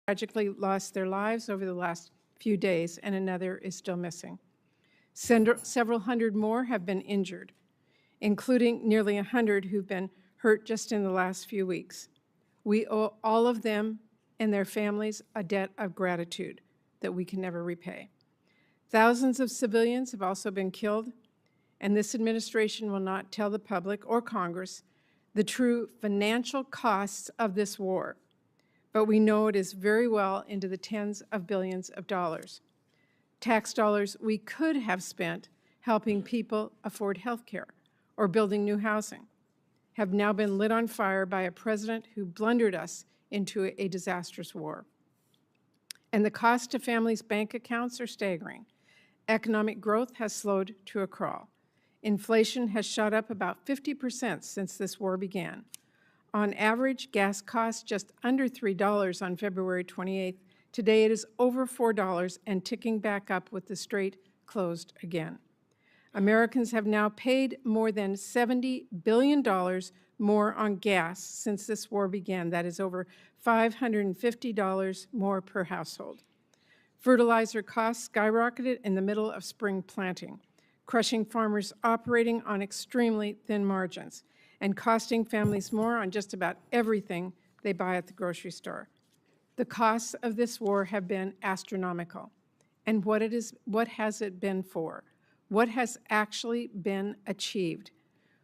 tragically lost their lives over the last few days, and another is still missing. Several hundred more have been injured, including nearly 100 who've been hurt just in the last few weeks. We owe all of them and their families a debt of gratitude that we can never repay. Thousands of civilians have also been killed, and this administration will not tell the public or Congress the true financial costs of this war, but we know it is very well into the tens of billions of dollars. Tax dollars we could have spent helping people afford health care or building new housing have now been lit on fire by a president who blundered us into a disastrous war. And the cost to families' bank accounts are staggering. Economic growth has slowed to a crawl. Inflation has shot up about 50% since this war began. On average, gas cost just under $3 on February 28th. Today it is over $4 and ticking back up with the strait closed again. Americans have now paid more than $70 billion more on gas since this war began. That is over $550 more per household. Fertilizer costs skyrocketed in the middle of spring planting, crushing farmers operating on extremely thin margins and costing families more on just about everything they buy at the grocery store. The costs of this war have been astronomical. And what has it been for? What has actually been achieved?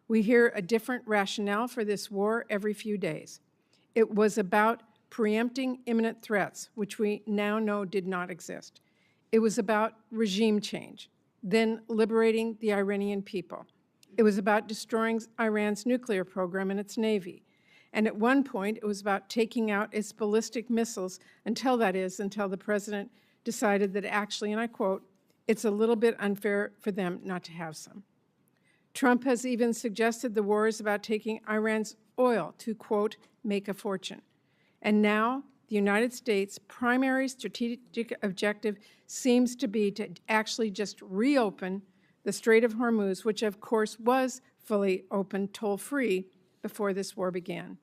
We hear a different rationale for this war every few days. It was about preempting imminent threats, which we now know did not exist. It was about regime change, then liberating the Iranian people. It was about destroying Iran's nuclear program and its Navy. And at one point, it was about taking out its ballistic missiles until the president decided that actually, and I quote, "It's a little bit unfair for them not to have some." Trump has even suggested the war is about taking Iran's oil to, quote, "make a fortune." And now the United States' primary strategic objective seems to be to actually just reopen the Strait of Hormuz, which of course was fully open, toll-free, before this war began.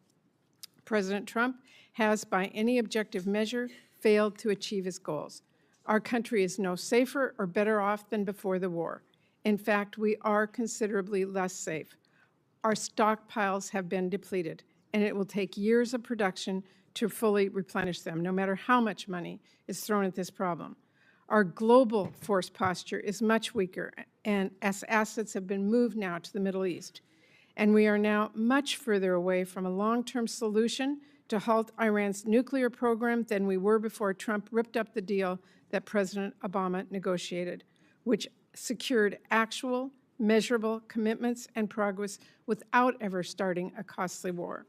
President Trump has, by any objective measure, failed to achieve his goals. Our country is no safer or better off than before the war. In fact, we are considerably less safe. Our stockpiles have been depleted, and it will take years of production to fully replenish them, no matter how much money is thrown at this problem. Our global force posture is much weaker, and as assets have been moved now to the Middle East. And we are now much further away from a long-term solution to halt Iran's nuclear program than we were before Trump ripped up the deal that President Obama negotiated, which secured actual, measurable commitments and progress without ever starting a costly war.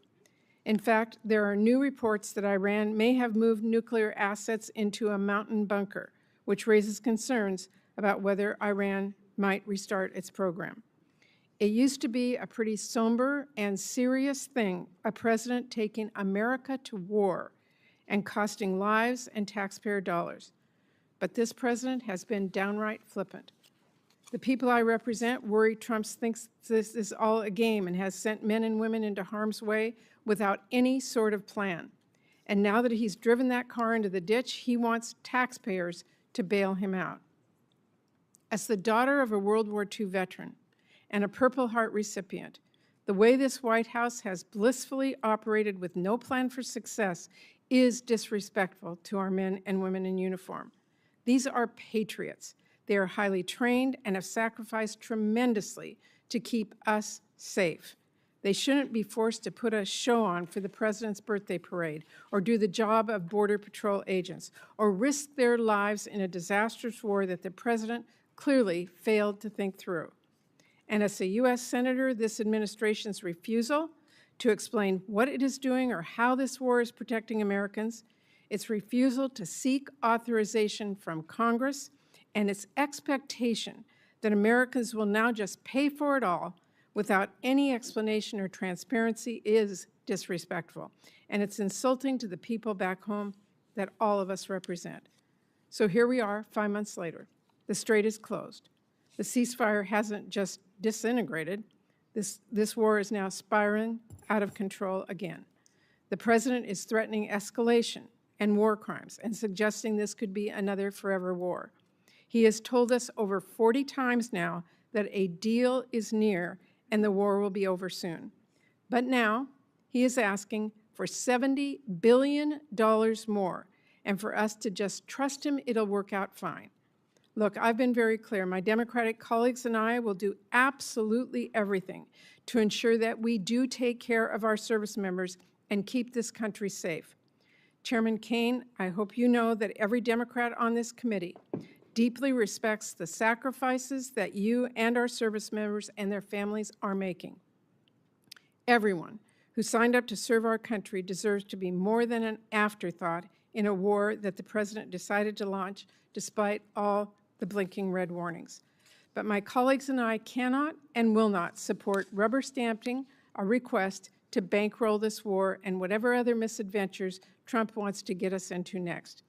In fact, there are new reports that Iran may have moved nuclear assets into a mountain bunker, which raises concerns about whether Iran might restart its program. It used to be a pretty somber and serious thing, a president taking America to war and costing lives and taxpayer dollars. But this president has been downright flippant. The people I represent worry Trump thinks this is all a game and has sent men and women into harm's way without any sort of plan. And now that he's driven that car into the ditch, he wants taxpayers to bail him out. As the daughter of a World War II veteran and a Purple Heart recipient, the way this White House has blissfully operated with no plan for success is disrespectful to our men and women in uniform. These are patriots. They are highly trained and have sacrificed tremendously to keep us safe. They shouldn't be forced to put a show on for the president's birthday parade or do the job of Border Patrol agents or risk their lives in a disastrous war that the president clearly failed to think through. And as a U.S. Senator, this administration's refusal to explain what it is doing or how this war is protecting Americans, its refusal to seek authorization from Congress, and its expectation that Americans will now just pay for it all without any explanation or transparency is disrespectful, and it's insulting to the people back home that all of us represent. So here we are 5 months later. The strait is closed. The ceasefire hasn't just disintegrated. This war is now spiraling out of control again. The president is threatening escalation and war crimes, and suggesting this could be another forever war. He has told us over 40 times now that a deal is near and the war will be over soon. But now he is asking for $70 billion more, and for us to just trust him it'll work out fine. Look, I've been very clear. My Democratic colleagues and I will do absolutely everything to ensure that we do take care of our service members and keep this country safe. Chairman Caine, I hope you know that every Democrat on this committee deeply respects the sacrifices that you and our service members and their families are making. Everyone who signed up to serve our country deserves to be more than an afterthought in a war that the President decided to launch despite all the blinking red warnings. But my colleagues and I cannot and will not support rubber stamping a request to bankroll this war and whatever other misadventures Trump wants to get us into next.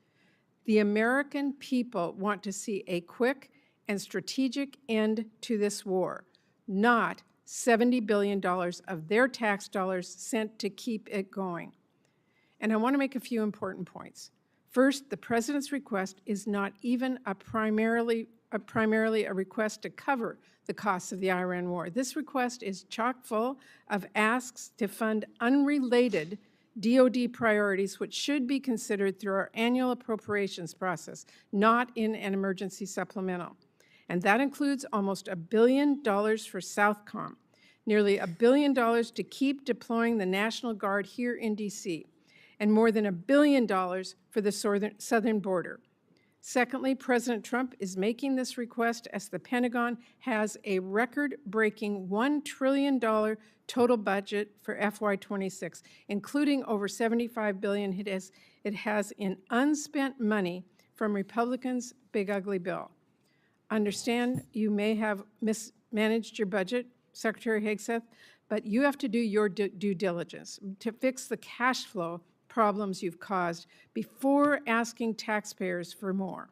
The American people want to see a quick and strategic end to this war, not $70 billion of their tax dollars sent to keep it going. And I want to make a few important points. First, the President's request is not even primarily a request to cover the costs of the Iran war. This request is chock full of asks to fund unrelated DoD priorities which should be considered through our annual appropriations process, not in an emergency supplemental. And that includes almost $1 billion for Southcom, nearly $1 billion to keep deploying the National Guard here in D.C., and more than $1 billion for the southern border. Secondly, President Trump is making this request as the Pentagon has a record-breaking $1 trillion total budget for FY26, including over $75 billion it has in unspent money from Republicans' big ugly bill. Understand you may have mismanaged your budget, Secretary Hegseth, but you have to do your due diligence to fix the cash flow problems you've caused before asking taxpayers for more.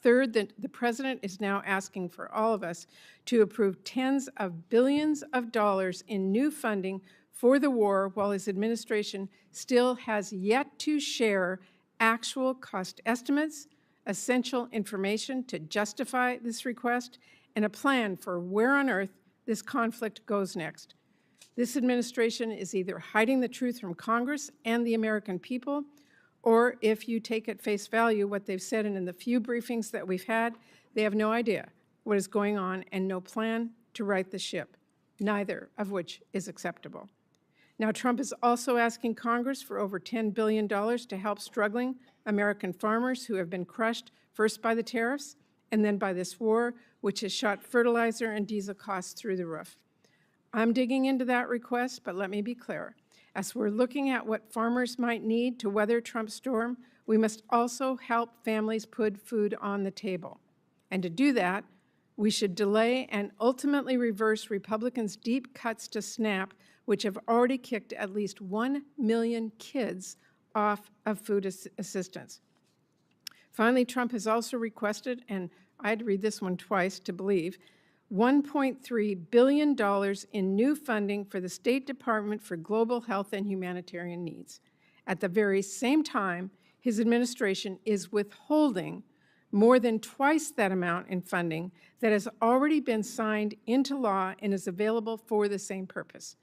Third, the President is now asking for all of us to approve tens of billions of dollars in new funding for the war while his administration still has yet to share actual cost estimates, essential information to justify this request, and a plan for where on earth this conflict goes next. This administration is either hiding the truth from Congress and the American people, or if you take at face value what they've said, and in the few briefings that we've had, they have no idea what is going on and no plan to right the ship, neither of which is acceptable. Now, Trump is also asking Congress for over $10 billion to help struggling American farmers who have been crushed first by the tariffs and then by this war, which has shot fertilizer and diesel costs through the roof. I'm digging into that request, but let me be clear. As we're looking at what farmers might need to weather Trump's storm, we must also help families put food on the table. And to do that, we should delay and ultimately reverse Republicans' deep cuts to SNAP, which have already kicked at least 1 million kids off of food assistance. Finally, Trump has also requested, and I had to read this one twice to believe, $1.3 billion in new funding for the State Department for Global Health and Humanitarian Needs. At the very same time, his administration is withholding more than twice that amount in funding that has already been signed into law and is available for the same purpose.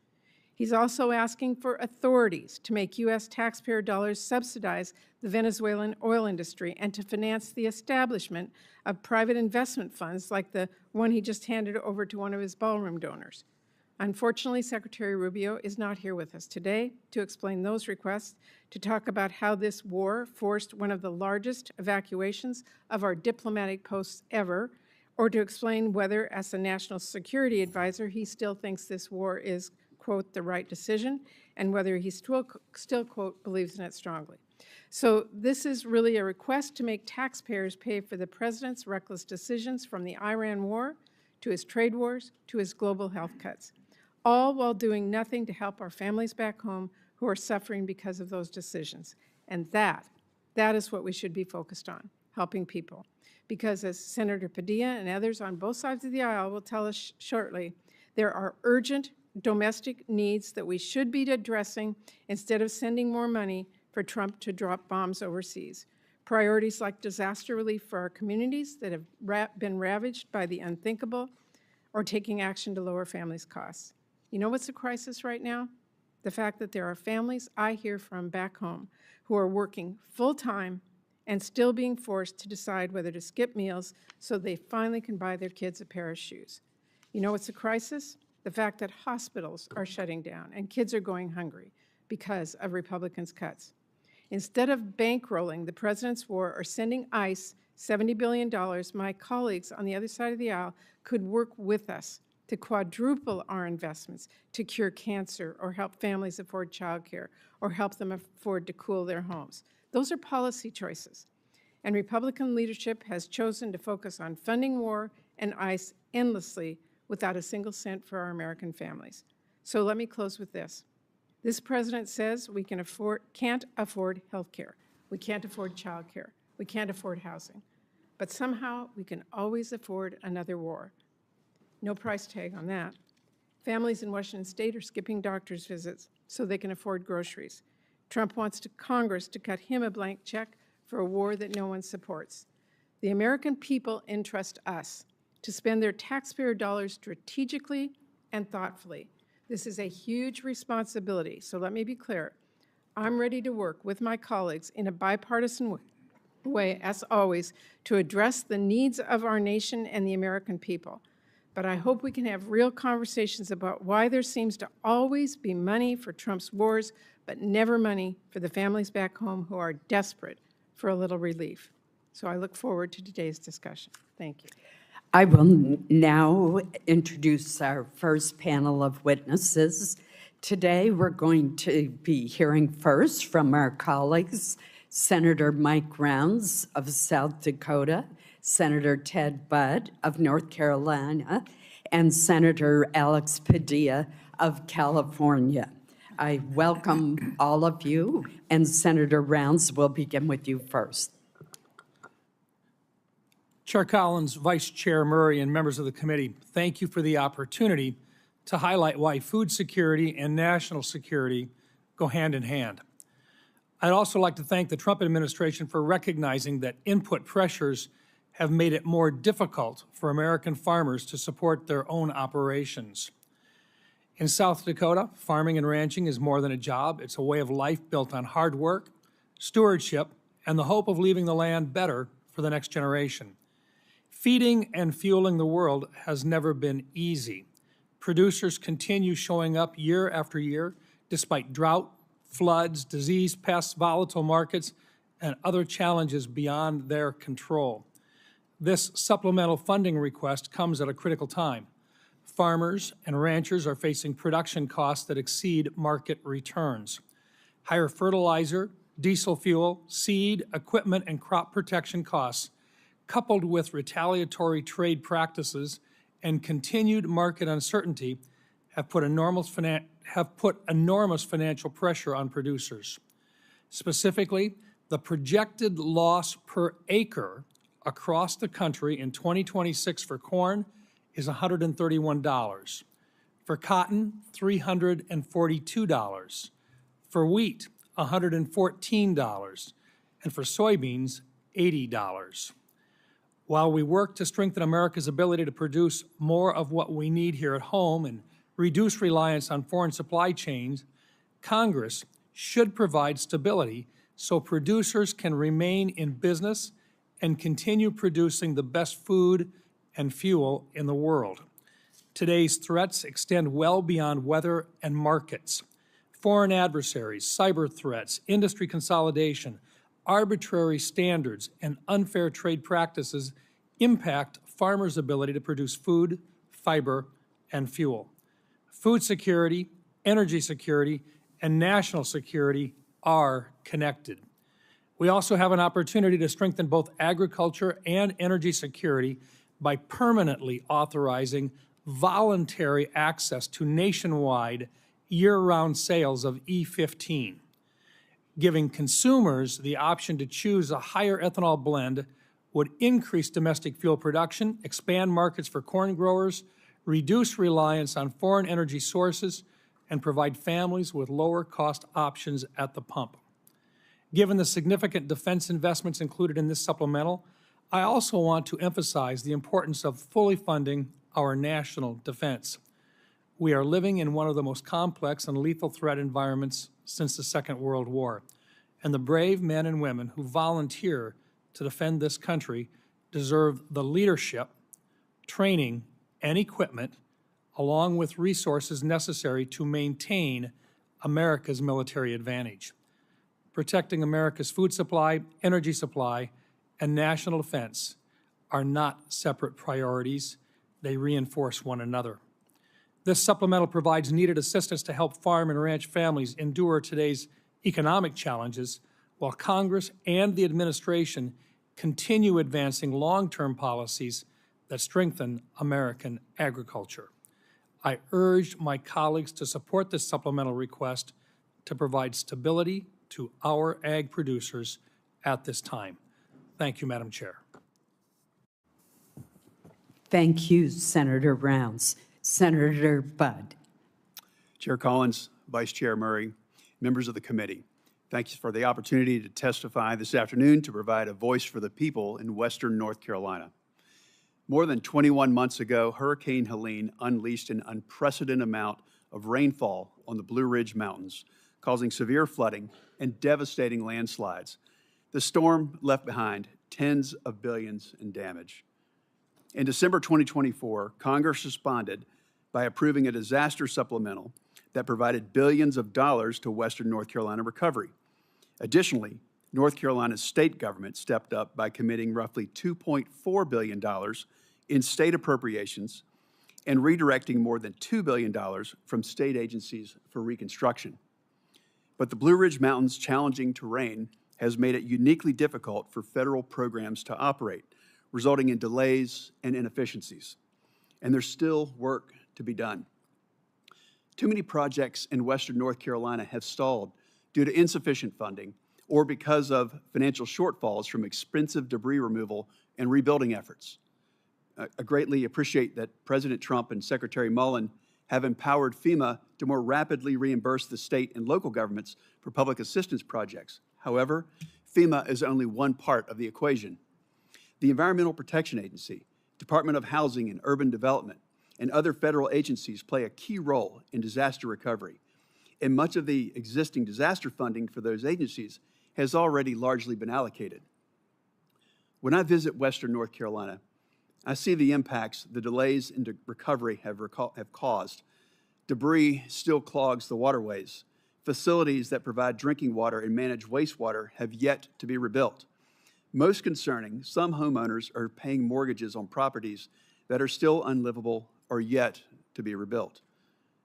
He's also asking for authorities to make U.S. taxpayer dollars subsidize the Venezuelan oil industry and to finance the establishment of private investment funds like the one he just handed over to one of his ballroom donors. Unfortunately, Secretary Rubio is not here with us today to explain those requests, to talk about how this war forced one of the largest evacuations of our diplomatic posts ever, or to explain whether, as a national security advisor, he still thinks this war is, quote, the right decision, and whether he still, quote, believes in it strongly. So this is really a request to make taxpayers pay for the President's reckless decisions, from the Iran war to his trade wars to his global health cuts, all while doing nothing to help our families back home who are suffering because of those decisions. And that is what we should be focused on, helping people. Because as Senator Padilla and others on both sides of the aisle will tell us shortly, there are urgent domestic needs that we should be addressing instead of sending more money for Trump to drop bombs overseas. Priorities like disaster relief for our communities that have been ravaged by the unthinkable, or taking action to lower families' costs. You know what's a crisis right now? The fact that there are families I hear from back home who are working full-time and still being forced to decide whether to skip meals so they finally can buy their kids a pair of shoes. You know what's a crisis? The fact that hospitals are shutting down and kids are going hungry because of Republicans' cuts. Instead of bankrolling the president's war or sending ICE $70 billion, my colleagues on the other side of the aisle could work with us to quadruple our investments to cure cancer or help families afford childcare or help them afford to cool their homes. Those are policy choices. And Republican leadership has chosen to focus on funding war and ICE endlessly without a single cent for our American families. So let me close with this. This president says we can't afford health care. We can't afford child care. We can't afford housing. But somehow we can always afford another war. No price tag on that. Families in Washington State are skipping doctor's visits so they can afford groceries. Trump wants Congress to cut him a blank check for a war that no one supports. The American people entrust us to spend their taxpayer dollars strategically and thoughtfully. This is a huge responsibility, so let me be clear. I'm ready to work with my colleagues in a bipartisan way, as always, to address the needs of our nation and the American people. But I hope we can have real conversations about why there seems to always be money for Trump's wars, but never money for the families back home who are desperate for a little relief. So I look forward to today's discussion. Thank you. I will now introduce our first panel of witnesses. Today, we're going to be hearing first from our colleagues, Senator Mike Rounds of South Dakota, Senator Ted Budd of North Carolina, and Senator Alex Padilla of California. I welcome all of you, and Senator Rounds will begin with you first. Chair Collins, Vice Chair Murray, and members of the committee, thank you for the opportunity to highlight why food security and national security go hand in hand. I'd also like to thank the Trump administration for recognizing that input pressures have made it more difficult for American farmers to support their own operations. In South Dakota, farming and ranching is more than a job. It's a way of life built on hard work, stewardship, and the hope of leaving the land better for the next generation. Feeding and fueling the world has never been easy. Producers continue showing up year after year despite drought, floods, disease, pests, volatile markets, and other challenges beyond their control. This supplemental funding request comes at a critical time. Farmers and ranchers are facing production costs that exceed market returns. Higher fertilizer, diesel fuel, seed, equipment, and crop protection costs, coupled with retaliatory trade practices and continued market uncertainty, have put enormous financial pressure on producers. Specifically, the projected loss per acre across the country in 2026 for corn is $131. For cotton, $342. For wheat, $114. And for soybeans, $80. While we work to strengthen America's ability to produce more of what we need here at home and reduce reliance on foreign supply chains, Congress should provide stability so producers can remain in business and continue producing the best food and fuel in the world. Today's threats extend well beyond weather and markets. Foreign adversaries, cyber threats, industry consolidation, arbitrary standards, and unfair trade practices impact farmers' ability to produce food, fiber, and fuel. Food security, energy security, and national security are connected. We also have an opportunity to strengthen both agriculture and energy security by permanently authorizing voluntary access to nationwide year-round sales of E15. Giving consumers the option to choose a higher ethanol blend would increase domestic fuel production, expand markets for corn growers, reduce reliance on foreign energy sources, and provide families with lower cost options at the pump. Given the significant defense investments included in this supplemental, I also want to emphasize the importance of fully funding our national defense. We are living in one of the most complex and lethal threat environments since the Second World War, and the brave men and women who volunteer to defend this country deserve the leadership, training, and equipment, along with resources necessary to maintain America's military advantage. Protecting America's food supply, energy supply, and national defense are not separate priorities. They reinforce one another. This supplemental provides needed assistance to help farm and ranch families endure today's economic challenges, while Congress and the administration continue advancing long-term policies that strengthen American agriculture. I urge my colleagues to support this supplemental request to provide stability to our ag producers at this time. Thank you, Madam Chair. Thank you, Senator Rounds. Senator Budd. Chair Collins, Vice Chair Murray, members of the committee, thank you for the opportunity to testify this afternoon to provide a voice for the people in Western North Carolina. More than 21 months ago, Hurricane Helene unleashed an unprecedented amount of rainfall on the Blue Ridge Mountains, causing severe flooding and devastating landslides. The storm left behind tens of billions in damage. In December 2024, Congress responded by approving a disaster supplemental that provided billions of dollars to Western North Carolina recovery. Additionally, North Carolina's state government stepped up by committing roughly $2.4 billion in state appropriations and redirecting more than $2 billion from state agencies for reconstruction. But the Blue Ridge Mountains' challenging terrain has made it uniquely difficult for federal programs to operate, resulting in delays and inefficiencies. And there's still work to be done. Too many projects in Western North Carolina have stalled due to insufficient funding or because of financial shortfalls from expensive debris removal and rebuilding efforts. I greatly appreciate that President Trump and Secretary Mullen have empowered FEMA to more rapidly reimburse the state and local governments for public assistance projects. However, FEMA is only one part of the equation. The Environmental Protection Agency, Department of Housing and Urban Development, and other federal agencies play a key role in disaster recovery. And much of the existing disaster funding for those agencies has already largely been allocated. When I visit Western North Carolina, I see the impacts the delays in recovery have caused. Debris still clogs the waterways. Facilities that provide drinking water and manage wastewater have yet to be rebuilt. Most concerning, some homeowners are paying mortgages on properties that are still unlivable or yet to be rebuilt.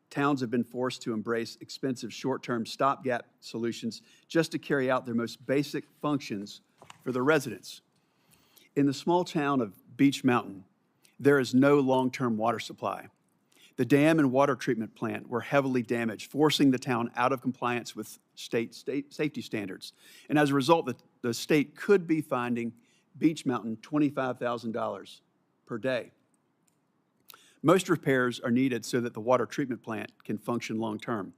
Towns have been forced to embrace expensive short-term stopgap solutions just to carry out their most basic functions for their residents. In the small town of Beech Mountain, there is no long-term water supply. The dam and water treatment plant were heavily damaged, forcing the town out of compliance with state safety standards. And as a result, the state could be fining Beech Mountain $25,000 per day. Most repairs are needed so that the water treatment plant can function long-term.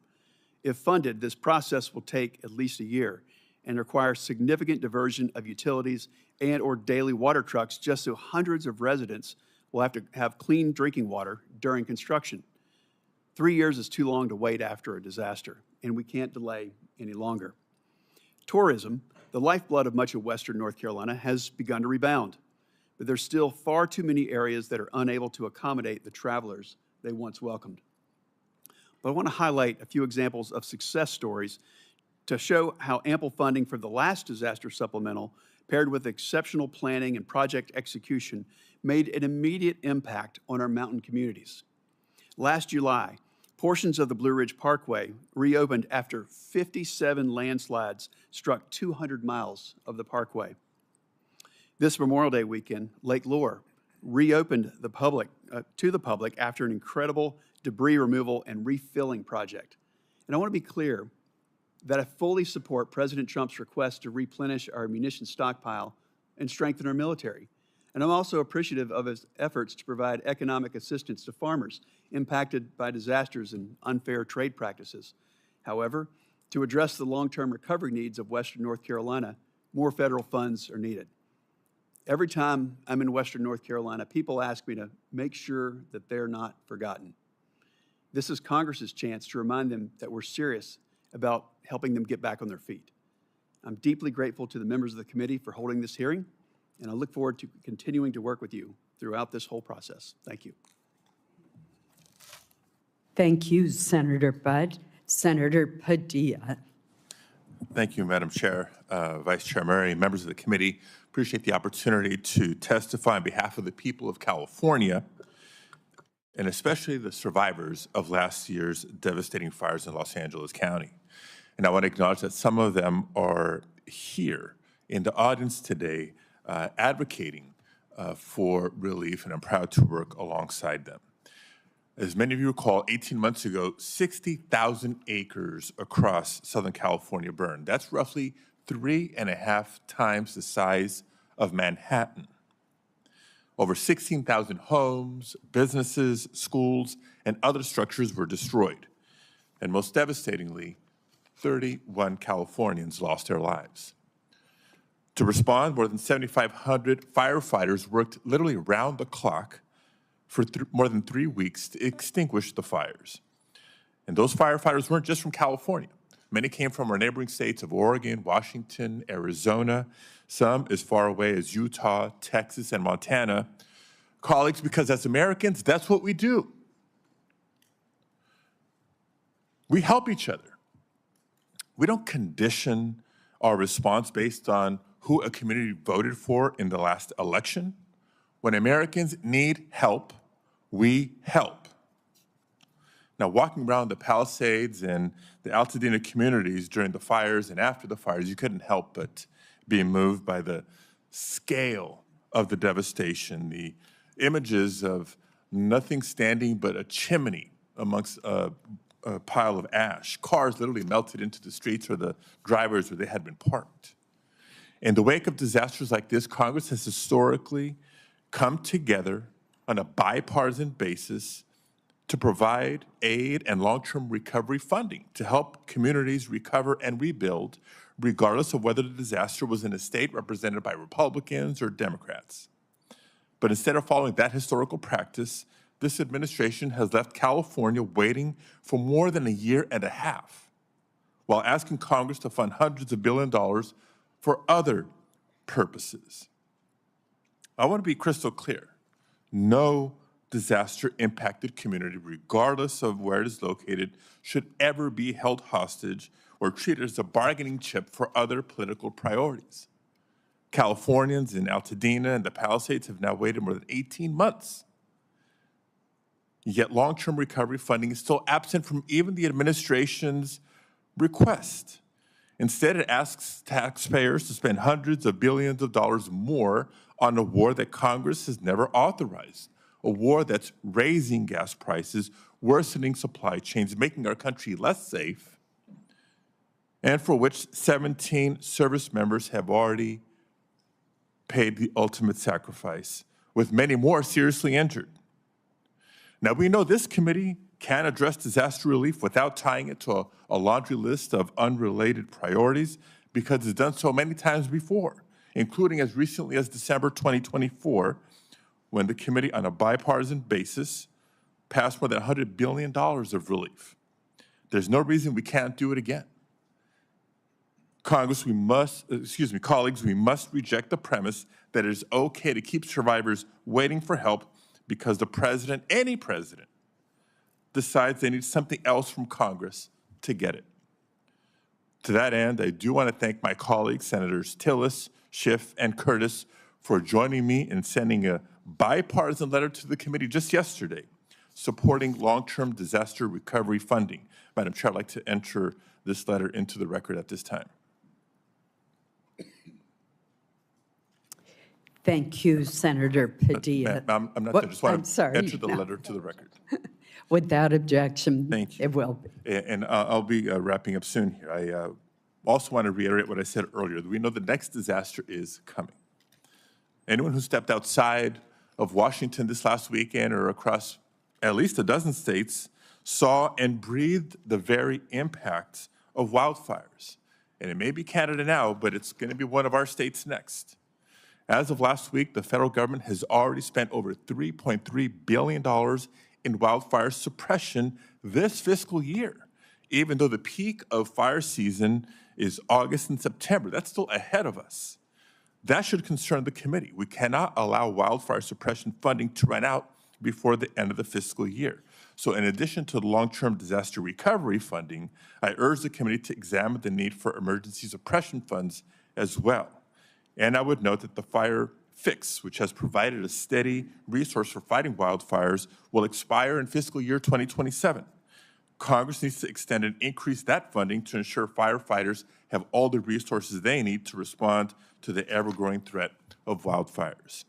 If funded, this process will take at least a year and require significant diversion of utilities and or daily water trucks just so hundreds of residents will have to have clean drinking water during construction. 3 years is too long to wait after a disaster, and we can't delay any longer. Tourism, the lifeblood of much of Western North Carolina, has begun to rebound, but there's still far too many areas that are unable to accommodate the travelers they once welcomed. But I want to highlight a few examples of success stories to show how ample funding for the last disaster supplemental, paired with exceptional planning and project execution, made an immediate impact on our mountain communities. Last July, portions of the Blue Ridge Parkway reopened after 57 landslides struck 200 miles of the parkway. This Memorial Day weekend, Lake Lure reopened to the public after an incredible debris removal and refilling project. And I want to be clear that I fully support President Trump's request to replenish our munitions stockpile and strengthen our military. And I'm also appreciative of his efforts to provide economic assistance to farmers impacted by disasters and unfair trade practices. However, To address the long-term recovery needs of Western North Carolina, more federal funds are needed. Every time I'm in Western North Carolina, people ask me to make sure that they're not forgotten. This is Congress's chance to remind them that we're serious about helping them get back on their feet. I'm deeply grateful to the members of the committee for holding this hearing, and I look forward to continuing to work with you throughout this whole process. Thank you. Thank you, Senator Budd. Senator Padilla. Thank you, Madam Chair, Vice Chair Murray, members of the committee. Appreciate the opportunity to testify on behalf of the people of California, and especially the survivors of last year's devastating fires in Los Angeles County. And I want to acknowledge that some of them are here in the audience today advocating for relief, and I'm proud to work alongside them. As many of you recall, 18 months ago, 60,000 acres across Southern California burned. That's roughly 3.5 times the size of Manhattan. Over 16,000 homes, businesses, schools, and other structures were destroyed. And most devastatingly, 31 Californians lost their lives. To respond, more than 7,500 firefighters worked literally around the clock for more than 3 weeks to extinguish the fires. And those firefighters weren't just from California. Many came from our neighboring states of Oregon, Washington, Arizona, some as far away as Utah, Texas, and Montana. Colleagues, because as Americans, that's what we do. We help each other. We don't condition our response based on who a community voted for in the last election. When Americans need help, we help. Now, walking around the Palisades and the Altadena communities during the fires and after the fires, you couldn't help but be moved by the scale of the devastation, the images of nothing standing but a chimney amongst a pile of ash. Cars literally melted into the streets or the drivers where they had been parked. In the wake of disasters like this, Congress has historically come together on a bipartisan basis to provide aid and long-term recovery funding to help communities recover and rebuild, regardless of whether the disaster was in a state represented by Republicans or Democrats. But instead of following that historical practice, this administration has left California waiting for more than 1.5 years, while asking Congress to fund hundreds of billions of dollars for other purposes. I want to be crystal clear. No disaster-impacted community, regardless of where it is located, should ever be held hostage or treated as a bargaining chip for other political priorities. Californians in Altadena and the Palisades have now waited more than 18 months. Yet long-term recovery funding is still absent from even the administration's request. Instead, it asks taxpayers to spend hundreds of billions of dollars more on a war that Congress has never authorized, a war that's raising gas prices, worsening supply chains, making our country less safe, and for which 17 service members have already paid the ultimate sacrifice, with many more seriously injured. Now, we know this committee can address disaster relief without tying it to a laundry list of unrelated priorities, because it's done so many times before, including as recently as December 2024, when the committee on a bipartisan basis passed more than $100 billion of relief. There's no reason we can't do it again. Colleagues, we must reject the premise that it is okay to keep survivors waiting for help because the president, any president, decides they need something else from Congress to get it. To that end, I do want to thank my colleagues, Senators Tillis, Schiff, and Curtis, for joining me in sending a bipartisan letter to the committee just yesterday, supporting long-term disaster recovery funding. Madam Chair, I'd like to enter this letter into the record at this time. Thank you, Senator Padilla. I'm not done. I just want to enter the no. letter to the record. Without objection, Thank you. it will be. And I'll be wrapping up soon here. I also want to reiterate what I said earlier, that we know the next disaster is coming. Anyone who stepped outside of Washington this last weekend or across at least a dozen states saw and breathed the very impact of wildfires. And it may be Canada now, but it's going to be one of our states next. As of last week, the federal government has already spent over $3.3 billion in wildfire suppression this fiscal year, even though the peak of fire season is August and September. That's still ahead of us. That should concern the committee. We cannot allow wildfire suppression funding to run out before the end of the fiscal year. So in addition to the long-term disaster recovery funding, I urge the committee to examine the need for emergency suppression funds as well. And I would note that the Fire Fix, which has provided a steady resource for fighting wildfires, will expire in fiscal year 2027. Congress needs to extend and increase that funding to ensure firefighters have all the resources they need to respond to the ever-growing threat of wildfires.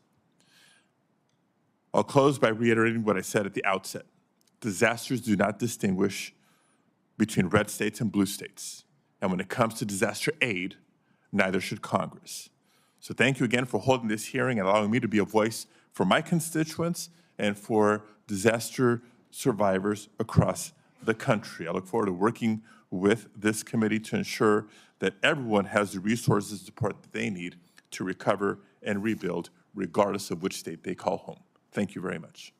I'll close by reiterating what I said at the outset. Disasters do not distinguish between red states and blue states. And when it comes to disaster aid, neither should Congress. So thank you again for holding this hearing and allowing me to be a voice for my constituents and for disaster survivors across the country. I look forward to working with this committee to ensure that everyone has the resources and support that they need to recover and rebuild, regardless of which state they call home. Thank you very much.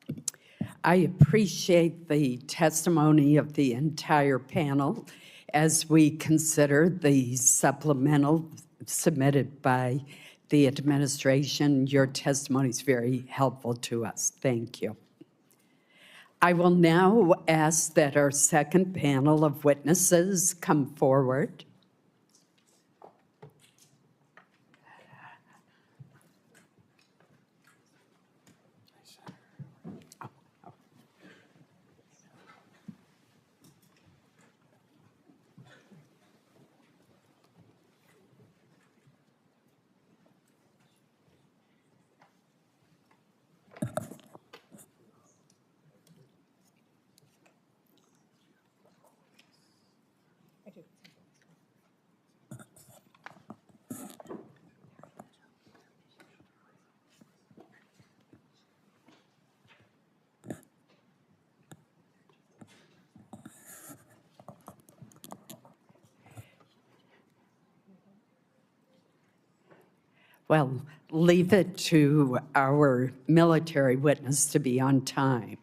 I appreciate the testimony of the entire panel as we consider the supplemental submitted by the administration. Your testimony is very helpful to us. Thank you. I will now ask that our second panel of witnesses come forward. Well, leave it to our military witness to be on time.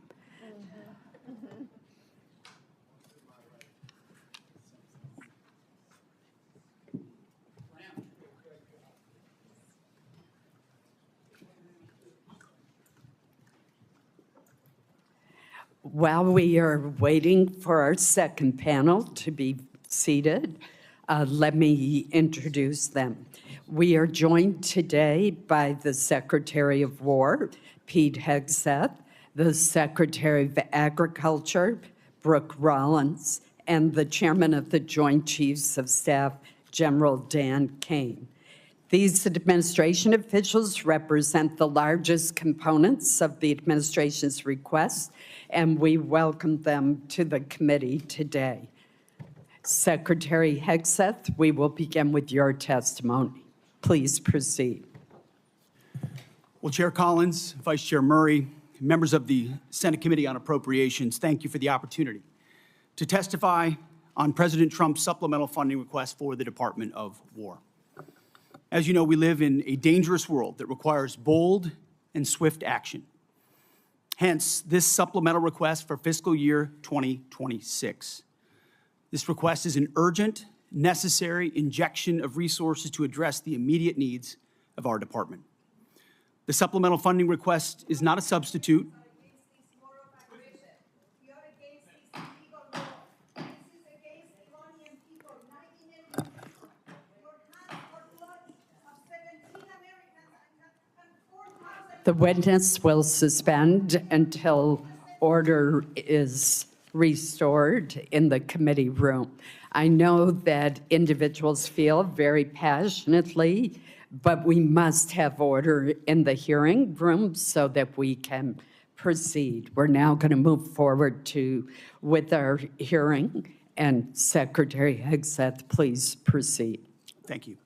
While we are waiting for our second panel to be seated, let me introduce them. We are joined today by the Secretary of War, Pete Hegseth, the Secretary of Agriculture, Brooke Rollins, and the Chairman of the Joint Chiefs of Staff, General Dan Caine. These administration officials represent the largest components of the administration's request, and we welcome them to the committee today. Secretary Hegseth, we will begin with your testimony. Please proceed. Well, Chair Collins, Vice Chair Murray, members of the Senate Committee on Appropriations, thank you for the opportunity to testify on President Trump's supplemental funding request for the Department of War. As you know, we live in a dangerous world that requires bold and swift action. Hence, this supplemental request for fiscal year 2026. This request is an urgent, necessary injection of resources to address the immediate needs of our department. The supplemental funding request is not a substitute. The witness will suspend until order is restored in the committee room. I know that individuals feel very passionately, but we must have order in the hearing room so that we can proceed. We're now going to move forward with our hearing, and Secretary Hegseth, please proceed. Thank you.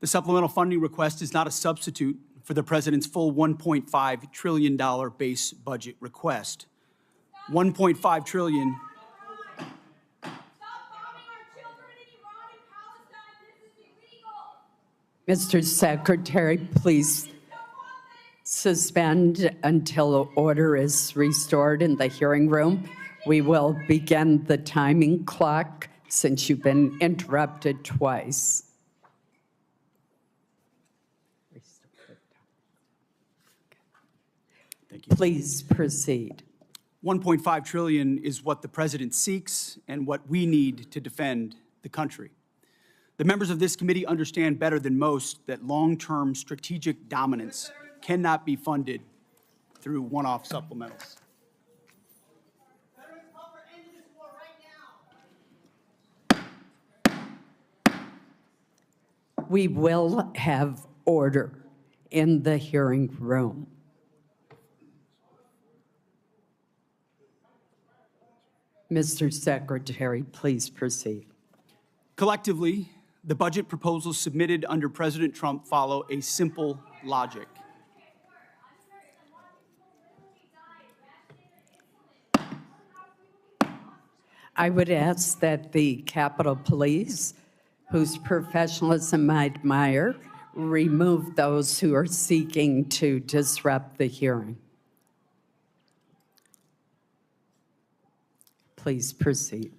The supplemental funding request is not a substitute for the President's full $1.5 trillion base budget request. $1.5 trillion. Stop bombing our children Mr. Secretary, please suspend until order is restored in the hearing room. We will begin the timing clock since you've been interrupted twice. Thank you. Please proceed. 1.5 trillion is what the president seeks and what we need to defend the country. The members of this committee understand better than most that long-term strategic dominance cannot be funded through one-off supplementals. We will have order in the hearing room. Mr. Secretary, please proceed. Collectively, the budget proposals submitted under President Trump follow a simple logic. I would ask that the Capitol Police, whose professionalism I admire, remove those who are seeking to disrupt the hearing. Please proceed.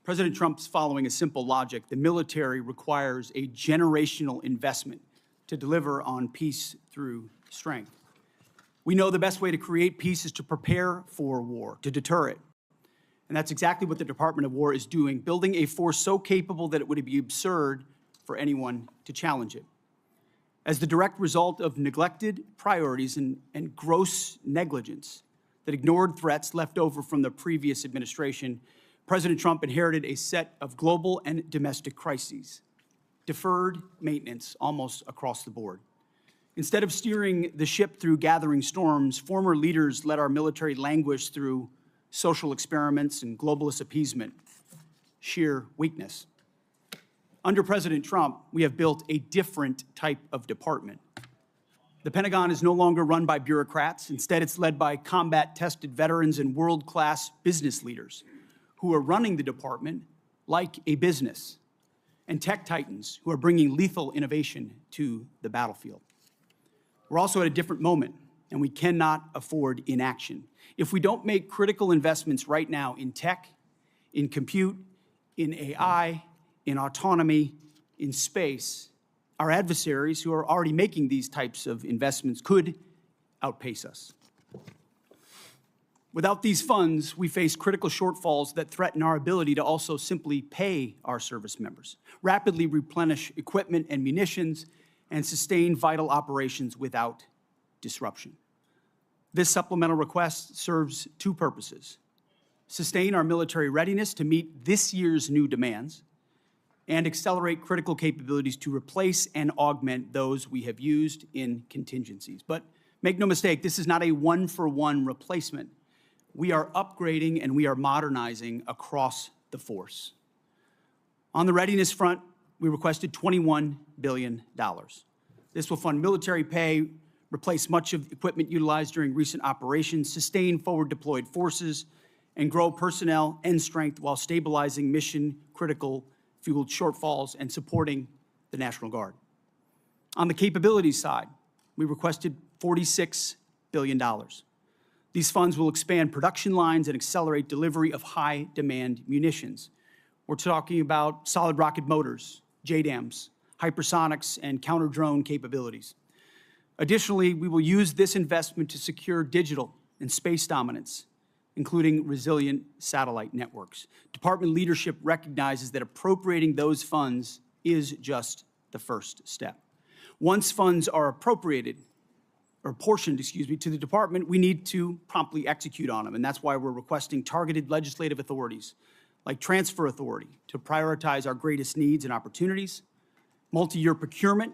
President Trump's following a simple logic. The military requires a generational investment to deliver on peace through strength. We know the best way to create peace is to prepare for war, to deter it. And that's exactly what the Department of War is doing, building a force so capable that it would be absurd for anyone to challenge it. As the direct result of neglected priorities and gross negligence that ignored threats left over from the previous administration, President Trump inherited a set of global and domestic crises, deferred maintenance almost across the board. Instead of steering the ship through gathering storms, former leaders let our military languish through social experiments and globalist appeasement, sheer weakness. Under President Trump, we have built a different type of department. The Pentagon is no longer run by bureaucrats. Instead, it's led by combat-tested veterans and world-class business leaders who are running the department like a business, and tech titans who are bringing lethal innovation to the battlefield. We're also at a different moment, and we cannot afford inaction. If we don't make critical investments right now in tech, in compute, in AI, in autonomy, in space, our adversaries who are already making these types of investments could outpace us. Without these funds, we face critical shortfalls that threaten our ability to also simply pay our service members, rapidly replenish equipment and munitions, and sustain vital operations without disruption. This supplemental request serves two purposes: sustain our military readiness to meet this year's new demands, and accelerate critical capabilities to replace and augment those we have used in contingencies. But make no mistake, this is not a one-for-one replacement. We are upgrading and we are modernizing across the force. On the readiness front, we requested $21 billion. This will fund military pay, replace much of the equipment utilized during recent operations, sustain forward-deployed forces, and grow personnel and strength while stabilizing mission-critical fueled shortfalls and supporting the National Guard. On the capabilities side, we requested $46 billion. These funds will expand production lines and accelerate delivery of high-demand munitions. We're talking about solid rocket motors, JDAMs, hypersonics, and counter-drone capabilities. Additionally, we will use this investment to secure digital and space dominance, including resilient satellite networks. Department leadership recognizes that appropriating those funds is just the first step. Once funds are appropriated, or apportioned, to the department, we need to promptly execute on them, and that's why we're requesting targeted legislative authorities, like transfer authority, to prioritize our greatest needs and opportunities, multi-year procurement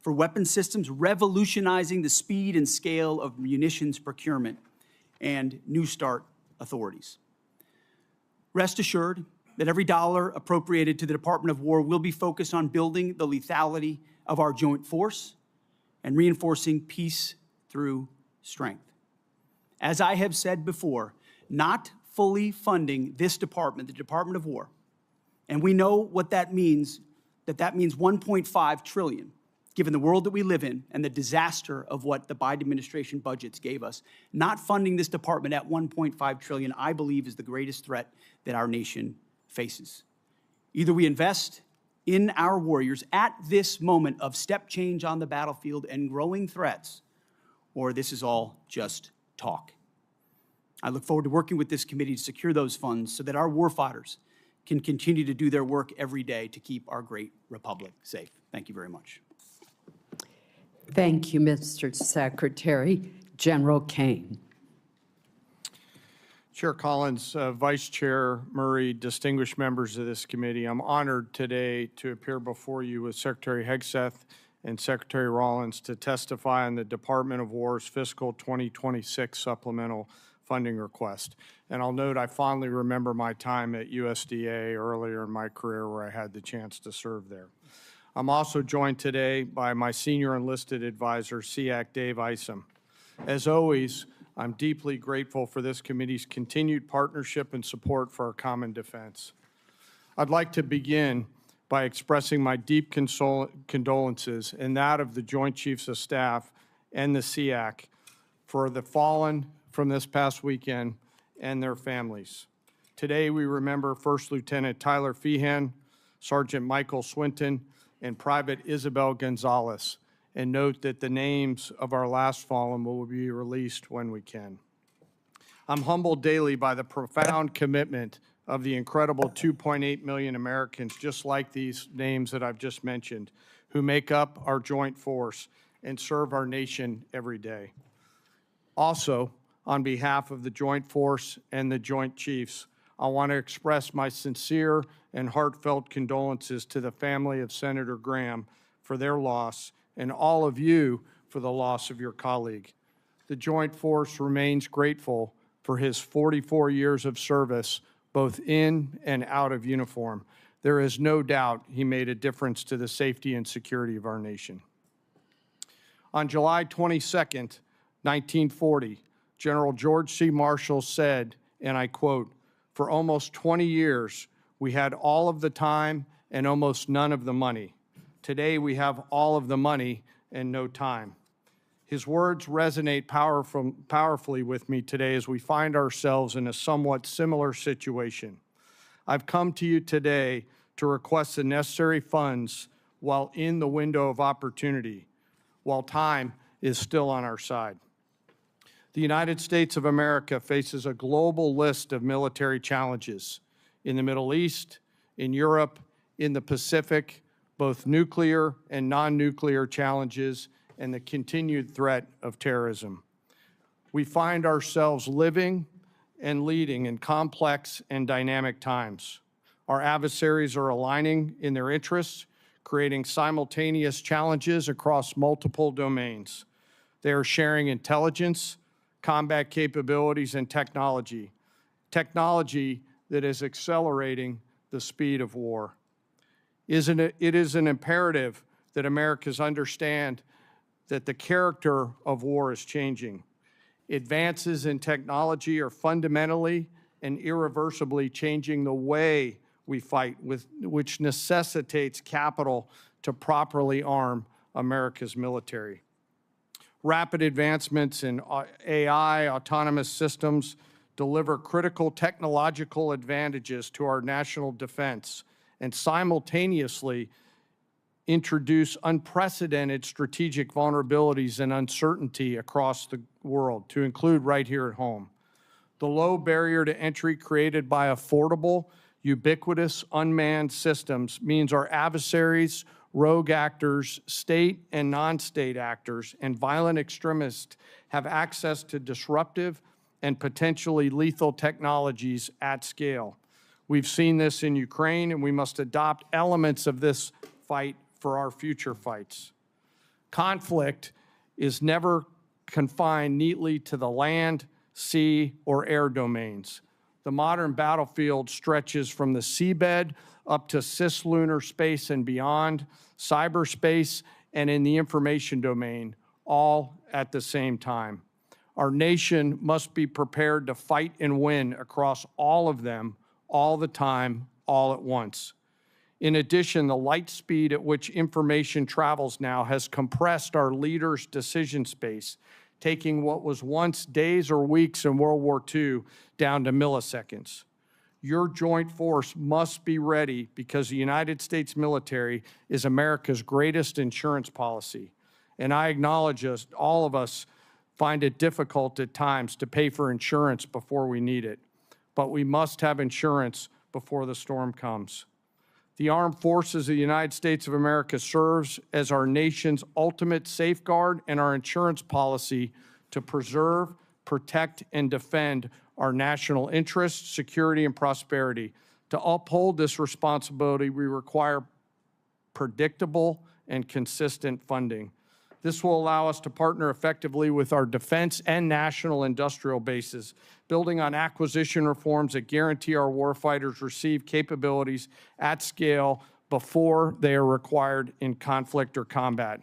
for weapon systems, revolutionizing the speed and scale of munitions procurement, and New START authorities. Rest assured that every dollar appropriated to the Department of War will be focused on building the lethality of our joint force and reinforcing peace through strength. As I have said before, not fully funding this department, the Department of War, and we know what that means, that means $1.5 trillion, given the world that we live in and the disaster of what the Biden administration budgets gave us. Not funding this department at $1.5 trillion, I believe, is the greatest threat that our nation faces. Either we invest in our warriors at this moment of step change on the battlefield and growing threats, or this is all just talk. I look forward to working with this committee to secure those funds so that our warfighters can continue to do their work every day to keep our great republic safe. Thank you very much. Thank you, Mr. Secretary. General Caine. Chair Collins, Vice Chair Murray, distinguished members of this committee, I'm honored today to appear before you with Secretary Hegseth and Secretary Rollins to testify on the Department of War's fiscal 2026 supplemental funding request. And I'll note I fondly remember my time at USDA earlier in my career where I had the chance to serve there. I'm also joined today by my senior enlisted advisor, SEAC Dave Isom. As always, I'm deeply grateful for this committee's continued partnership and support for our common defense. I'd like to begin by expressing my deep condolences and that of the Joint Chiefs of Staff and the SEAC for the fallen from this past weekend and their families. Today, we remember First Lieutenant Tyler Feehan, Sergeant Michael Swinton, and Private Isabel Gonzalez, and note that the names of our last fallen will be released when we can. I'm humbled daily by the profound commitment of the incredible 2.8 million Americans, just like these names that I've just mentioned, who make up our joint force and serve our nation every day. Also, on behalf of the Joint Force and the Joint Chiefs, I want to express my sincere and heartfelt condolences to the family of Senator Graham for their loss and all of you for the loss of your colleague. The Joint Force remains grateful for his 44 years of service, both in and out of uniform. There is no doubt he made a difference to the safety and security of our nation. On July 22nd, 1940, General George C. Marshall said, and I quote, "For almost 20 years, we had all of the time and almost none of the money. Today, we have all of the money and no time." His words resonate powerfully with me today as we find ourselves in a somewhat similar situation. I've come to you today to request the necessary funds while in the window of opportunity, while time is still on our side. The United States of America faces a global list of military challenges in the Middle East, in Europe, in the Pacific, both nuclear and non-nuclear challenges, and the continued threat of terrorism. We find ourselves living and leading in complex and dynamic times. Our adversaries are aligning in their interests, creating simultaneous challenges across multiple domains. They are sharing intelligence, combat capabilities, and technology that is accelerating the speed of war. It is an imperative that Americans understand that the character of war is changing. Advances in technology are fundamentally and irreversibly changing the way we fight, which necessitates capital to properly arm America's military. Rapid advancements in AI, autonomous systems, deliver critical technological advantages to our national defense and simultaneously introduce unprecedented strategic vulnerabilities and uncertainty across the world, to include right here at home. The low barrier to entry created by affordable, ubiquitous, unmanned systems means our adversaries, rogue actors, state and non-state actors, and violent extremists have access to disruptive and potentially lethal technologies at scale. We've seen this in Ukraine, and we must adopt elements of this fight for our future fights. Conflict is never confined neatly to the land, sea, or air domains. The modern battlefield stretches from the seabed up to cislunar space and beyond, cyberspace, and in the information domain, all at the same time. Our nation must be prepared to fight and win across all of them, all the time, all at once. In addition, the light speed at which information travels now has compressed our leaders' decision space, taking what was once days or weeks in World War II down to milliseconds. Your joint force must be ready because the United States military is America's greatest insurance policy. And I acknowledge all of us find it difficult at times to pay for insurance before we need it. But we must have insurance before the storm comes. The Armed Forces of the United States of America serves as our nation's ultimate safeguard and our insurance policy to preserve, protect, and defend our national interests, security, and prosperity. To uphold this responsibility, we require predictable and consistent funding. This will allow us to partner effectively with our defense and national industrial bases, building on acquisition reforms that guarantee our warfighters receive capabilities at scale before they are required in conflict or combat.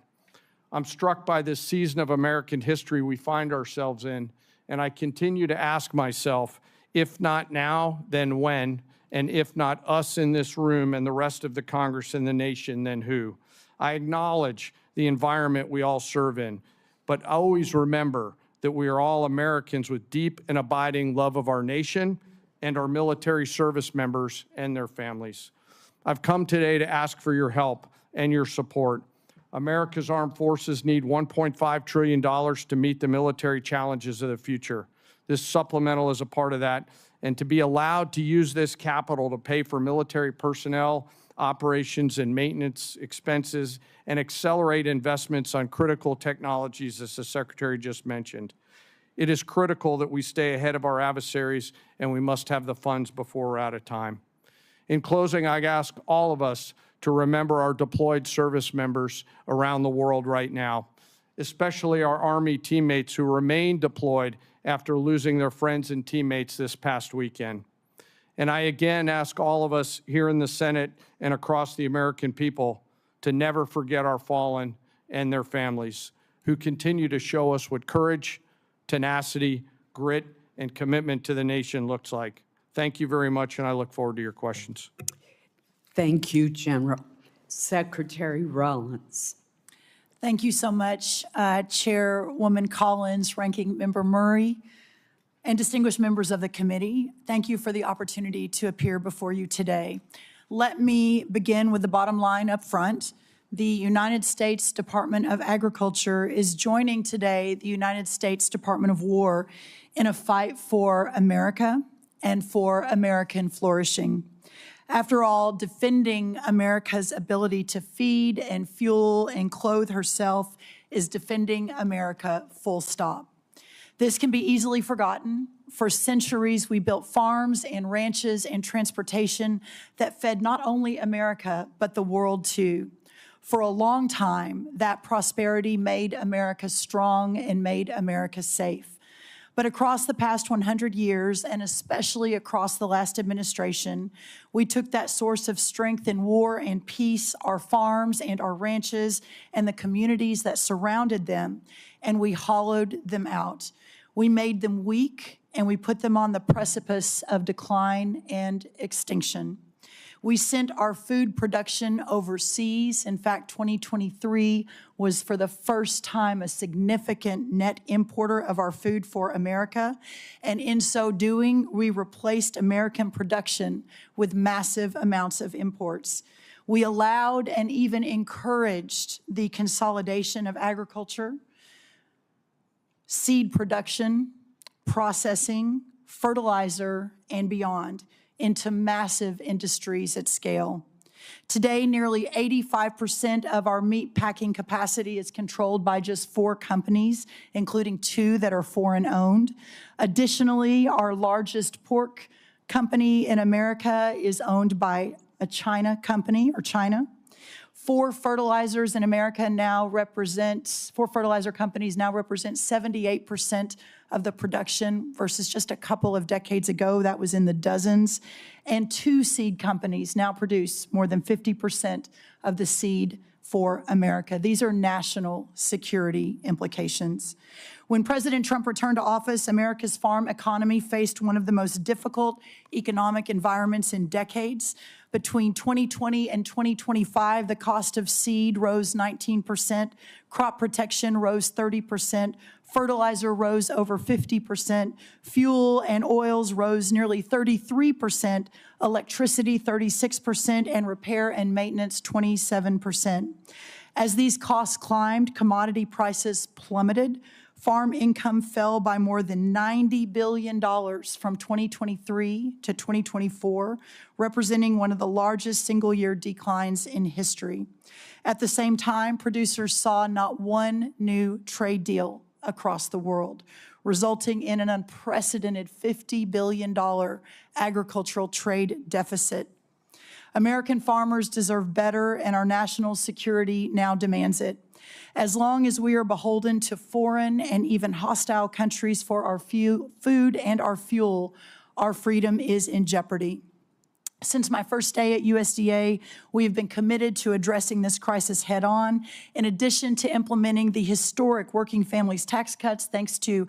I'm struck by this season of American history we find ourselves in, and I continue to ask myself, if not now, then when? And if not us in this room and the rest of the Congress and the nation, then who? I acknowledge the environment we all serve in, but always remember that we are all Americans with deep and abiding love of our nation and our military service members and their families. I've come today to ask for your help and your support. America's armed forces need $1.5 trillion to meet the military challenges of the future. This supplemental is a part of that, and to be allowed to use this capital to pay for military personnel, operations and maintenance expenses, and accelerate investments on critical technologies, as the Secretary just mentioned. It is critical that we stay ahead of our adversaries, and we must have the funds before we're out of time. In closing, I ask all of us to remember our deployed service members around the world right now, especially our Army teammates who remain deployed after losing their friends and teammates this past weekend. And I again ask all of us here in the Senate and across the American people to never forget our fallen and their families who continue to show us what courage, tenacity, grit, and commitment to the nation looks like. Thank you very much, and I look forward to your questions. Thank you, General. Secretary Rollins. Thank you so much, Chairwoman Collins, Ranking Member Murray, and distinguished members of the committee. Thank you for the opportunity to appear before you today. Let me begin with the bottom line up front. The United States Department of Agriculture is joining today the United States Department of War in a fight for America and for American flourishing. After all, defending America's ability to feed and fuel and clothe herself is defending America, full stop. This can be easily forgotten. For centuries, we built farms and ranches and transportation that fed not only America, but the world too. For a long time, that prosperity made America strong and made America safe. But across the past 100 years, and especially across the last administration, we took that source of strength in war and peace, our farms and our ranches, and the communities that surrounded them, and we hollowed them out. We made them weak, and we put them on the precipice of decline and extinction. We sent our food production overseas. In fact, 2023 was for the first time a significant net importer of our food for America. And in so doing, we replaced American production with massive amounts of imports. We allowed and even encouraged the consolidation of agriculture, seed production, processing, fertilizer, and beyond into massive industries at scale. Today, nearly 85% of our meat packing capacity is controlled by just 4 companies, including 2 that are foreign-owned. Additionally, our largest pork company in America is owned by a China company, or China. 4 fertilizer companies now represent 78% of the production versus just a couple of decades ago, that was in the dozens. And 2 seed companies now produce more than 50% of the seed for America. These are national security implications. When President Trump returned to office, America's farm economy faced one of the most difficult economic environments in decades. Between 2020 and 2025, the cost of seed rose 19%, crop protection rose 30%, fertilizer rose over 50%, fuel and oils rose nearly 33%, electricity 36%, and repair and maintenance 27%. As these costs climbed, commodity prices plummeted. Farm income fell by more than $90 billion from 2023 to 2024, representing one of the largest single-year declines in history. At the same time, producers saw not one new trade deal across the world, resulting in an unprecedented $50 billion agricultural trade deficit. American farmers deserve better, and our national security now demands it. As long as we are beholden to foreign and even hostile countries for our food and our fuel, our freedom is in jeopardy. Since my first day at USDA, we have been committed to addressing this crisis head-on. In addition to implementing the historic working families tax cuts, thanks to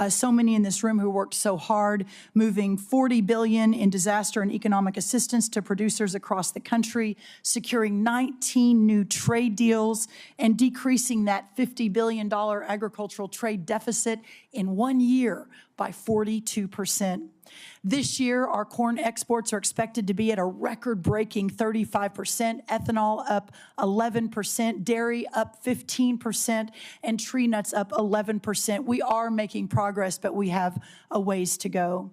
so many in this room who worked so hard, moving $40 billion in disaster and economic assistance to producers across the country, securing 19 new trade deals, and decreasing that $50 billion agricultural trade deficit in 1 year by 42%. This year, our corn exports are expected to be at a record-breaking 35%, ethanol up 11%, dairy up 15%, and tree nuts up 11%. We are making progress, but we have a ways to go.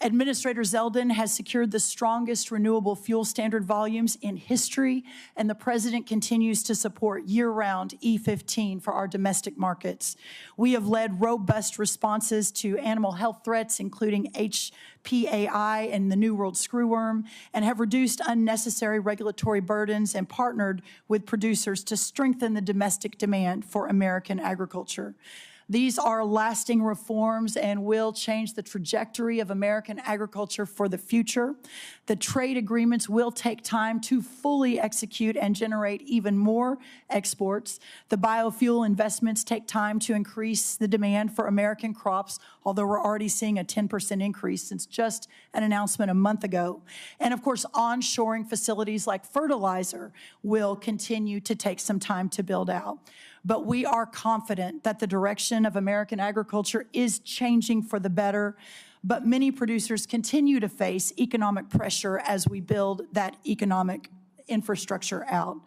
Administrator Zeldin has secured the strongest renewable fuel standard volumes in history, and the President continues to support year-round E15 for our domestic markets. We have led robust responses to animal health threats, including HPAI and the New World screwworm, and have reduced unnecessary regulatory burdens and partnered with producers to strengthen the domestic demand for American agriculture. These are lasting reforms and will change the trajectory of American agriculture for the future. The trade agreements will take time to fully execute and generate even more exports. The biofuel investments take time to increase the demand for American crops, although we're already seeing a 10% increase since just an announcement a month ago. And of course, onshoring facilities like fertilizer will continue to take some time to build out. But we are confident that the direction of American agriculture is changing for the better. But many producers continue to face economic pressure as we build that economic infrastructure out.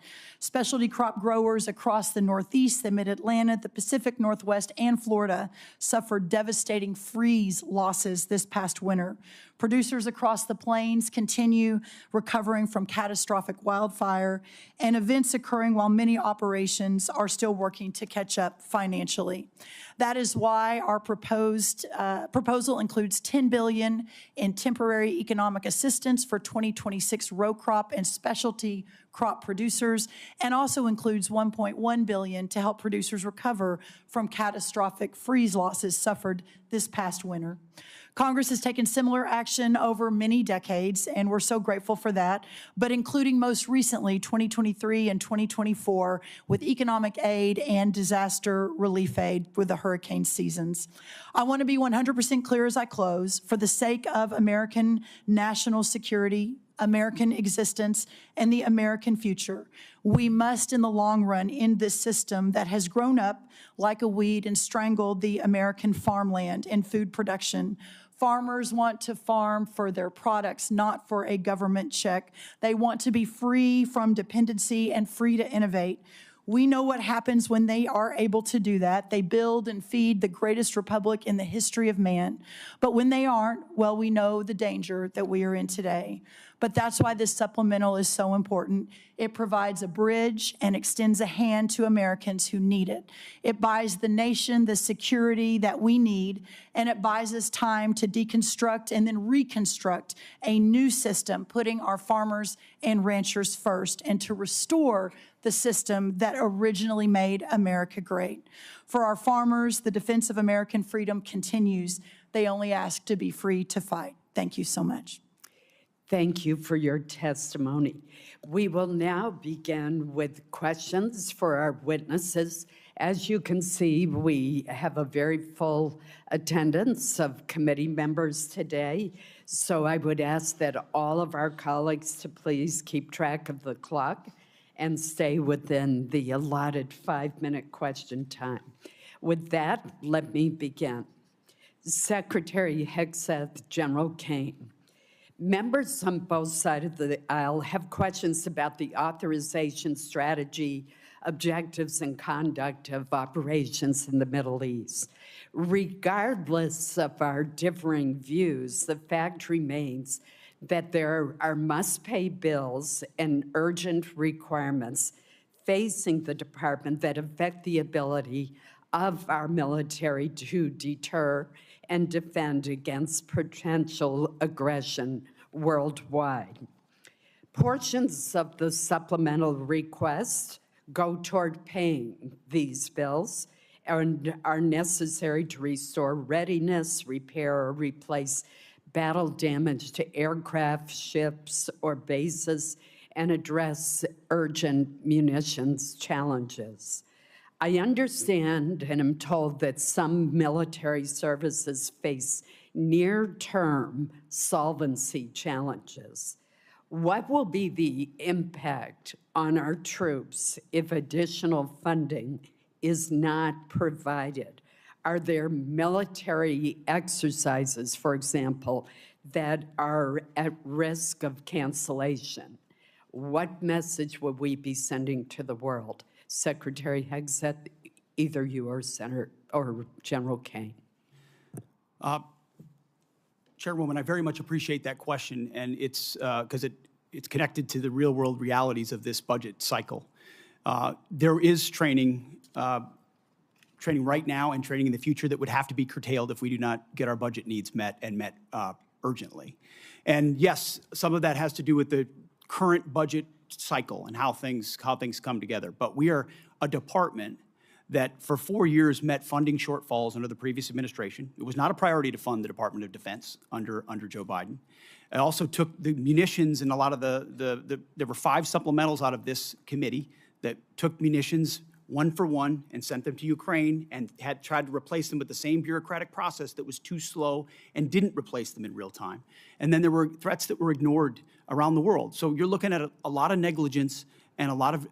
Specialty crop growers across the Northeast, the Mid-Atlantic, the Pacific Northwest, and Florida suffered devastating freeze losses this past winter. Producers across the plains continue recovering from catastrophic wildfire and events occurring while many operations are still working to catch up financially. That is why our proposal includes $10 billion in temporary economic assistance for 2026 row crop and specialty crop producers, and also includes $1.1 billion to help producers recover from catastrophic freeze losses suffered this past winter. Congress has taken similar action over many decades, and we're so grateful for that, but including most recently 2023 and 2024 with economic aid and disaster relief aid with the hurricane seasons. I want to be 100% clear as I close. For the sake of American national security, American existence, and the American future, we must, in the long run, end this system that has grown up like a weed and strangled the American farmland and food production. Farmers want to farm for their products, not for a government check. They want to be free from dependency and free to innovate. We know what happens when they are able to do that. They build and feed the greatest republic in the history of man. But when they aren't, well, we know the danger that we are in today. But that's why this supplemental is so important. It provides a bridge and extends a hand to Americans who need it. It buys the nation the security that we need, and it buys us time to deconstruct and then reconstruct a new system, putting our farmers and ranchers first, and to restore the system that originally made America great. For our farmers, the defense of American freedom continues. They only ask to be free to fight. Thank you so much. Thank you for your testimony. We will now begin with questions for our witnesses. As you can see, we have a very full attendance of committee members today, so I would ask that all of our colleagues to please keep track of the clock and stay within the allotted 5-minute question time. With that, let me begin. Secretary Hegseth, General Caine. Members on both sides of the aisle have questions about the authorization strategy, objectives, and conduct of operations in the Middle East. Regardless of our differing views, the fact remains that there are must-pay bills and urgent requirements facing the department that affect the ability of our military to deter and defend against potential aggression worldwide. Portions of the supplemental request go toward paying these bills and are necessary to restore readiness, repair, or replace battle damage to aircraft, ships, or bases, and address urgent munitions challenges. I understand and am told that some military services face near-term solvency challenges. What will be the impact on our troops if additional funding is not provided? Are there military exercises, for example, that are at risk of cancellation? What message will we be sending to the world? Secretary Hegseth, either you or Senator or General Caine. Chairwoman, I very much appreciate that question, and it's because it's connected to the real-world realities of this budget cycle. There is training right now and training in the future that would have to be curtailed if we do not get our budget needs met and met urgently. And yes, some of that has to do with the current budget cycle and how things come together. But we are a department that for 4 years met funding shortfalls under the previous administration. It was not a priority to fund the Department of Defense under Joe Biden. It also took the munitions and a lot of there were 5 supplementals out of this committee that took munitions one for one and sent them to Ukraine and had tried to replace them with the same bureaucratic process that was too slow and didn't replace them in real time. And then there were threats that were ignored around the world. So you're looking at a lot of negligence and a lot of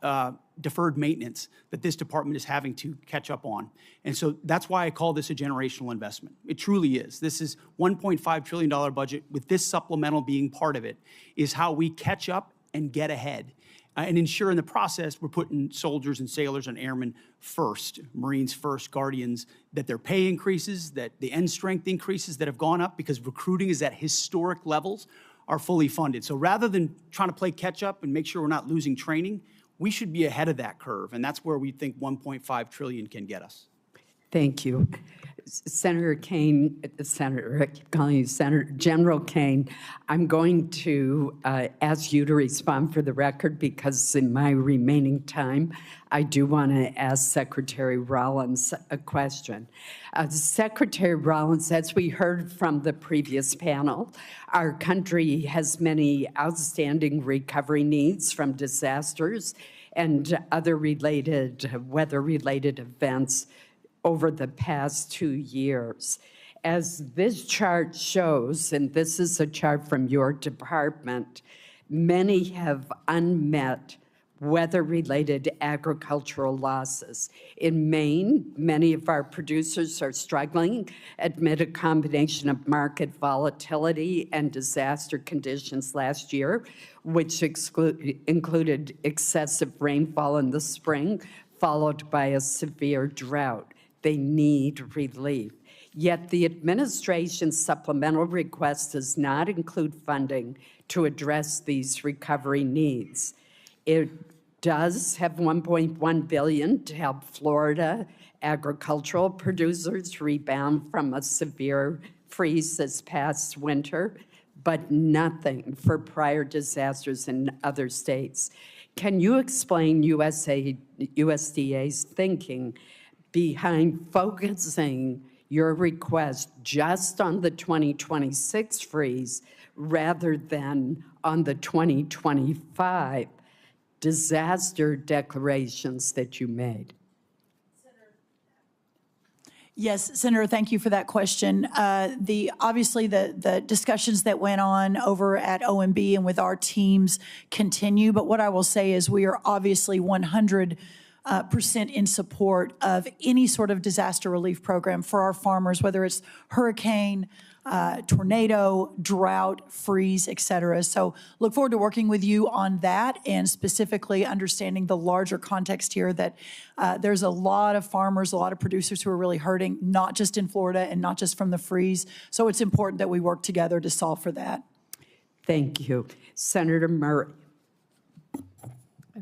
deferred maintenance that this department is having to catch up on. And so that's why I call this a generational investment. It truly is. This is $1.5 trillion budget with this supplemental being part of it is how we catch up and get ahead. And ensure in the process we're putting soldiers and sailors and airmen first, Marines first, Guardians, that their pay increases, that the end strength increases that have gone up because recruiting is at historic levels are fully funded. So rather than trying to play catch up and make sure we're not losing training, we should be ahead of that curve. And that's where we think 1.5 trillion can get us. Thank you. Senator Caine, I keep calling you Senator, General Caine, I'm going to ask you to respond for the record because in my remaining time, I do want to ask Secretary Rollins a question. Secretary Rollins, as we heard from the previous panel, our country has many outstanding recovery needs from disasters and other weather-related events over the past 2 years. As this chart shows, and this is a chart from your department, many have unmet weather-related agricultural losses. In Maine, many of our producers are struggling amid a combination of market volatility and disaster conditions last year, which included excessive rainfall in the spring, followed by a severe drought. They need relief. Yet the administration's supplemental request does not include funding to address these recovery needs. It does have $1.1 billion to help Florida agricultural producers rebound from a severe freeze this past winter, but nothing for prior disasters in other states. Can you explain USDA's thinking behind focusing your request just on the 2026 freeze rather than on the 2025 disaster declarations that you made? Yes, Senator, thank you for that question. Obviously, the discussions that went on over at OMB and with our teams continue, but what I will say is we are obviously 100% in support of any sort of disaster relief program for our farmers, whether it's hurricane, tornado, drought, freeze, et cetera. So look forward to working with you on that and specifically understanding the larger context here that there's a lot of farmers, a lot of producers who are really hurting, not just in Florida and not just from the freeze. So it's important that we work together to solve for that. Thank you. Senator Murray.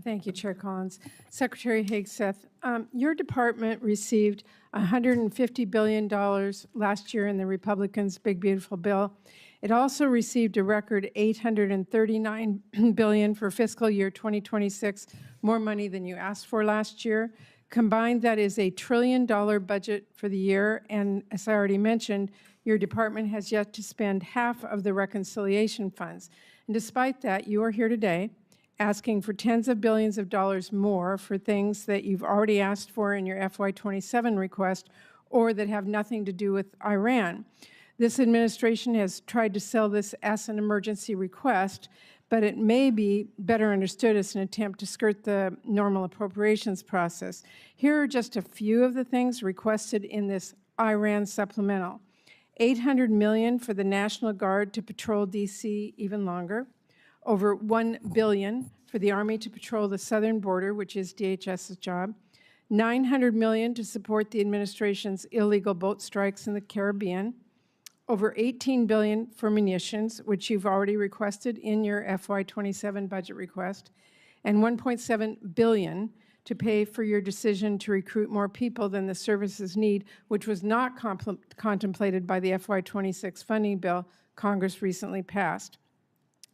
Thank you, Chair Collins. Secretary Hegseth, your department received $150 billion last year in the Republicans' Big Beautiful Bill. It also received a record $839 billion for fiscal year 2026, more money than you asked for last year. Combined, that is a $1 trillion budget for the year, and as I already mentioned, your department has yet to spend half of the reconciliation funds. And despite that, you are here today asking for tens of billions of dollars more for things that you've already asked for in your FY27 request or that have nothing to do with Iran. This administration has tried to sell this as an emergency request, but it may be better understood as an attempt to skirt the normal appropriations process. Here are just a few of the things requested in this Iran supplemental. $800 million for the National Guard to patrol D.C. even longer. Over $1 billion for the Army to patrol the southern border, which is DHS's job. $900 million to support the administration's illegal boat strikes in the Caribbean. Over $18 billion for munitions, which you've already requested in your FY27 budget request. And $1.7 billion to pay for your decision to recruit more people than the services need, which was not contemplated by the FY26 funding bill Congress recently passed.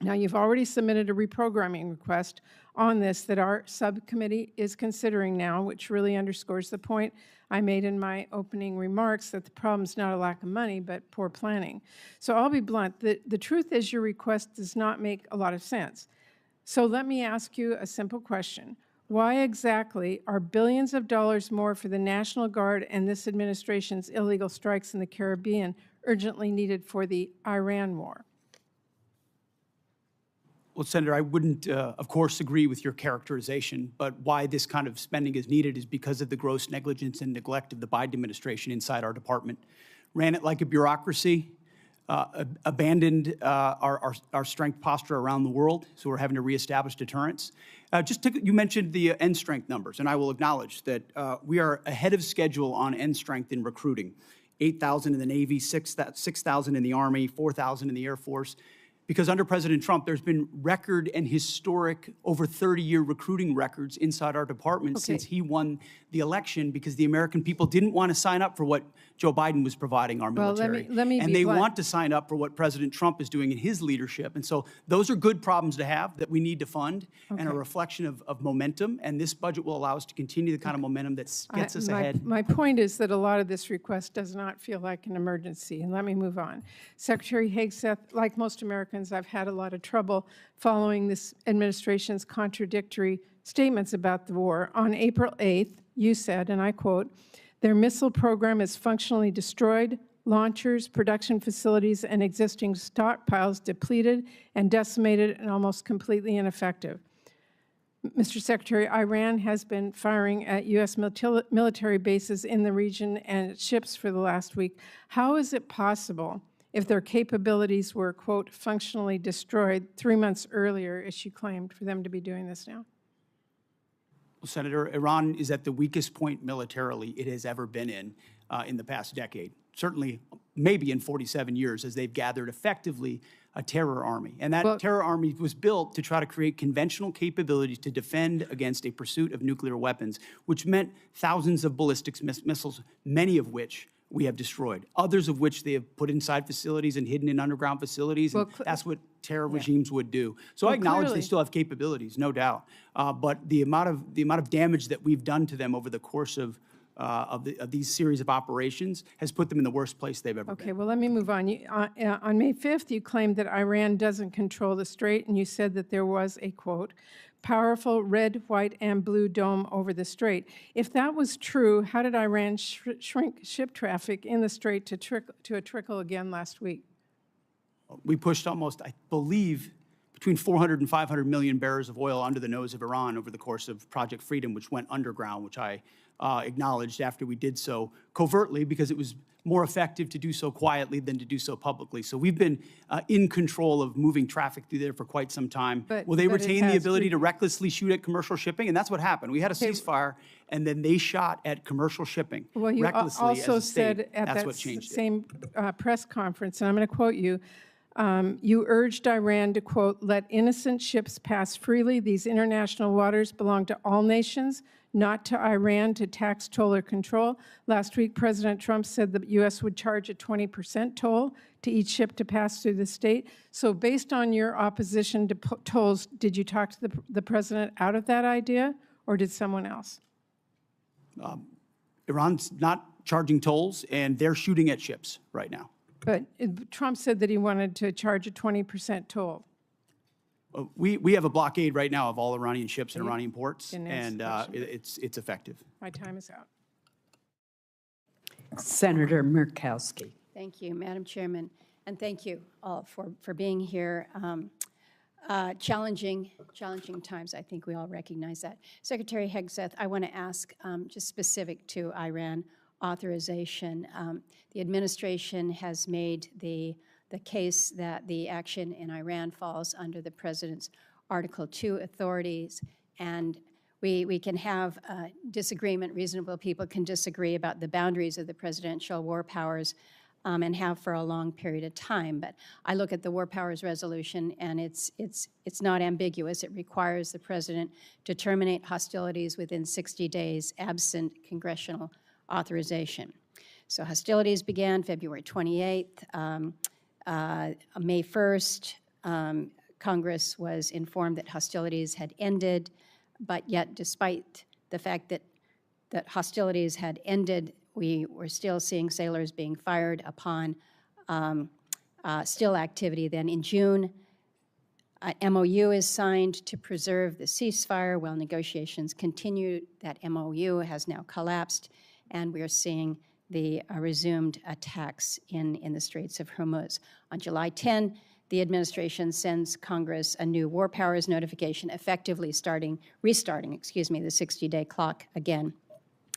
Now, you've already submitted a reprogramming request on this that our subcommittee is considering now, which really underscores the point I made in my opening remarks that the problem is not a lack of money, but poor planning. So I'll be blunt. The truth is your request does not make a lot of sense. So let me ask you a simple question. Why exactly are billions of dollars more for the National Guard and this administration's illegal strikes in the Caribbean urgently needed for the Iran war? Well, Senator, I wouldn't, of course, agree with your characterization, but why this kind of spending is needed is because of the gross negligence and neglect of the Biden administration inside our department. Ran it like a bureaucracy, abandoned our strength posture around the world, so we're having to reestablish deterrence. You mentioned the end strength numbers, and I will acknowledge that we are ahead of schedule on end strength in recruiting. 8,000 in the Navy, 6,000 in the Army, 4,000 in the Air Force. Because under President Trump, there's been record and historic over 30-year recruiting records inside our department since he won the election because the American people didn't want to sign up for what Joe Biden was providing our military. Well, let me and they want to sign up for what President Trump is doing in his leadership. And so those are good problems to have that we need to fund and a reflection of momentum. And this budget will allow us to continue the kind of momentum that gets us ahead. My point is that a lot of this request does not feel like an emergency. And let me move on. Secretary Hegseth, like most Americans, I've had a lot of trouble following this administration's contradictory statements about the war. On April 8th, you said, and I quote, "Their missile program is functionally destroyed, launchers, production facilities, and existing stockpiles depleted and decimated and almost completely ineffective." Mr. Secretary, Iran has been firing at U.S. military bases in the region and its ships for the last week. How is it possible, if their capabilities were, quote, functionally destroyed 3 months earlier, as she claimed, for them to be doing this now? Well, Senator, Iran is at the weakest point militarily it has ever been in the past decade. Certainly, maybe in 47 years, as they've gathered effectively a terror army. And that terror army was built to try to create conventional capabilities to defend against a pursuit of nuclear weapons, which meant thousands of ballistic missiles, many of which we have destroyed, others of which they have put inside facilities and hidden in underground facilities, and that's what terror regimes would do. So I acknowledge they still have capabilities, no doubt, but the amount of damage that we've done to them over the course of of these series of operations has put them in the worst place they've ever Okay, been. well, let me move on. On May 5th, you claimed that Iran doesn't control the strait, and you said that there was a, quote, powerful red, white, and blue dome over the strait. If that was true, how did Iran shrink ship traffic in the strait to a trickle again last week? We pushed almost, I believe, between 400 and 500 million barrels of oil under the nose of Iran over the course of Project Freedom, which went underground, which I acknowledged after we did so covertly because it was more effective to do so quietly than to do so publicly. So we've been in control of moving traffic through there for quite some time. Will they but it retain the has ability to recklessly shoot at commercial shipping? And that's what happened. We had a ceasefire, and then they shot at commercial shipping Well, you recklessly also as a state. said at That's that what changed it. same press conference, and I'm going to quote you, you urged Iran to, quote, let innocent ships pass freely. These international waters belong to all nations, not to Iran to tax, toll, or control. Last week, President Trump said the U.S. would charge a 20% toll to each ship to pass through the state. So based on your opposition to tolls, did you talk to the president out of that idea, or did someone else? Iran's not charging tolls, and they're shooting at ships right now. But Trump said that he wanted to charge a 20% toll. We have a blockade right now of all Iranian ships and Iranian ports, Didn't answer and the question. it's effective. My time is out. Senator Murkowski. Thank you, Madam Chairman, and thank you all for being here. Challenging times, I think we all recognize that. Secretary Hegseth, I want to ask, just specific to Iran authorization, the administration has made the case that the action in Iran falls under the President's Article 2 authorities, and we can have disagreement. Reasonable people can disagree about the boundaries of the presidential war powers and have for a long period of time. But I look at the War Powers Resolution, and it's not ambiguous. It requires the President to terminate hostilities within 60 days absent congressional authorization. So hostilities began February 28th. May 1st, Congress was informed that hostilities had ended, but yet despite the fact that hostilities had ended, we were still seeing sailors being fired upon still activity. Then in June, an MOU is signed to preserve the ceasefire while negotiations continue. That MOU has now collapsed, and we are seeing the resumed attacks in the Straits of Hormuz. On July 10, the administration sends Congress a new war powers notification, effectively restarting, the 60-day clock again.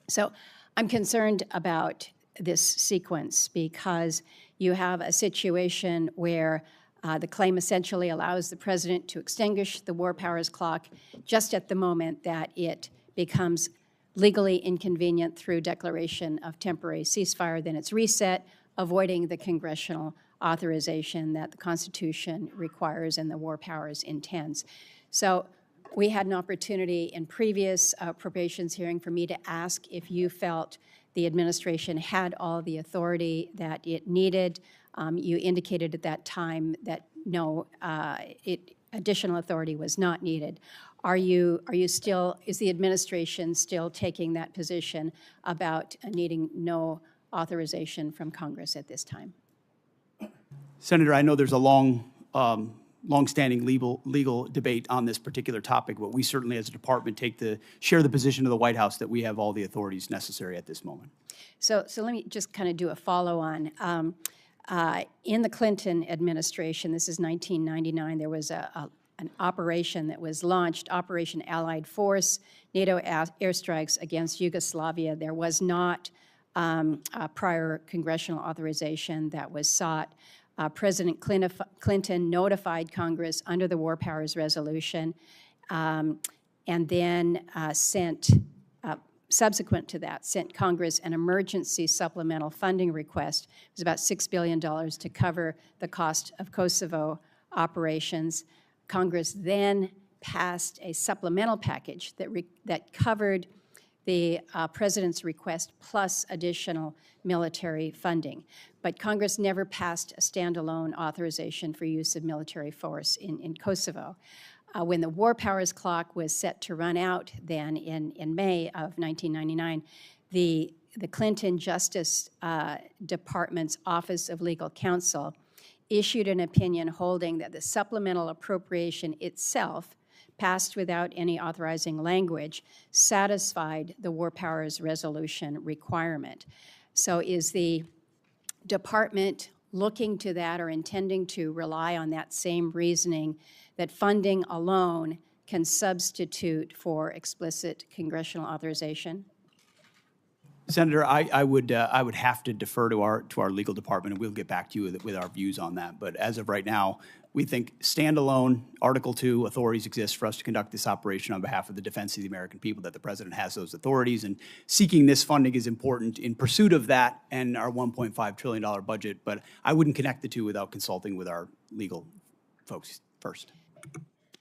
So I'm concerned about this sequence because you have a situation where the claim essentially allows the president to extinguish the war powers clock just at the moment that it becomes legally inconvenient through declaration of temporary ceasefire. Then it's reset, avoiding the congressional authorization that the Constitution requires and the war powers intends. So we had an opportunity in previous appropriations hearing for me to ask if you felt the administration had all the authority that it needed. You indicated at that time that no, additional authority was not needed. Are you still, is the administration still taking that position about needing no authorization from Congress at this time? Senator, I know there's a long-standing legal debate on this particular topic, but we certainly as a department share the position of the White House that we have all the authorities necessary at this moment. So let me just kind of do a follow-on. In the Clinton administration, this is 1999, there was an operation that was launched, Operation Allied Force, NATO airstrikes against Yugoslavia. There was not a prior congressional authorization that was sought. President Clinton notified Congress under the War Powers Resolution and then subsequent to that, sent Congress an emergency supplemental funding request. It was about $6 billion to cover the cost of Kosovo operations. Congress then passed a supplemental package that covered the president's request plus additional military funding. But Congress never passed a standalone authorization for use of military force in Kosovo. When the war powers clock was set to run out then in May of 1999, the Clinton Justice Department's Office of Legal Counsel issued an opinion holding that the supplemental appropriation itself, passed without any authorizing language, satisfied the War Powers Resolution requirement. So is the department looking to that or intending to rely on that same reasoning that funding alone can substitute for explicit congressional authorization? Senator, I would have to defer to our legal department, and we'll get back to you with our views on that. But as of right now, we think standalone Article 2 authorities exist for us to conduct this operation on behalf of the defense of the American people, that the president has those authorities, and seeking this funding is important in pursuit of that and our $1.5 trillion budget. But I wouldn't connect the two without consulting with our legal folks first.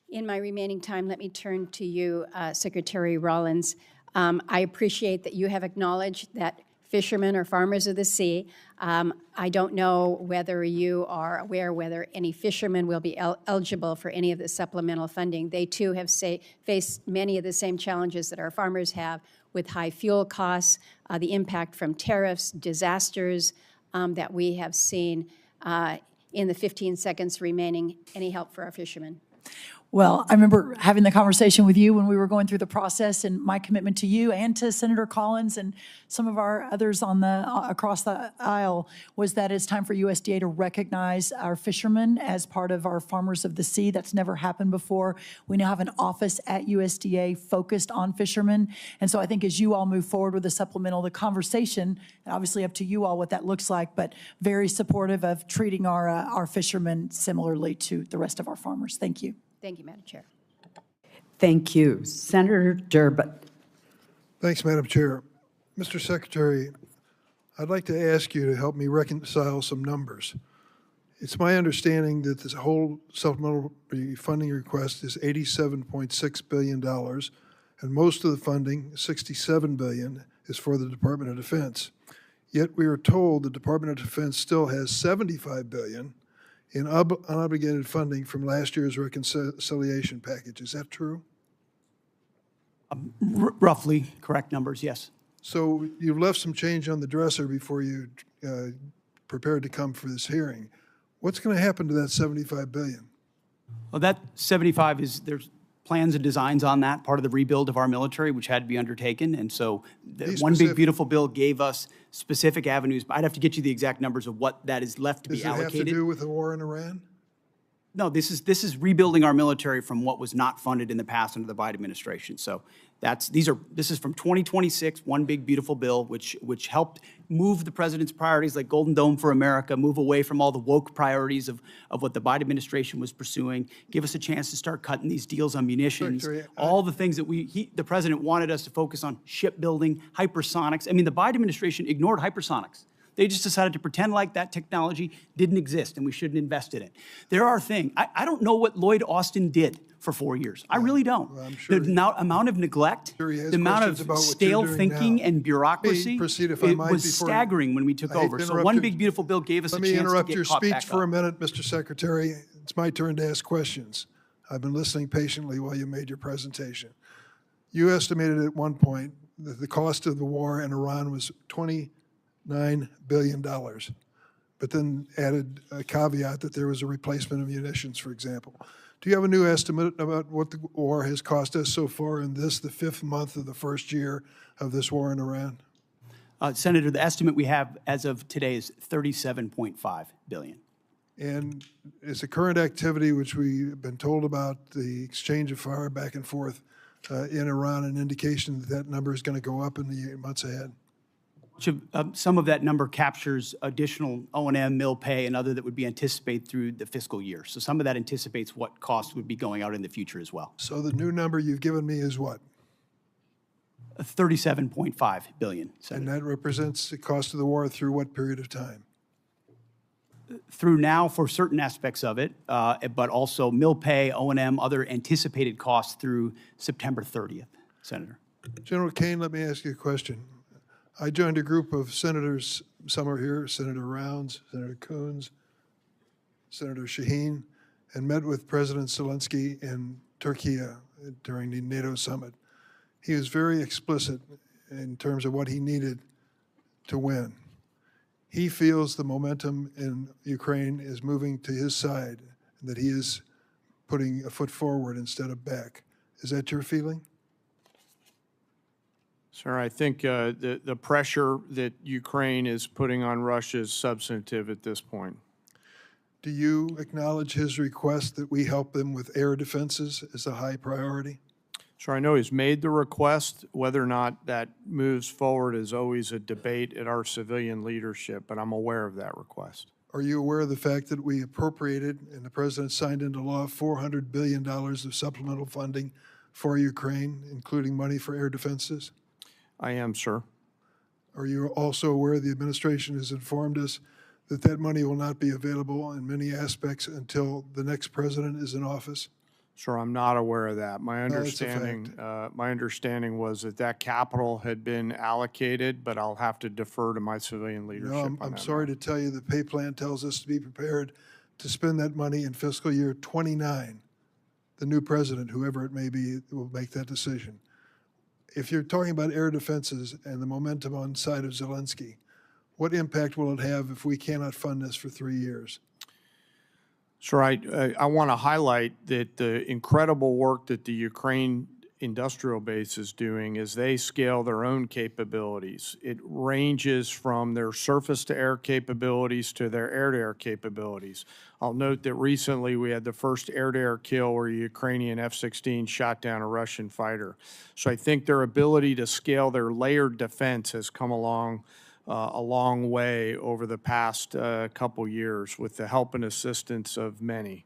In my remaining time, let me turn to you, Secretary Rollins. I appreciate that you have acknowledged that fishermen are farmers of the sea. I don't know whether you are aware whether any fishermen will be eligible for any of the supplemental funding. They too have faced many of the same challenges that our farmers have with high fuel costs, the impact from tariffs, disasters that we have seen. In the 15 seconds remaining, any help for our fishermen? Well, I remember having the conversation with you when we were going through the process, and my commitment to you and to Senator Collins and some of our others on across the aisle was that it's time for USDA to recognize our fishermen as part of our farmers of the sea. That's never happened before. We now have an office at USDA focused on fishermen. And so I think as you all move forward with the supplemental, the conversation, and obviously up to you all what that looks like, but very supportive of treating our fishermen similarly to the rest of our farmers. Thank you. Thank you, Madam Chair. Thank you. Senator Durbin. Thanks, Madam Chair. Mr. Secretary, I'd like to ask you to help me reconcile some numbers. It's my understanding that this whole supplemental funding request is $87.6 billion, and most of the funding, $67 billion, is for the Department of Defense. Yet we are told the Department of Defense still has $75 billion in unobligated funding from last year's reconciliation package. Is that true? Roughly correct numbers, yes. So you've left some change on the dresser before you prepared to come for this hearing. What's going to happen to that $75 billion? Well, that 75 is, there's plans and designs on that, part of the rebuild of our military, which had to be undertaken. And so the One Big Beautiful Bill gave us specific avenues. I'd have to get you the exact numbers of what that is left to be allocated. Does it have to do with the war in Iran? No, this is rebuilding our military from what was not funded in the past under the Biden administration. So this is from 2026, One Big Beautiful Bill, which helped move the president's priorities like Golden Dome for America, move away from all the woke priorities of what the Biden administration was pursuing, give us a chance to start cutting these deals on munitions, all the things that the president wanted us to focus on: shipbuilding, hypersonics. I mean, the Biden administration ignored hypersonics. They just decided to pretend like that technology didn't exist and we shouldn't invest in it. There are things, I don't know what Lloyd Austin did for 4 years. I really don't. Well, I'm sure the amount of neglect, the amount of stale thinking now. and bureaucracy, it was staggering when we took over. So One Big Beautiful Bill gave us a chance to get caught back up. Let me interrupt your speech for a minute, Mr. Secretary. It's my turn to ask questions. I've been listening patiently while you made your presentation. You estimated at one point that the cost of the war in Iran was $29 billion, but then added a caveat that there was a replacement of munitions, for example. Do you have a new estimate about what the war has cost us so far in the 5th month of the first year of this war in Iran? Senator, the estimate we have as of today is $37.5 billion. And is the current activity, which we've been told about, the exchange of fire back and forth in Iran, an indication that that number is going to go up in the months ahead? Some of that number captures additional O&M, mill pay, and other that would be anticipated through the fiscal year. So some of that anticipates what costs would be going out in the future as well. So the new number you've given me is what? $37.5 billion. Senator. And that represents the cost of the war through what period of time? Through now for certain aspects of it, but also mill pay, O&M, other anticipated costs through September 30th, Senator. General Caine, let me ask you a question. I joined a group of senators, some are here, Senator Rounds, Senator Coons, Senator Shaheen, and met with President Zelensky in Turkey during the NATO summit. He was very explicit in terms of what he needed to win. He feels the momentum in Ukraine is moving to his side, and that he is putting a foot forward instead of back. Is that your feeling? Sir, I think the pressure that Ukraine is putting on Russia is substantive at this point. Do you acknowledge his request that we help them with air defenses as a high priority? Sir, I know he's made the request. Whether or not that moves forward is always a debate at our civilian leadership, but I'm aware of that request. Are you aware of the fact that we appropriated and the president signed into law $400 billion of supplemental funding for Ukraine, including money for air defenses? I am, sir. Are you also aware the administration has informed us that that money will not be available in many aspects until the next president is in office? Sir, I'm not aware of that. My that's a understanding was that that capital had been allocated, but I'll have to defer to my civilian leadership. No, I'm sorry to tell you the pay plan tells us to be prepared to spend that money in fiscal year 29. The new president, whoever it may be, will make that decision. If you're talking about air defenses and the momentum on the side of Zelensky, what impact will it have if we cannot fund this for 3 years? Sir, I want to highlight that the incredible work that the Ukraine industrial base is doing as they scale their own capabilities. It ranges from their surface-to-air capabilities to their air-to-air capabilities. I'll note that recently we had the first air-to-air kill where a Ukrainian F-16 shot down a Russian fighter. So I think their ability to scale their layered defense has come along a long way over the past couple years with the help and assistance of many.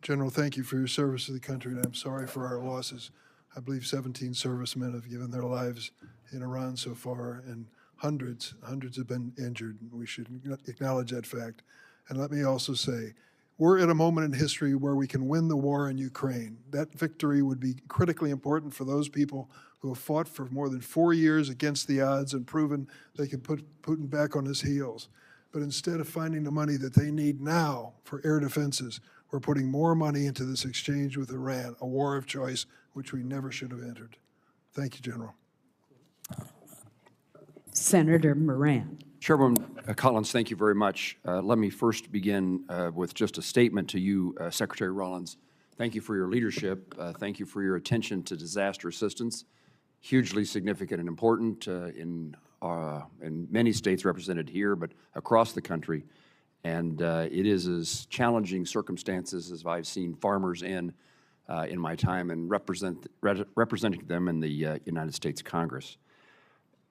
General, thank you for your service to the country, and I'm sorry for our losses. I believe 17 servicemen have given their lives in Iran so far, and hundreds have been injured. We should acknowledge that fact. And let me also say, we're at a moment in history where we can win the war in Ukraine. That victory would be critically important for those people who have fought for more than 4 years against the odds and proven they can put Putin back on his heels. But instead of finding the money that they need now for air defenses, we're putting more money into this exchange with Iran, a war of choice which we never should have entered. Thank you, General. Senator Moran. Chairwoman Collins, thank you very much. Let me first begin with just a statement to you, Secretary Rollins. Thank you for your leadership. Thank you for your attention to disaster assistance. Hugely significant and important in many states represented here, but across the country. And it is as challenging circumstances as I've seen farmers in my time and representing them in the United States Congress.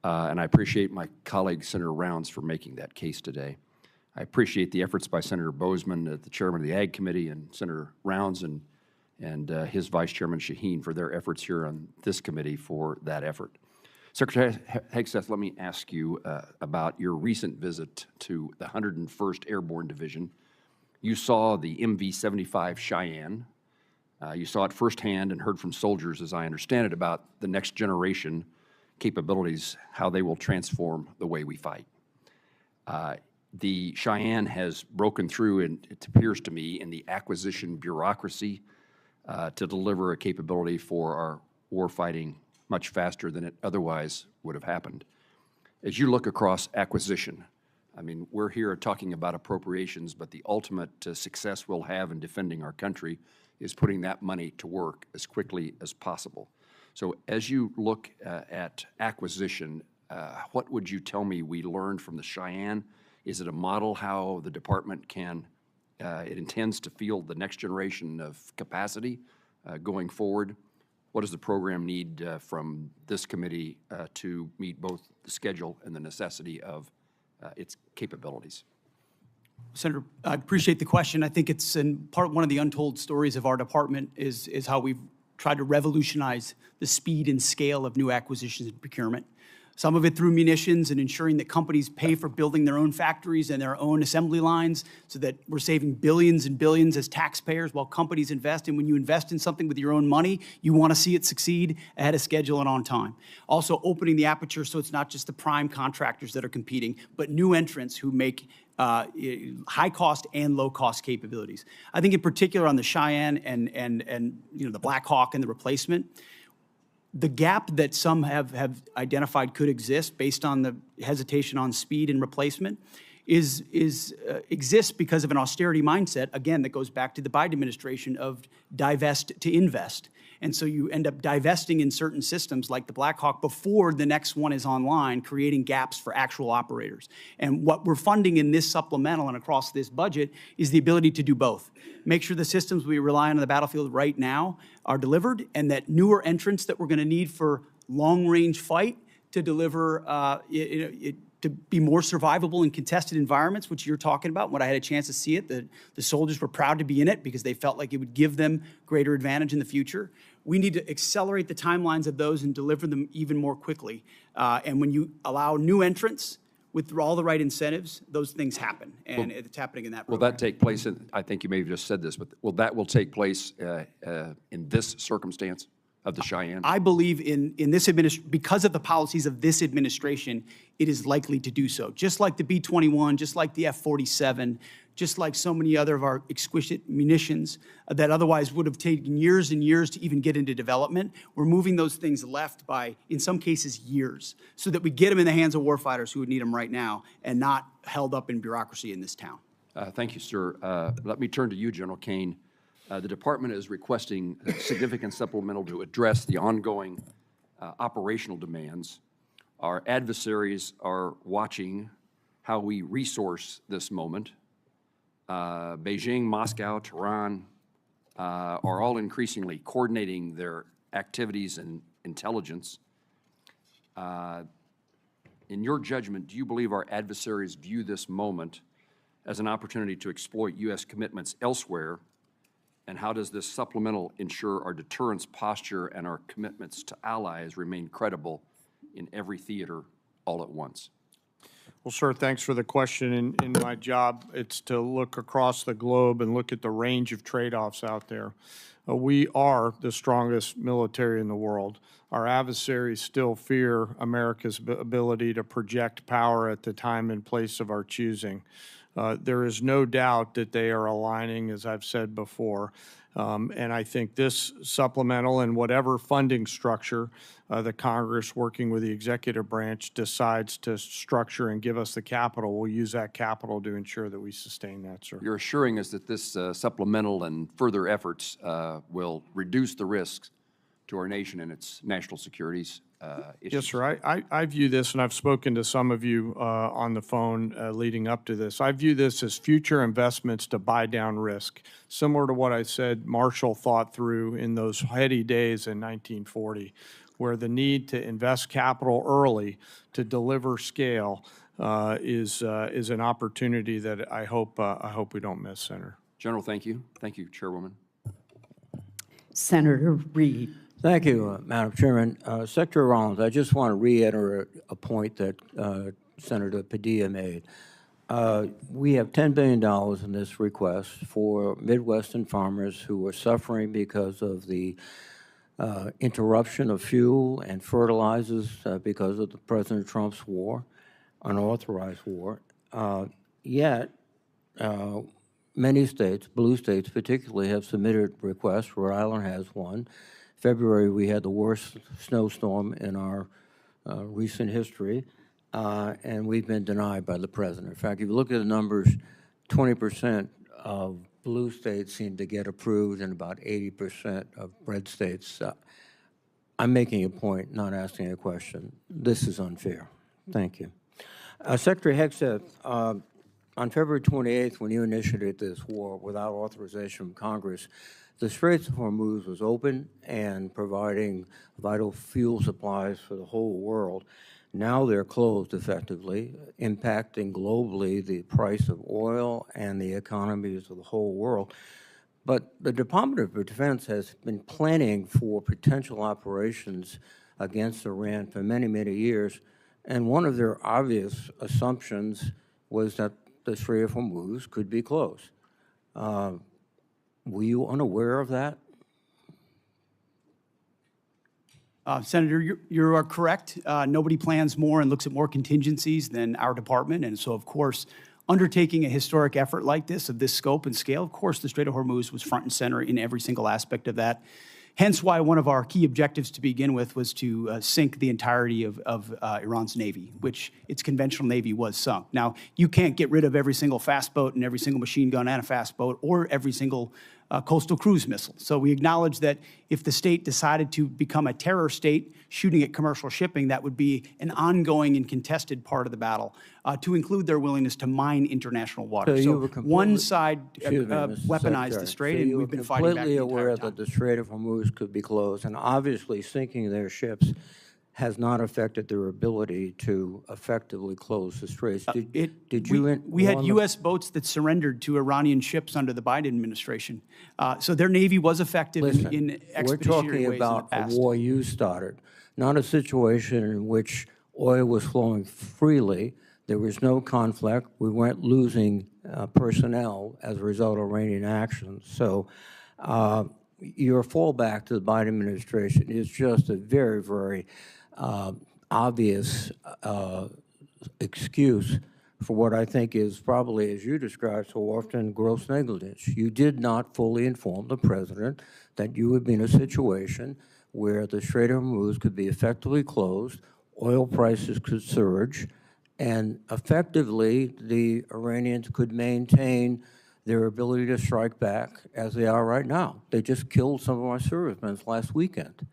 And I appreciate my colleague, Senator Rounds, for making that case today. I appreciate the efforts by Senator Bozeman, the chairman of the Ag Committee, and Senator Rounds and his Vice Chairman Shaheen for their efforts here on this committee for that effort. Secretary Hegseth, let me ask you about your recent visit to the 101st Airborne Division. You saw the MV-75 Cheyenne. You saw it firsthand and heard from soldiers, as I understand it, about the next generation capabilities, how they will transform the way we fight. The Cheyenne has broken through, and it appears to me, in the acquisition bureaucracy to deliver a capability for our warfighting much faster than it otherwise would have happened. As you look across acquisition, I mean, we're here talking about appropriations, but the ultimate success we'll have in defending our country is putting that money to work as quickly as possible. So as you look at acquisition, what would you tell me we learned from the Cheyenne? Is it a model how the department can, it intends to field the next generation of capacity going forward? What does the program need from this committee to meet both the schedule and the necessity of its capabilities? Senator, I appreciate the question. I think it's one of the untold stories of our department is how we've tried to revolutionize the speed and scale of new acquisitions and procurement. Some of it through munitions and ensuring that companies pay for building their own factories and their own assembly lines so that we're saving billions and billions as taxpayers while companies invest. And when you invest in something with your own money, you want to see it succeed ahead of schedule and on time. Also opening the aperture so it's not just the prime contractors that are competing, but new entrants who make high-cost and low-cost capabilities. I think in particular on the Cheyenne and the Black Hawk and the replacement, The gap that some have identified could exist based on the hesitation on speed and replacement exists because of an austerity mindset, again, that goes back to the Biden administration of divest to invest. And so you end up divesting in certain systems like the Black Hawk before the next one is online, creating gaps for actual operators. And what we're funding in this supplemental and across this budget is the ability to do both. Make sure the systems we rely on the battlefield right now are delivered, and that newer entrants that we're going to need for long-range fight to deliver to be more survivable in contested environments, which you're talking about. When I had a chance to see it, the soldiers were proud to be in it because they felt like it would give them greater advantage in the future. We need to accelerate the timelines of those and deliver them even more quickly. And when you allow new entrants with all the right incentives, those things happen, and it's happening in that program. Will that take place, I think you may have just said this, but will take place in this circumstance of the Cheyenne? I believe in this administration, because of the policies of this administration, it is likely to do so. Just like the B-21, just like the F-47, just like so many other of our exquisite munitions that otherwise would have taken years and years to even get into development. We're moving those things left by, in some cases, years, so that we get them in the hands of warfighters who would need them right now and not held up in bureaucracy in this town. Thank you, sir. Let me turn to you, General Caine. The department is requesting a significant supplemental to address the ongoing operational demands. Our adversaries are watching how we resource this moment. Beijing, Moscow, Tehran are all increasingly coordinating their activities and intelligence. In your judgment, do you believe our adversaries view this moment as an opportunity to exploit U.S. commitments elsewhere? And how does this supplemental ensure our deterrence posture and our commitments to allies remain credible in every theater all at once? Well, sir, thanks for the question. In my job, it's to look across the globe and look at the range of trade-offs out there. We are the strongest military in the world. Our adversaries still fear America's ability to project power at the time and place of our choosing. There is no doubt that they are aligning, as I've said before. And I think this supplemental and whatever funding structure the Congress, working with the executive branch, decides to structure and give us the capital, we'll use that capital to ensure that we sustain that, sir. You're assuring us that this supplemental and further efforts will reduce the risks to our nation and its national securities issues. Yes, sir. I view this, and I've spoken to some of you on the phone leading up to this. I view this as future investments to buy down risk, similar to what I said Marshall thought through in those heady days in 1940, where the need to invest capital early to deliver scale is an opportunity that I hope we don't miss, Senator. General, thank you. Thank you, Chairwoman. Senator Reed. Thank you, Madam Chairman. Secretary Rollins, I just want to reiterate a point that Senator Padilla made. We have $10 billion in this request for Midwestern farmers who are suffering because of the interruption of fuel and fertilizers because of the President Trump's war, unauthorized war. Yet, many states, blue states particularly, have submitted requests. Rhode Island has one. February, we had the worst snowstorm in our recent history, and we've been denied by the president. In fact, if you look at the numbers, 20% of blue states seem to get approved, and about 80% of red states. I'm making a point, not asking a question. This is unfair. Thank you. Secretary Hegseth, on February 28th, when you initiated this war without authorization from Congress, the Straits of Hormuz was open and providing vital fuel supplies for the whole world. Now they're closed effectively, impacting globally the price of oil and the economies of the whole world. But the Department of Defense has been planning for potential operations against Iran for many, many years, and one of their obvious assumptions was that the Strait of Hormuz could be closed. Were you unaware of that? Senator, you are correct. Nobody plans more and looks at more contingencies than our department. And so, of course, undertaking a historic effort like this, of this scope and scale, of course, the Strait of Hormuz was front and center in every single aspect of that. Hence why one of our key objectives to begin with was to sink the entirety of Iran's Navy, which its conventional Navy was sunk. Now, you can't get rid of every single fast boat and every single machine gun and a fast boat or every single coastal cruise missile. So we acknowledge that if the state decided to become a terror state shooting at commercial shipping, that would be an ongoing and contested part of the battle, to include their willingness to mine international waters. So one side weaponized the strait, and we've been fighting back the entire time. Completely aware that the Strait of Hormuz could be closed, and obviously sinking their ships has not affected their ability to effectively close the straits. We had U.S. boats that surrendered to Iranian ships under the Biden administration. So their Navy was effective in expeditionary ways in the past. We're talking about a war you started, not a situation in which oil was flowing freely. There was no conflict. We weren't losing personnel as a result of Iranian actions. So your fallback to the Biden administration is just a very, very obvious excuse for what I think is probably, as you described so often, gross negligence. You did not fully inform the president that you would be in a situation where the Strait of Hormuz could be effectively closed, oil prices could surge, and effectively the Iranians could maintain their ability to strike back as they are right now. They just killed some of our servicemen last weekend.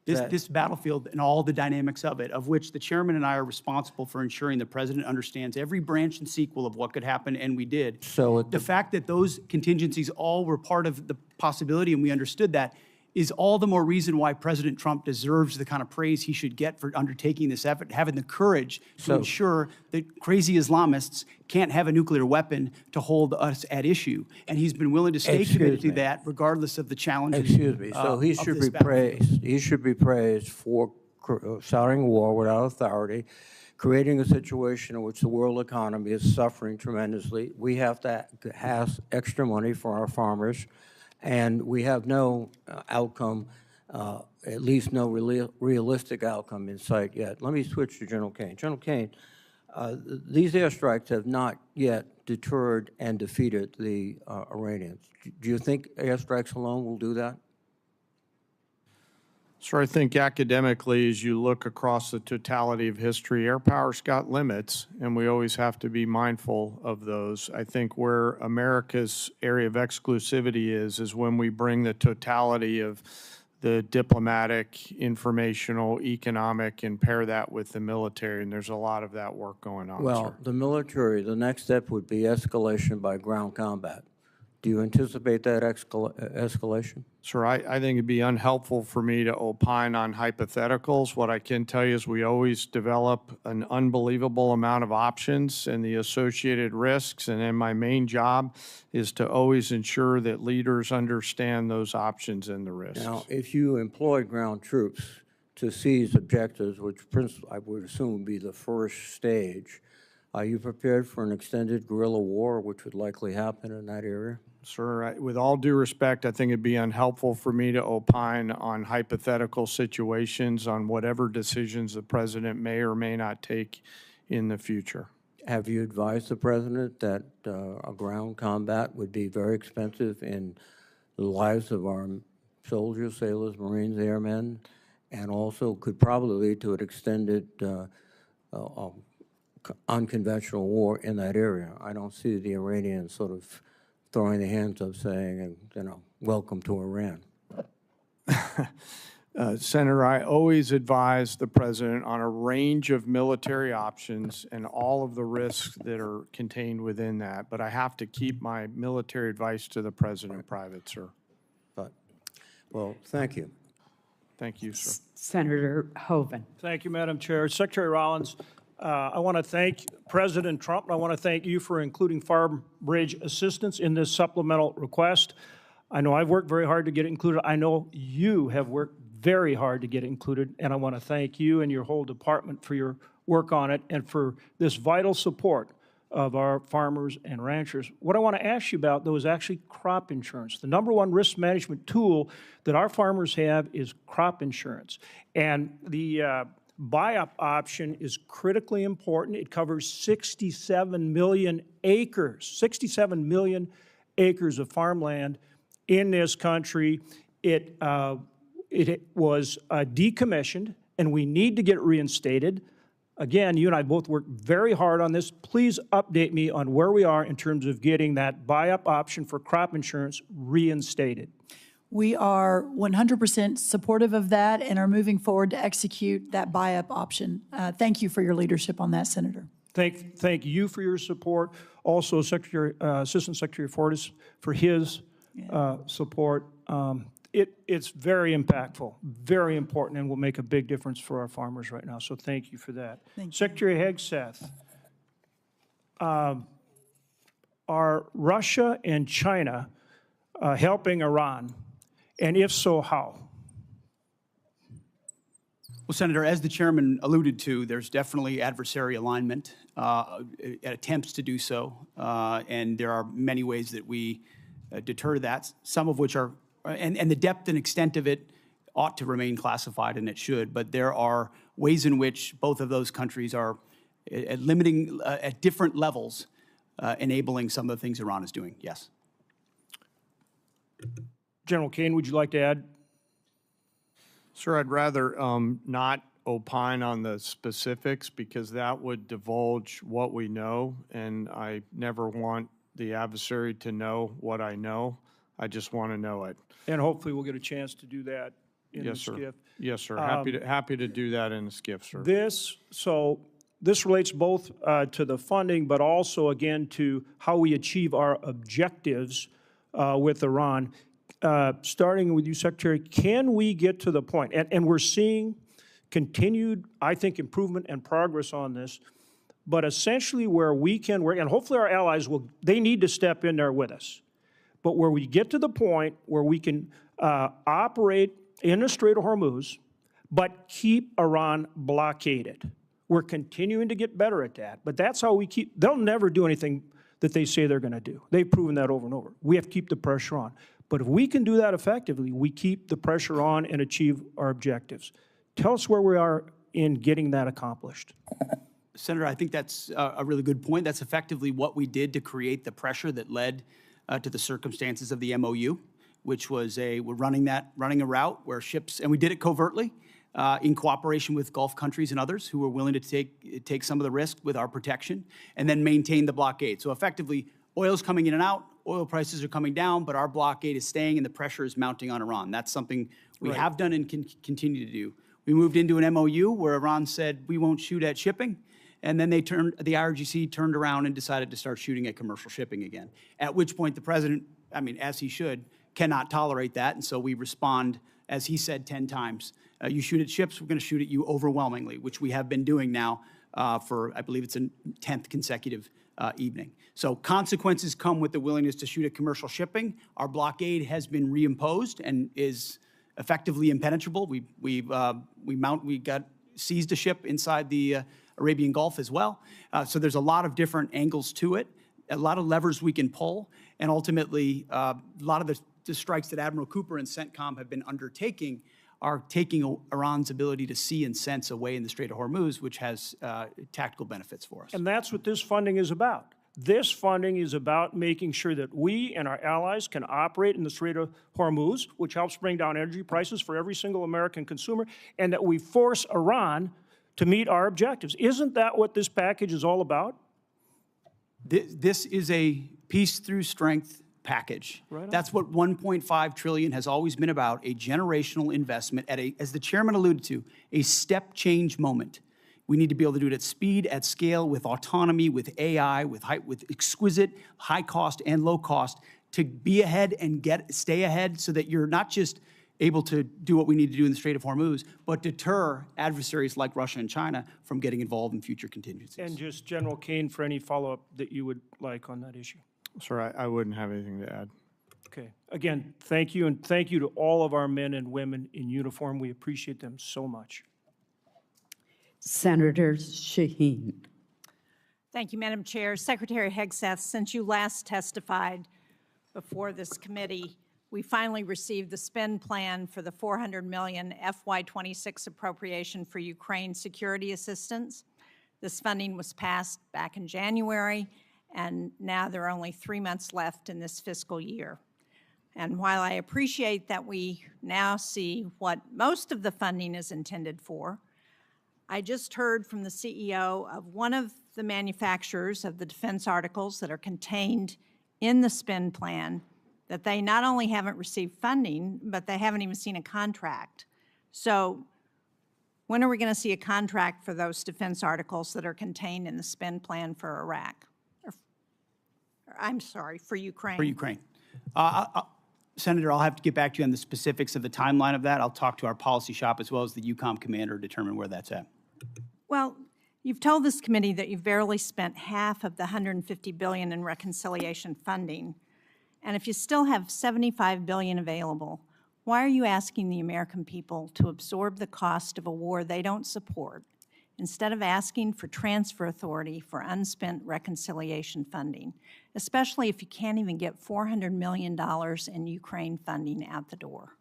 This battlefield and all the dynamics of it, of which the chairman and I are responsible for ensuring the president understands every branch and sequel of what could happen, and we did. So the fact that those contingencies all were part of the possibility, and we understood that, is all the more reason why President Trump deserves the kind of praise he should get for undertaking this effort, having the courage to ensure that crazy Islamists can't have a nuclear weapon to hold us at issue. And he's been willing to stay committed to that regardless of the challenges. Excuse me. So he should be praised. He should be praised for starting a war without authority, creating a situation in which the world economy is suffering tremendously. We have to have extra money for our farmers, and we have no outcome, at least no realistic outcome in sight yet. Let me switch to General Caine. General Caine, these airstrikes have not yet deterred and defeated the Iranians. Do you think airstrikes alone will do that? So I think academically, as you look across the totality of history, air power's got limits, and we always have to be mindful of those. I think where America's area of exclusivity is when we bring the totality of the diplomatic, informational, economic, and pair that with the military, and there's a lot of that work going on. Well, the military, the next step would be escalation by ground combat. Do you anticipate that escalation? Sir, I think it'd be unhelpful for me to opine on hypotheticals. What I can tell you is we always develop an unbelievable amount of options and the associated risks, and then my main job is to always ensure that leaders understand those options and the risks. Now, if you employ ground troops to seize objectives, which I would assume would be the first stage, are you prepared for an extended guerrilla war, which would likely happen in that area? Sir, with all due respect, I think it'd be unhelpful for me to opine on hypothetical situations on whatever decisions the president may or may not take in the future. Have you advised the president that a ground combat would be very expensive in the lives of our soldiers, sailors, Marines, airmen, and also could probably lead to an extended unconventional war in that area? I don't see the Iranians sort of throwing their hands up saying, welcome to Iran. Senator, I always advise the president on a range of military options and all of the risks that are contained within that, but I have to keep my military advice to the president private, sir. Well, thank you. Thank you, sir. Senator Hoeven. Thank you, Madam Chair. Secretary Rollins, I want to thank President Trump, and I want to thank you for including farm bridge assistance in this supplemental request. I know I've worked very hard to get it included. I know you have worked very hard to get it included, and I want to thank you and your whole department for your work on it and for this vital support of our farmers and ranchers. What I want to ask you about, though, is actually crop insurance. The number one risk management tool that our farmers have is crop insurance. And the buy-up option is critically important. It covers 67 million acres, 67 million acres of farmland in this country. It was decommissioned, and we need to get it reinstated. Again, you and I both worked very hard on this. Please update me on where we are in terms of getting that buy-up option for crop insurance reinstated. We are 100% supportive of that and are moving forward to execute that buy-up option. Thank you for your leadership on that, Senator. Thank you for your support. Also, Assistant Secretary Fortas for his support. It's very impactful, very important, and will make a big difference for our farmers right now. So thank you for that. Thank you. Secretary Hegseth, are Russia and China helping Iran? And if so, how? Well, Senator, as the chairman alluded to, there's definitely adversary alignment, attempts to do so, and there are many ways that we deter that, some of which are, and the depth and extent of it ought to remain classified, and it should, but there are ways in which both of those countries are limiting at different levels, enabling some of the things Iran is doing, yes. General Caine, would you like to add? Sir, I'd rather not opine on the specifics because that would divulge what we know, and I never want the adversary to know what I know. I just want to know it. And hopefully we'll get a chance to do that in the Yes, sir. SCIF. Yes, sir. Happy to do that in the SCIF, sir. This relates both to the funding, but also, again, to how we achieve our objectives with Iran. Starting with you, Secretary, can we get to the point, and we're seeing continued, I think, improvement and progress on this, but essentially where we can work, and hopefully our allies they need to step in there with us, but where we get to the point where we can operate in the Strait of Hormuz, but keep Iran blockaded. We're continuing to get better at that, but that's how we they'll never do anything that they say they're going to do. They've proven that over and over. We have to keep the pressure on. But if we can do that effectively, we keep the pressure on and achieve our objectives. Tell us where we are in getting that accomplished. Senator, I think that's a really good point. That's effectively what we did to create the pressure that led to the circumstances of the MOU, which was we're running a route where ships, and we did it covertly in cooperation with Gulf countries and others who were willing to take some of the risk with our protection and then maintain the blockade. So effectively, oil's coming in and out, oil prices are coming down, but our blockade is staying and the pressure is mounting on Iran. That's something we have done and can continue to do. We moved into an MOU where Iran said we won't shoot at shipping, and then the IRGC turned around and decided to start shooting at commercial shipping again, at which point the president, I mean, as he should, cannot tolerate that, and so we respond, as he said 10 times, you shoot at ships, we're going to shoot at you overwhelmingly, which we have been doing now for, I believe it's a 10th consecutive evening. So consequences come with the willingness to shoot at commercial shipping. Our blockade has been reimposed and is effectively impenetrable. We got seized a ship inside the Arabian Gulf as well. So there's a lot of different angles to it, a lot of levers we can pull, and ultimately a lot of the strikes that Admiral Cooper and CENTCOM have been undertaking are taking Iran's ability to see and sense away in the Strait of Hormuz, which has tactical benefits for us. And that's what this funding is about. This funding is about making sure that we and our allies can operate in the Strait of Hormuz, which helps bring down energy prices for every single American consumer, and that we force Iran to meet our objectives. Isn't that what this package is all about? This is a peace through strength package. Right. That's what 1.5 trillion has always been about, a generational investment at as the chairman alluded to, a step change moment. We need to be able to do it at speed, at scale, with autonomy, with AI, with exquisite high cost and low cost, to be ahead and stay ahead so that you're not just able to do what we need to do in the Strait of Hormuz, but deter adversaries like Russia and China from getting involved in future contingencies. And just General Caine, for any follow-up that you would like on that issue. Sir, I wouldn't have anything to add. Okay. Again, thank you, and thank you to all of our men and women in uniform. We appreciate them so much. Senator Shaheen. Thank you, Madam Chair. Secretary Hegseth, since you last testified before this committee, we finally received the spend plan for the $400 million FY26 appropriation for Ukraine security assistance. This funding was passed back in January, and now there are only 3 months left in this fiscal year. And while I appreciate that we now see what most of the funding is intended for, I just heard from the CEO of one of the manufacturers of the defense articles that are contained in the spend plan that they not only haven't received funding, but they haven't even seen a contract. So when are we going to see a contract for those defense articles that are contained in the spend plan for Iraq? Or I'm sorry, for Ukraine. For Ukraine. Senator, I'll have to get back to you on the specifics of the timeline of that. I'll talk to our policy shop as well as the EUCOM commander to determine where that's at. Well, you've told this committee that you've barely spent half of the $150 billion in reconciliation funding. And if you still have $75 billion available, why are you asking the American people to absorb the cost of a war they don't support, instead of asking for transfer authority for unspent reconciliation funding, especially if you can't even get $400 million in Ukraine funding out the door?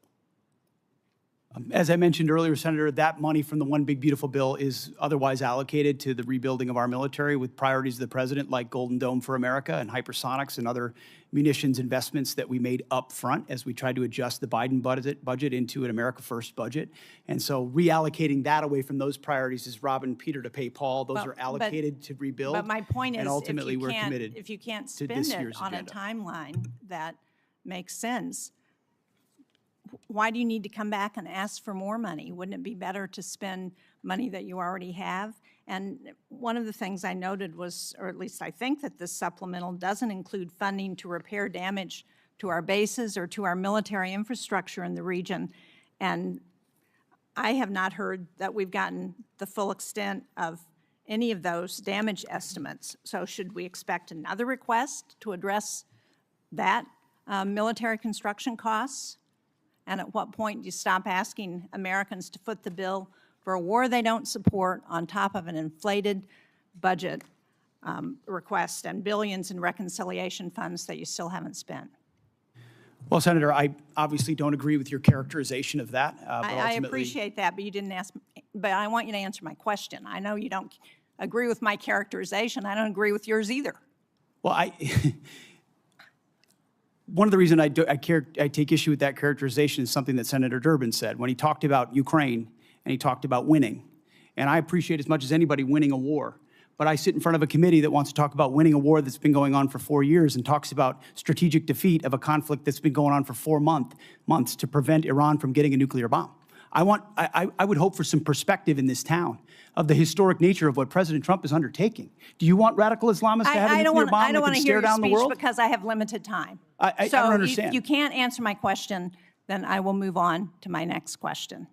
As I mentioned earlier, Senator, that money from the One Big Beautiful Bill is otherwise allocated to the rebuilding of our military with priorities of the president like Golden Dome for America and hypersonics and other munitions investments that we made up front as we tried to adjust the Biden budget into an America First budget. And so reallocating that away from those priorities is robbing Peter to pay Paul. Those are allocated to rebuild. But my point is, and ultimately we're committed if you can't to spend this it year's on agenda. a timeline that makes sense, why do you need to come back and ask for more money? Wouldn't it be better to spend money that you already have? And one of the things I noted was, or at least I think that this supplemental doesn't include funding to repair damage to our bases or to our military infrastructure in the region. And I have not heard that we've gotten the full extent of any of those damage estimates. So should we expect another request to address that military construction costs? And at what point do you stop asking Americans to foot the bill for a war they don't support on top of an inflated budget request and billions in reconciliation funds that you still haven't spent? Well, Senator, I obviously don't agree with your characterization of that. But I appreciate that, but you didn't ask, but I want you to answer my question. I know you don't agree with my characterization. I don't agree with yours either. Well, one of the reasons I take issue with that characterization is something that Senator Durbin said when he talked about Ukraine and he talked about winning. And I appreciate as much as anybody winning a war. But I sit in front of a committee that wants to talk about winning a war that's been going on for 4 years and talks about strategic defeat of a conflict that's been going on for 4 months to prevent Iran from getting a nuclear bomb. I would hope for some perspective in this town of the historic nature of what President Trump is undertaking. Do you want radical Islamists to have a nuclear bomb that can stare down the world? Because I have limited time. I don't understand. If you can't answer my question, then I will move on to my next question.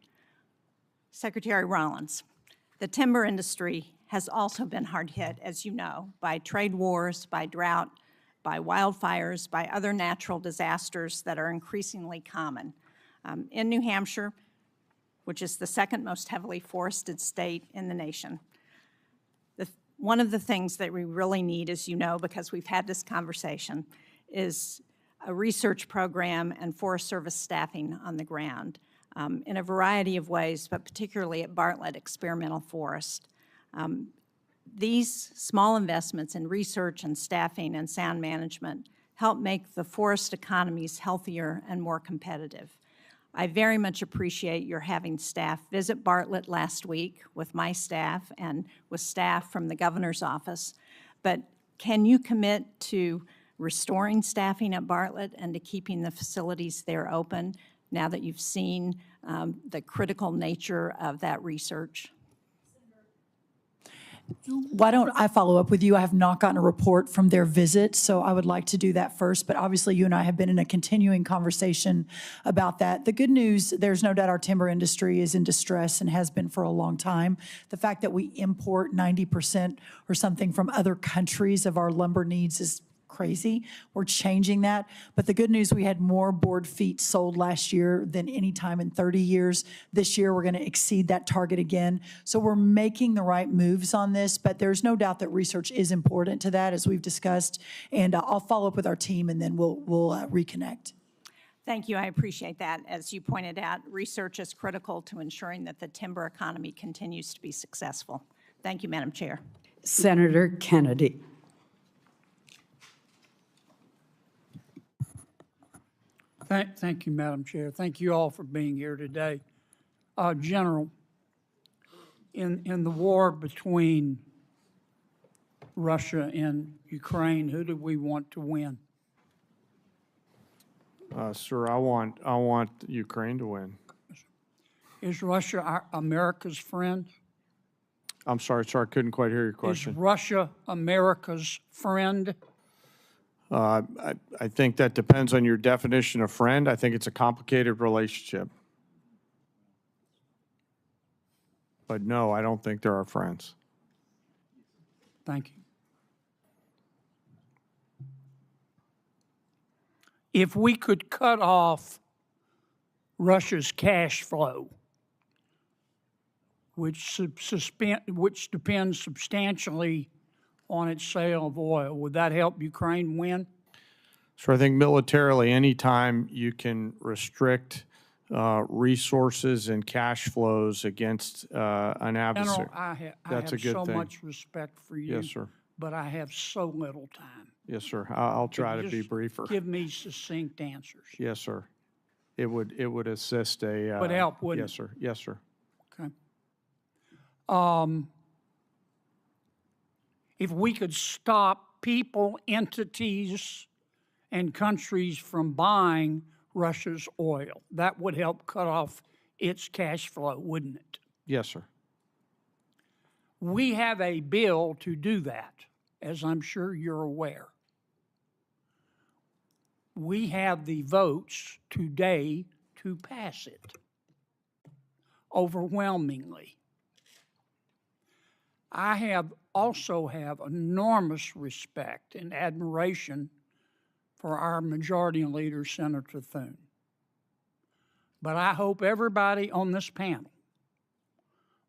Secretary Rollins, the timber industry has also been hard hit, as you know, by trade wars, by drought, by wildfires, by other natural disasters that are increasingly common. In New Hampshire, which is the second most heavily forested state in the nation, one of the things that we really need, as you know, because we've had this conversation, is a research program and Forest Service staffing on the ground in a variety of ways, but particularly at Bartlett Experimental Forest. These small investments in research and staffing and sound management help make the forest economies healthier and more competitive. I very much appreciate your having staff visit Bartlett last week with my staff and with staff from the governor's office. But can you commit to restoring staffing at Bartlett and to keeping the facilities there open now that you've seen the critical nature of that research? Why don't I follow up with you? I have not gotten a report from their visit, so I would like to do that first. But obviously, you and I have been in a continuing conversation about that. The good news, there's no doubt our timber industry is in distress and has been for a long time. The fact that we import 90% or something from other countries of our lumber needs is crazy. We're changing that. But the good news, we had more board feet sold last year than any time in 30 years. This year, we're going to exceed that target again. So we're making the right moves on this, but there's no doubt that research is important to that, as we've discussed. And I'll follow up with our team, and then we'll reconnect. Thank you. I appreciate that. As you pointed out, research is critical to ensuring that the timber economy continues to be successful. Thank you, Madam Chair. Senator Kennedy. Thank you, Madam Chair. Thank you all for being here today. General, in the war between Russia and Ukraine, who do we want to win? Sir, I want Ukraine to win. Is Russia America's friend? I'm sorry, sir, I couldn't quite hear your Is question. Russia America's friend? I think that depends on your definition of friend. I think it's a complicated relationship. But no, I don't think they're our friends. Thank you. If we could cut off Russia's cash flow, which depends substantially on its sale of oil, would that help Ukraine win? So I think militarily, anytime you can restrict resources and cash flows against an adversary, General, I that's have a good so thing. much respect for you. Yes, sir. But I have so little time. Yes, sir. I'll try to be Just briefer. Give me succinct answers. Yes, sir. It would assist a. Would help, wouldn't yes, sir. Yes, sir. Okay. If we could stop people, entities, and countries from buying Russia's oil, that would help cut off its cash flow, wouldn't it? Yes, sir. We have a bill to do that, as I'm sure you're aware. We have the votes today to pass it overwhelmingly. I also have enormous respect and admiration for our majority leader, Senator Thune. But I hope everybody on this panel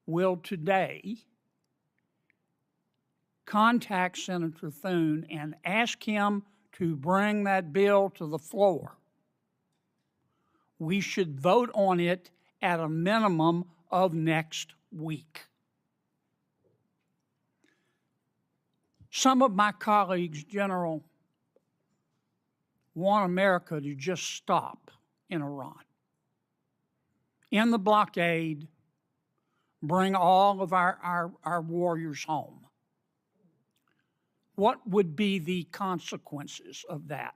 will today contact Senator Thune and ask him to bring that bill to the floor. We should vote on it at a minimum of next week. Some of my colleagues, General, want America to just stop in Iran. In the blockade, bring all of our warriors home. What would be the consequences of that,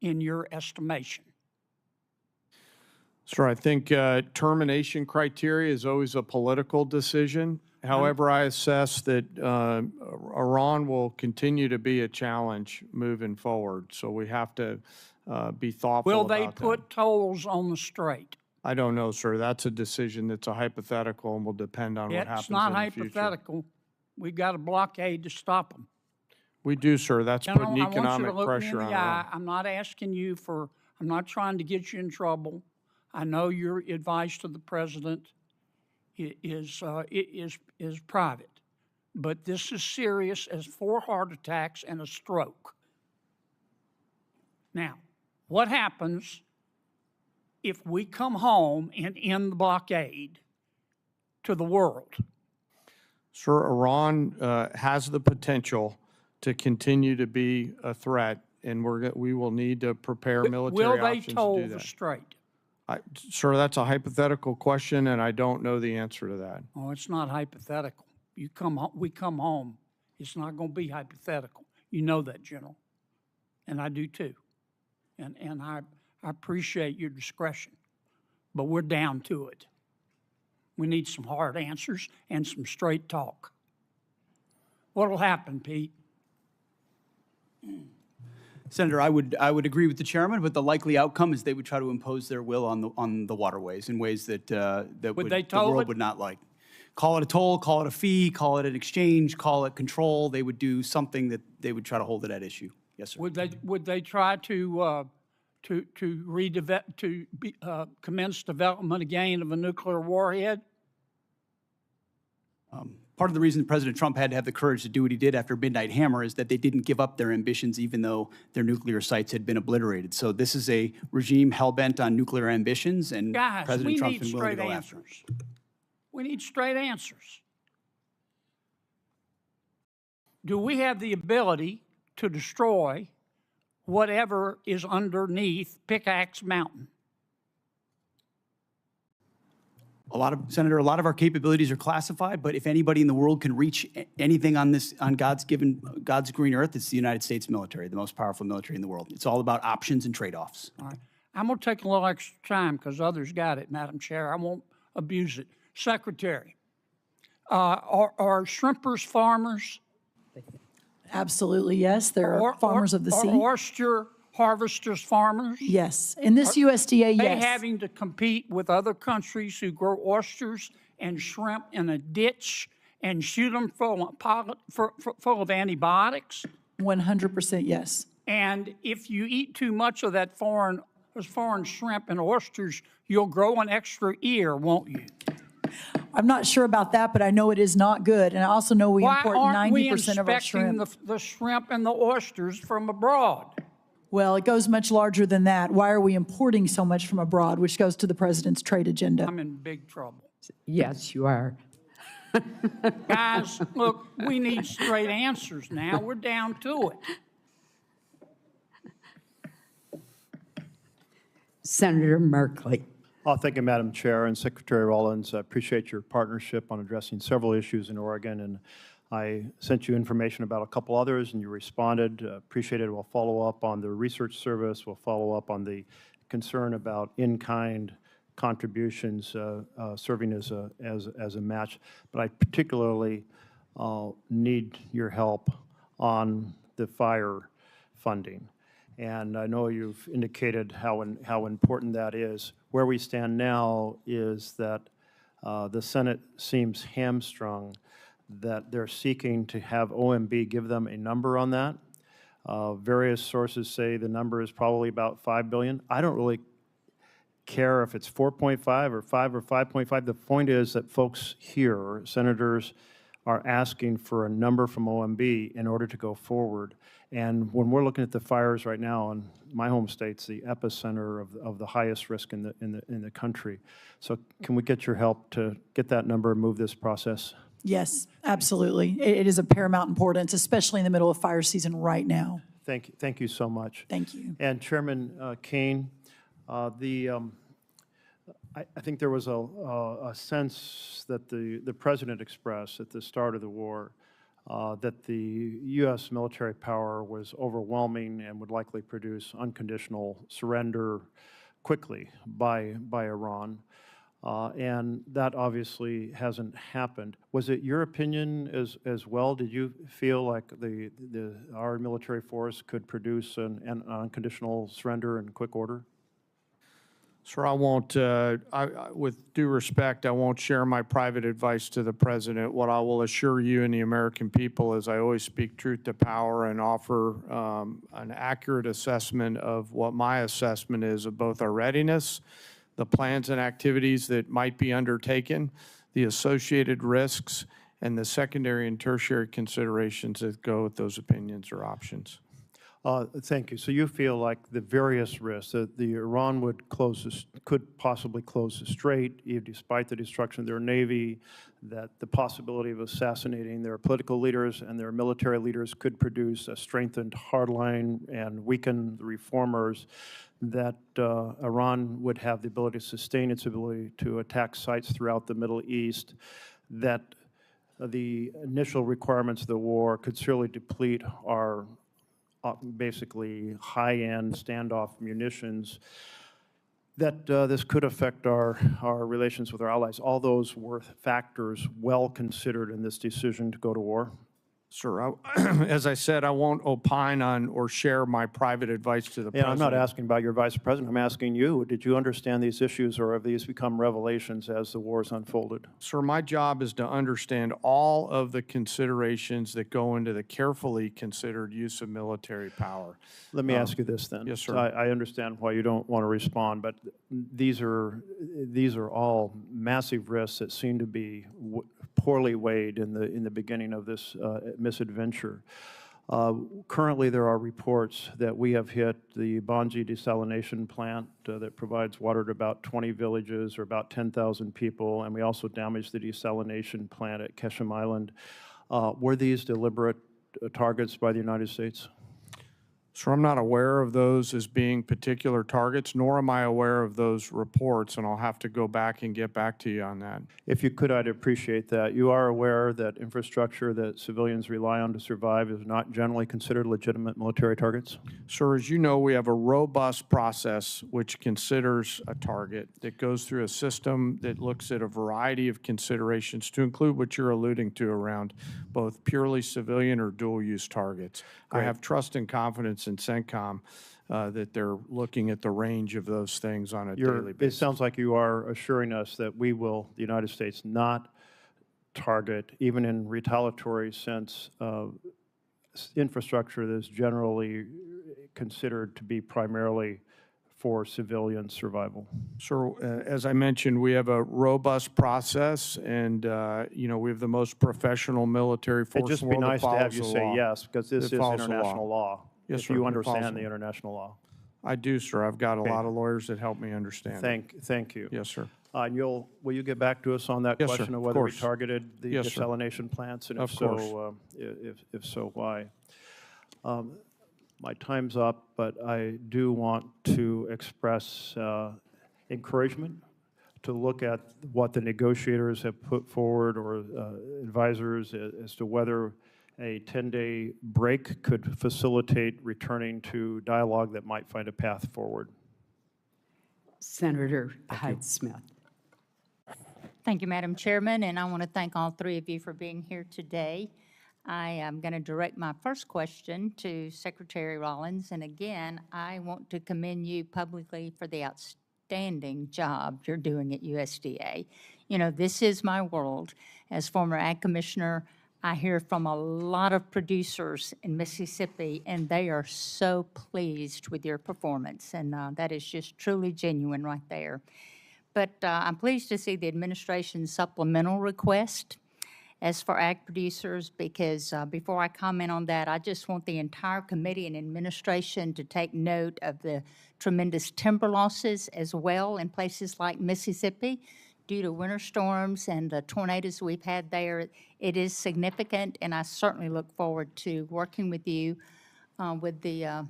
in your estimation? Sir, I think termination criteria is always a political decision. However, I assess that Iran will continue to be a challenge moving forward, so we have to be thoughtful Will about they that. put tolls on the strait? I don't know, sir. That's a decision that's a hypothetical and will depend on what happens It's not in the future. hypothetical. We've got a blockade to stop them. We do, sir. That's General, putting I want you economic to look me pressure in on the eye. Iran. I'm not asking you for, I'm not trying to get you in trouble. I know your advice to the president is private, but this is serious as 4 heart attacks and a stroke. Now, what happens if we come home and end the blockade to the world? Sir, Iran has the potential to continue to be a threat, and we will need to prepare military Will they options to toll do the that. strait? Sir, that's a hypothetical question, and I don't know the answer to that. Oh, it's not hypothetical. We come home. It's not going to be hypothetical. You know that, General, and I do too. And I appreciate your discretion, but we're down to it. We need some hard answers and some straight talk. What'll happen, Pete? Senator, I would agree with the chairman, but the likely outcome is they would try to impose their will on the waterways in ways that the world would not like. Call it a toll, call it a fee, call it an exchange, call it control. They would do something that they would try to hold it at issue. Yes, sir. Would they try to commence development again of a nuclear warhead? Part of the reason President Trump had to have the courage to do what he did after Midnight Hammer is that they didn't give up their ambitions even though their nuclear sites had been obliterated. So this is a regime hell-bent on nuclear ambitions, and Guys, President we Trump's need been willing to straight go after it. answers. We need straight answers. Do we have the ability to destroy whatever is underneath Pickaxe Mountain. Senator, a lot of our capabilities are classified, but if anybody in the world can reach anything on God's green earth, it's the United States military, the most powerful military in the world. It's all about options and trade-offs. All right. I'm going to take a little extra time because others got it, Madam Chair. I won't abuse it. Secretary, are shrimpers farmers? Absolutely, yes. There are farmers of the sea. Are oyster harvesters farmers? Yes. In this USDA, They yes. having to compete with other countries who grow oysters and shrimp in a ditch and shoot them full of antibiotics? 100% yes. And if you eat too much of that foreign shrimp and oysters, you'll grow an extra ear, won't you? I'm not sure about that, but I know it is not good. And I also know we import 90% of our shrimp. Why aren't we inspecting the shrimp and the oysters from abroad? Well, it goes much larger than that. Why are we importing so much from abroad, which goes to the president's trade agenda? I'm in big trouble. Yes, you are. Guys, look, we need straight answers now. We're down to it. Senator Merkley. Thank you, Madam Chair, and Secretary Rollins. I appreciate your partnership on addressing several issues in Oregon, and I sent you information about a couple others, and you responded. Appreciate it. We'll follow up on the research service. We'll follow up on the concern about in-kind contributions serving as a match. But I particularly need your help on the fire funding. And I know you've indicated how important that is. Where we stand now is that the Senate seems hamstrung, that they're seeking to have OMB give them a number on that. Various sources say the number is probably about $5 billion. I don't really care if it's 4.5 or 5 or 5.5. The point is that folks here, senators, are asking for a number from OMB in order to go forward. And when we're looking at the fires right now, in my home state's the epicenter of the highest risk in the country. So can we get your help to get that number and move this process? Yes, absolutely. It is of paramount importance, especially in the middle of fire season right now. Thank you so much. Thank you. And Chairman Caine, I think there was a sense that the President expressed at the start of the war that the U.S. military power was overwhelming and would likely produce unconditional surrender quickly by Iran. And that obviously hasn't happened. Was it your opinion as well? Did you feel like our military force could produce an unconditional surrender in quick order? Sir, I won't, with due respect, I won't share my private advice to the President. What I will assure you and the American people is I always speak truth to power and offer an accurate assessment of what my assessment is of both our readiness, the plans and activities that might be undertaken, the associated risks, and the secondary and tertiary considerations that go with those opinions or options. Thank you. So you feel like the various risks that the Iran could possibly close the strait, even despite the destruction of their navy, that the possibility of assassinating their political leaders and their military leaders could produce a strengthened hardline and weaken the reformers, that Iran would have the ability to sustain its ability to attack sites throughout the Middle East, that the initial requirements of the war could surely deplete our basically high-end standoff munitions, that this could affect our relations with our allies. All those were factors well considered in this decision to go to war. Sir, as I said, I won't opine on or share my private advice to the President. I'm not asking about your Vice President. I'm asking you, did you understand these issues, or have these become revelations as the wars unfolded? Sir, my job is to understand all of the considerations that go into the carefully considered use of military power. Let me ask you this then. Yes, sir. I understand why you don't want to respond, but these are all massive risks that seem to be poorly weighed in the beginning of this misadventure. Currently, there are reports that we have hit the Bonji desalination plant that provides water to about 20 villages or about 10,000 people, and we also damaged the desalination plant at Ketchum Island. Were these deliberate targets by the United States? So I'm not aware of those as being particular targets, nor am I aware of those reports, and I'll have to go back and get back to you on that. If you could, I'd appreciate that. You are aware that infrastructure that civilians rely on to survive is not generally considered legitimate military targets? Sir, as you know, we have a robust process which considers a target that goes through a system that looks at a variety of considerations to include what you're alluding to around both purely civilian or dual-use targets. I have trust and confidence in CENTCOM that they're looking at the range of those things on a daily basis. It sounds like you are assuring us that we will, the United States, not target, even in retaliatory sense, infrastructure that is generally considered to be primarily for civilian survival. So, as I mentioned, we have a robust process, and we have the most professional military force. It'd just in be the world nice that to have follows you the say law. yes, because this That is follows the international law. Yes, if sir. you It understand follows the the law. international law. I do, sir. I've got a Okay. lot of lawyers that help me understand it. Thank you. Yes, sir. And will you get back to us on that Yes, sir. question of Of whether we course. targeted the Yes, sir. desalination plants, and Of if so, if so, why? My time's up, but I do want to express encouragement to look at what the negotiators have put forward, or advisors, as to whether a 10-day break could facilitate returning to dialogue that might find a path forward. Senator Hyde-Smith. Thank you, Madam Chairman, and I want to thank all three of you for being here today. I am going to direct my first question to Secretary Rollins, and again, I want to commend you publicly for the outstanding job you're doing at USDA. You know, this is my world. As former Ag Commissioner, I hear from a lot of producers in Mississippi, and they are so pleased with your performance, and that is just truly genuine right there. But I'm pleased to see the administration's supplemental request as for ag producers, because before I comment on that, I just want the entire committee and administration to take note of the tremendous timber losses as well in places like Mississippi due to winter storms and the tornadoes we've had there. It is significant, and I certainly look forward to working with you with the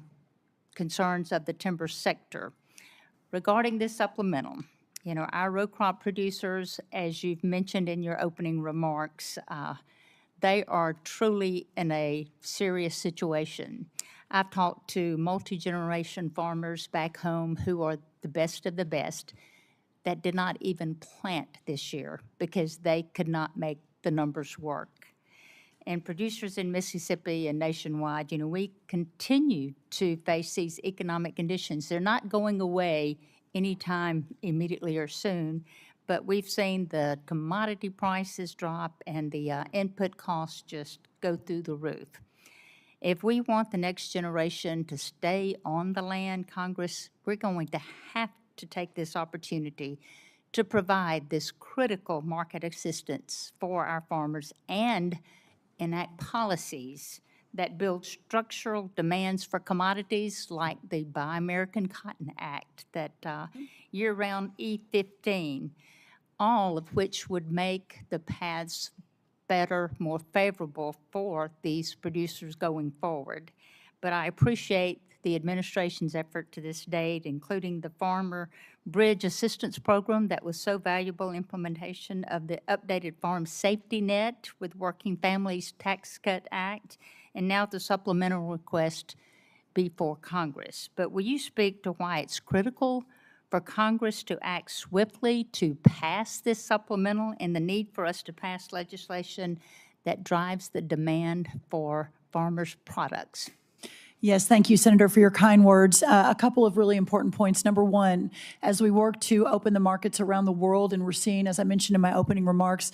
concerns of the timber sector. Regarding this supplemental, you know, our row crop producers, as you've mentioned in your opening remarks, they are truly in a serious situation. I've talked to multi-generation farmers back home who are the best of the best that did not even plant this year because they could not make the numbers work. And producers in Mississippi and nationwide, you know, we continue to face these economic conditions. They're not going away anytime immediately or soon, but we've seen the commodity prices drop and the input costs just go through the roof. If we want the next generation to stay on the land, Congress, we're going to have to take this opportunity to provide this critical market assistance for our farmers and enact policies that build structural demands for commodities like the Buy American Cotton Act, that year-round E15, all of which would make the paths better, more favorable for these producers going forward. But I appreciate the administration's effort to this date, including the Farmer Bridge Assistance Program that was so valuable, implementation of the updated Farm Safety Net with Working Families Tax Cut Act, and now the supplemental request before Congress. But will you speak to why it's critical for Congress to act swiftly to pass this supplemental and the need for us to pass legislation that drives the demand for farmers' products? Yes, thank you, Senator, for your kind words. A couple of really important points. Number one, as we work to open the markets around the world, and we're seeing, as I mentioned in my opening remarks,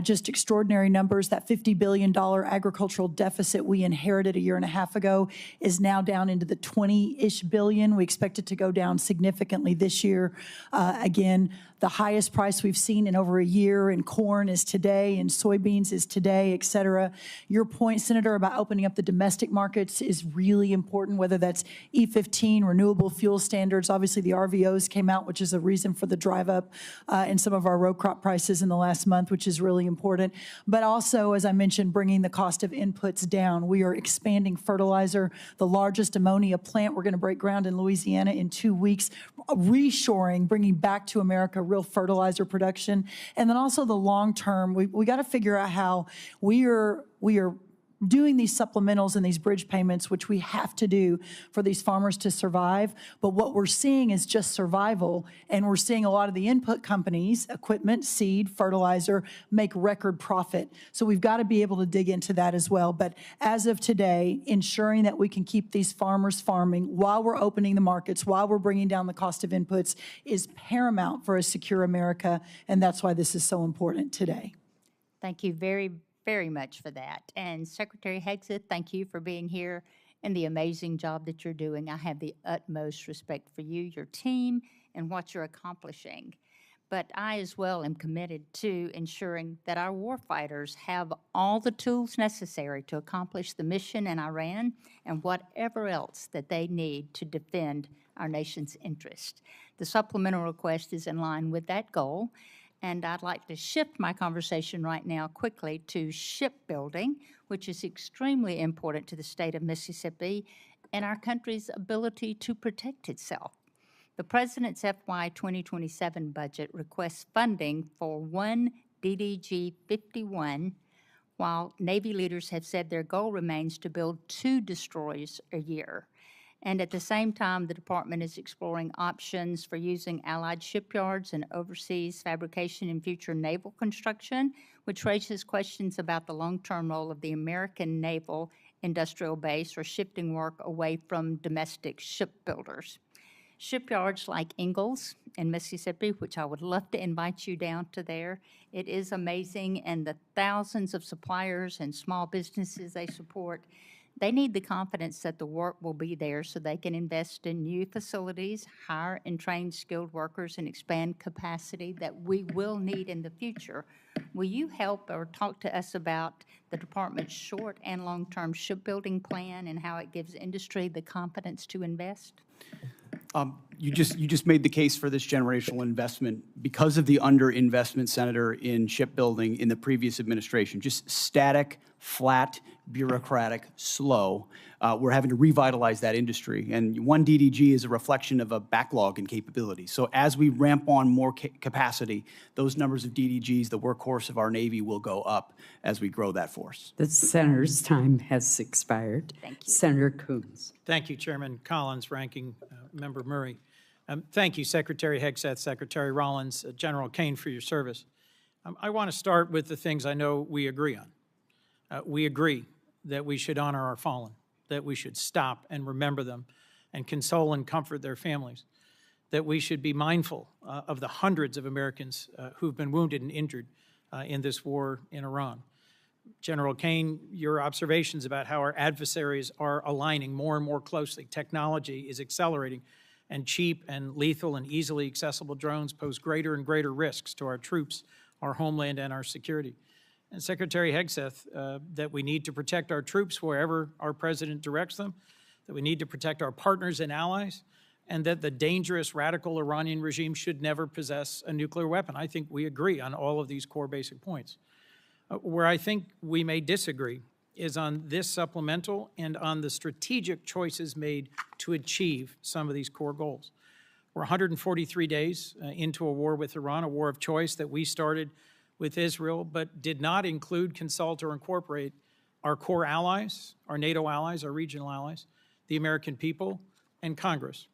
just extraordinary numbers. That $50 billion agricultural deficit we inherited a year and a half ago is now down into the 20-ish billion. We expect it to go down significantly this year. Again, the highest price we've seen in over a year in corn is today, and soybeans is today, et cetera. Your point, Senator, about opening up the domestic markets is really really important, whether that's E15, renewable fuel standards. Obviously, the RVOs came out, which is a reason for the drive up in some of our row crop prices in the last month, which is really important. But also, as I mentioned, bringing the cost of inputs down. We are expanding fertilizer, the largest ammonia plant. We're going to break ground in Louisiana in 2 weeks, reshoring, bringing back to America real fertilizer production. And then also the long term, we got to figure out how we are doing these supplementals and these bridge payments, which we have to do for these farmers to survive. But what we're seeing is just survival. And we're seeing a lot of the input companies, equipment, seed, fertilizer, make record profit. So we've got to be able to dig into that as well. But as of today, ensuring that we can keep these farmers farming while we're opening the markets, while we're bringing down the cost of inputs, is paramount for a secure America. And that's why this is so important today. Thank you very much for that. And Secretary Hegseth, thank you for being here and the amazing job that you're doing. I have the utmost respect for you, your team, and what you're accomplishing. But I as well am committed to ensuring that our warfighters have all the tools necessary to accomplish the mission in Iran and whatever else that they need to defend our nation's interest. The supplemental request is in line with that goal. And I'd like to shift my conversation right now quickly to shipbuilding, which is extremely important to the state of Mississippi and our country's ability to protect itself. The President's FY 2027 budget requests funding for one DDG-51, while Navy leaders have said their goal remains to build 2 destroyers a year. And at the same time, the department is exploring options for using allied shipyards and overseas fabrication in future naval construction, which raises questions about the long-term role of the American naval industrial base or shifting work away from domestic shipbuilders. Shipyards like Ingalls in Mississippi, which I would love to invite you down to there. It is amazing, and the thousands of suppliers and small businesses they support, they need the confidence that the work will be there so they can invest in new facilities, hire and train skilled workers, and expand capacity that we will need in the future. Will you help or talk to us about the department's short and long-term shipbuilding plan and how it gives industry the confidence to invest? You just made the case for this generational investment because of the underinvestment, Senator, in shipbuilding in the previous administration. Just static, flat, bureaucratic, slow. We're having to revitalize that industry. And one DDG is a reflection of a backlog in capability. So as we ramp on more capacity, those numbers of DDGs, the workhorse of our Navy, will go up as we grow that force. The senator's time has expired. Thank you. Senator Coons. Thank you, Chairman Collins, Ranking Member Murray. Thank you, Secretary Hegseth, Secretary Rollins, General Caine, for your service. I want to start with the things I know we agree on. We agree that we should honor our fallen, that we should stop and remember them and console and comfort their families, that we should be mindful of the hundreds of Americans who've been wounded and injured in this war in Iran. General Caine, your observations about how our adversaries are aligning more and more closely. Technology is accelerating, and cheap and lethal and easily accessible drones pose greater and greater risks to our troops, our homeland, and our security. And Secretary Hegseth, that we need to protect our troops wherever our president directs them, that we need to protect our partners and allies, and that the dangerous radical Iranian regime should never possess a nuclear weapon. I think we agree on all of these core basic points. Where I think we may disagree is on this supplemental and on the strategic choices made to achieve some of these core goals. We're 143 days into a war with Iran, a war of choice that we started with Israel, but did not include, consult, or incorporate our core allies, our NATO allies, our regional allies, the American people, and Congress.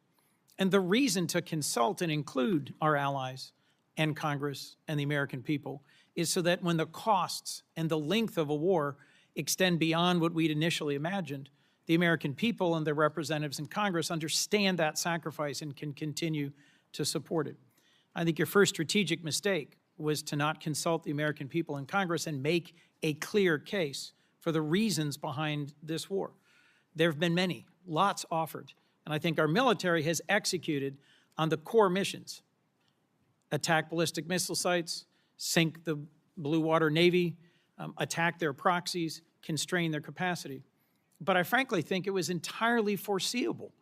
And the reason to consult and include our allies and Congress and the American people is so that when the costs and the length of a war extend beyond what we'd initially imagined, the American people and their representatives in Congress understand that sacrifice and can continue to support it. I think your first strategic mistake was to not consult the American people in Congress and make a clear case for the reasons behind this war. There have been many, lots offered, and I think our military has executed on the core missions: attack ballistic missile sites, sink the Blue Water Navy, attack their proxies, constrain their capacity. But I frankly think it was entirely foreseeable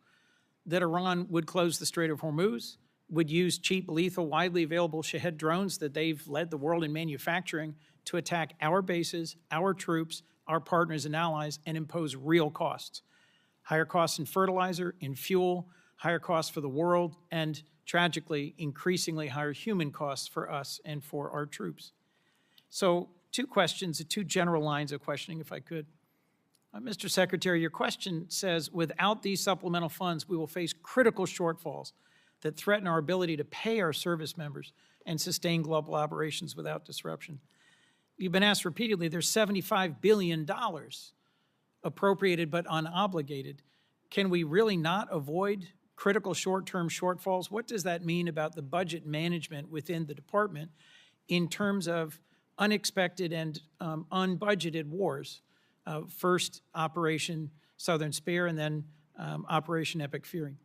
that Iran would close the Strait of Hormuz, would use cheap, lethal, widely available Shahed drones that they've led the world in manufacturing to attack our bases, our troops, our partners and allies, and impose real costs. Higher costs in fertilizer, in fuel, higher costs for the world, and tragically, increasingly higher human costs for us and for our troops. So, two questions, two general lines of questioning, if I could. Mr. Secretary, your question says, without these supplemental funds, we will face critical shortfalls that threaten our ability to pay our service members and sustain global operations without disruption. You've been asked repeatedly, there's $75 billion appropriated but unobligated. Can we really not avoid critical short-term shortfalls? What does that mean about the budget management within the department in terms of unexpected and unbudgeted wars? First, Operation Southern Spear, and then Operation Epic Fury.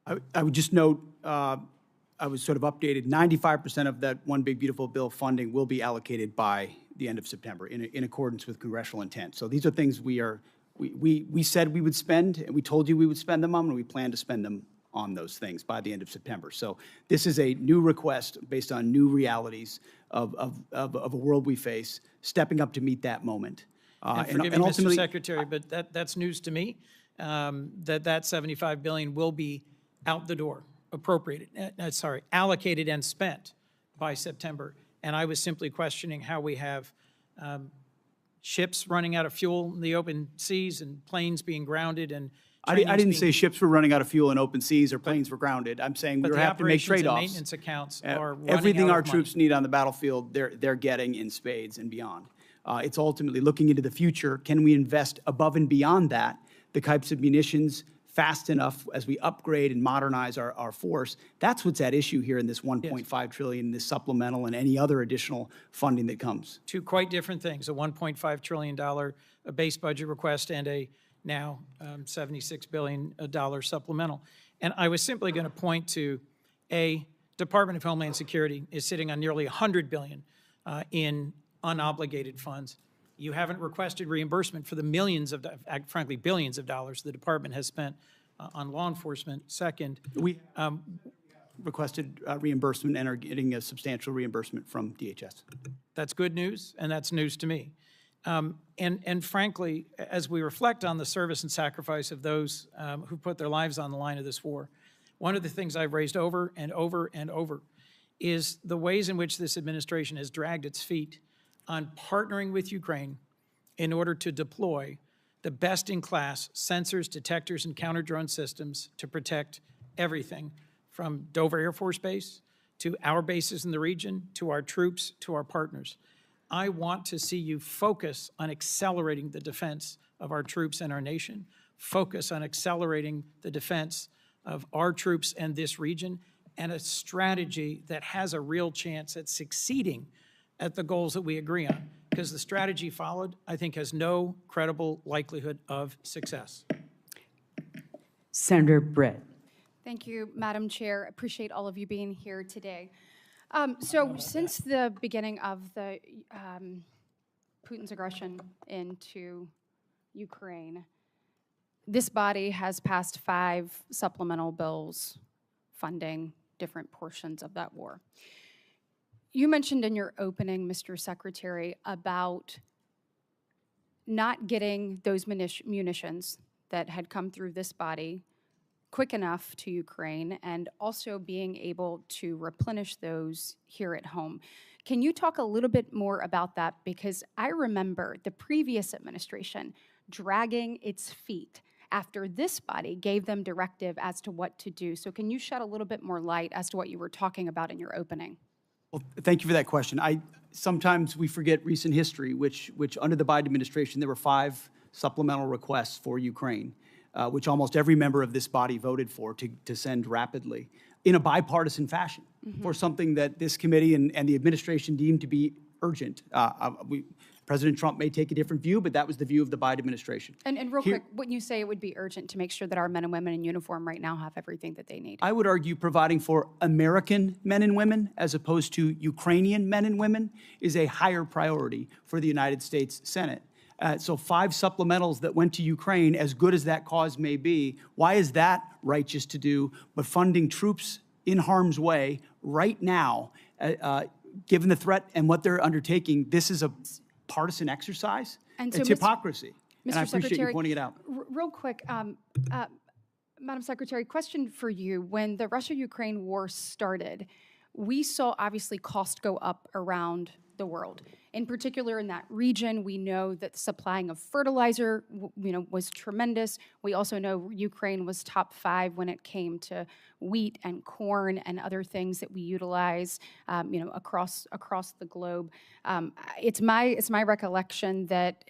I would just note, I was sort of updated, 95% of that One Big Beautiful Bill funding will be allocated by the end of September in accordance with congressional intent. So these are things we said we would spend, and we told you we would spend them on, and we plan to spend them on those things by the end of September. So this is a new request based on new realities of a world we face, stepping up to meet that moment. And forgive me, Mr. Secretary, but that's news to me, that $75 billion will be out the door, appropriated, allocated and spent by September. And I was simply questioning how we have ships running out of fuel in the open seas and planes being grounded and I didn't say ships were running out of fuel in open seas or planes were grounded. I'm saying we have to make trade-offs. Maintenance accounts are running everything out our of money. troops need on the battlefield, they're getting in spades and beyond. It's ultimately looking into the future. Can we invest above and beyond that, the types of munitions fast enough as we upgrade and modernize our force? That's what's at issue here in this $1.5 trillion, this supplemental and any other additional funding that comes. Two quite different things, a $1.5 trillion base budget request and a now $76 billion supplemental. And I was simply going to point to Department of Homeland Security is sitting on nearly $100 billion in unobligated funds. You haven't requested reimbursement for the millions of, frankly, billions of dollars the department has spent on law enforcement. Second, we requested reimbursement and are getting a substantial reimbursement from DHS. That's good news, and that's news to me. And frankly, as we reflect on the service and sacrifice of those who put their lives on the line of this war, one of the things I've raised over and over and over is the ways in which this administration has dragged its feet on partnering with Ukraine in order to deploy the best-in-class sensors, detectors, and counter-drone systems to protect everything from Dover Air Force Base to our bases in the region, to our troops, to our partners. I want to see you focus on accelerating the defense of our troops and our nation, focus on accelerating the defense of our troops and this region, and a strategy that has a real chance at succeeding at the goals that we agree on. Because the strategy followed, I think, has no credible likelihood of success. Senator Britt. Thank you, Madam Chair. Appreciate all of you being here today. So since the beginning of the Putin's aggression into Ukraine, this body has passed 5 supplemental bills funding different portions of that war. You mentioned in your opening, Mr. Secretary, about not getting those munitions that had come through this body quick enough to Ukraine and also being able to replenish those here at home. Can you talk a little bit more about that? Because I remember the previous administration dragging its feet after this body gave them directive as to what to do. So can you shed a little bit more light as to what you were talking about in your opening? Well, thank you for that question. Sometimes we forget recent history, which under the Biden administration, there were 5 supplemental requests for Ukraine, which almost every member of this body voted for to send rapidly in a bipartisan fashion for something that this committee and the administration deemed to be urgent. President Trump may take a different view, but that was the view of the Biden administration. And real quick, wouldn't you say it would be urgent to make sure that our men and women in uniform right now have everything that they need? I would argue providing for American men and women as opposed to Ukrainian men and women is a higher priority for the United States Senate. So 5 supplementals that went to Ukraine, as good as that cause may be, why is that righteous to do? But funding troops in harm's way right now, given the threat and what they're undertaking, this is a partisan exercise? And so, it's hypocrisy. And I appreciate Secretary, you pointing it out. Real quick, Madam Secretary, question for you. When the Russia-Ukraine war started, we saw obviously costs go up around the world. In particular, in that region, we know that the supplying of fertilizer, was tremendous. We also know Ukraine was top 5 when it came to wheat and corn and other things that we utilize, across the globe. It's my recollection that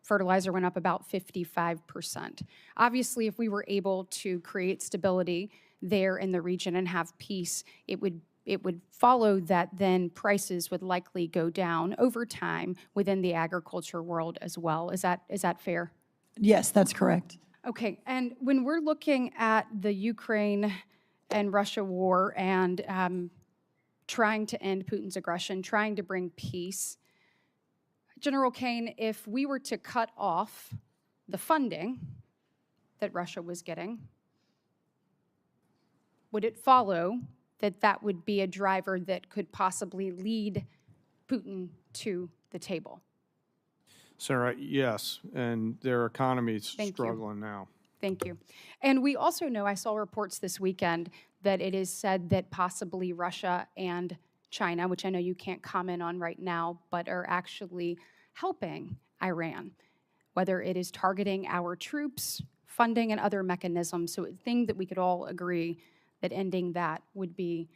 fertilizer went up about 55%. Obviously, if we were able to create stability there in the region and have peace, it would follow that then prices would likely go down over time within the agriculture world as well. Is that fair? Yes, that's correct. Okay, and when we're looking at the Ukraine and Russia war and trying to end Putin's aggression, trying to bring peace, General Caine, if we were to cut off the funding that Russia was getting, would it follow that would be a driver that could possibly lead Putin to the table? Sarah, yes, and their economy's struggling now. Thank you. And we also know, I saw reports this weekend, that it is said that possibly Russia and China, which I know you can't comment on right now, but are actually helping Iran, whether it is targeting our troops, funding, and other mechanisms. So a thing that we could all agree that ending that would be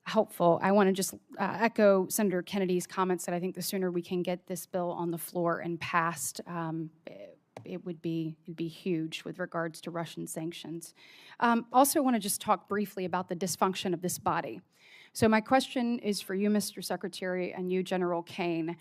helpful. I want to just echo Senator Kennedy's comments that I think the sooner we can get this bill on the floor and passed, it'd be huge with regards to Russian sanctions. Also want to just talk briefly about the dysfunction of this body. So my question is for you, Mr. Secretary, and you, General Caine.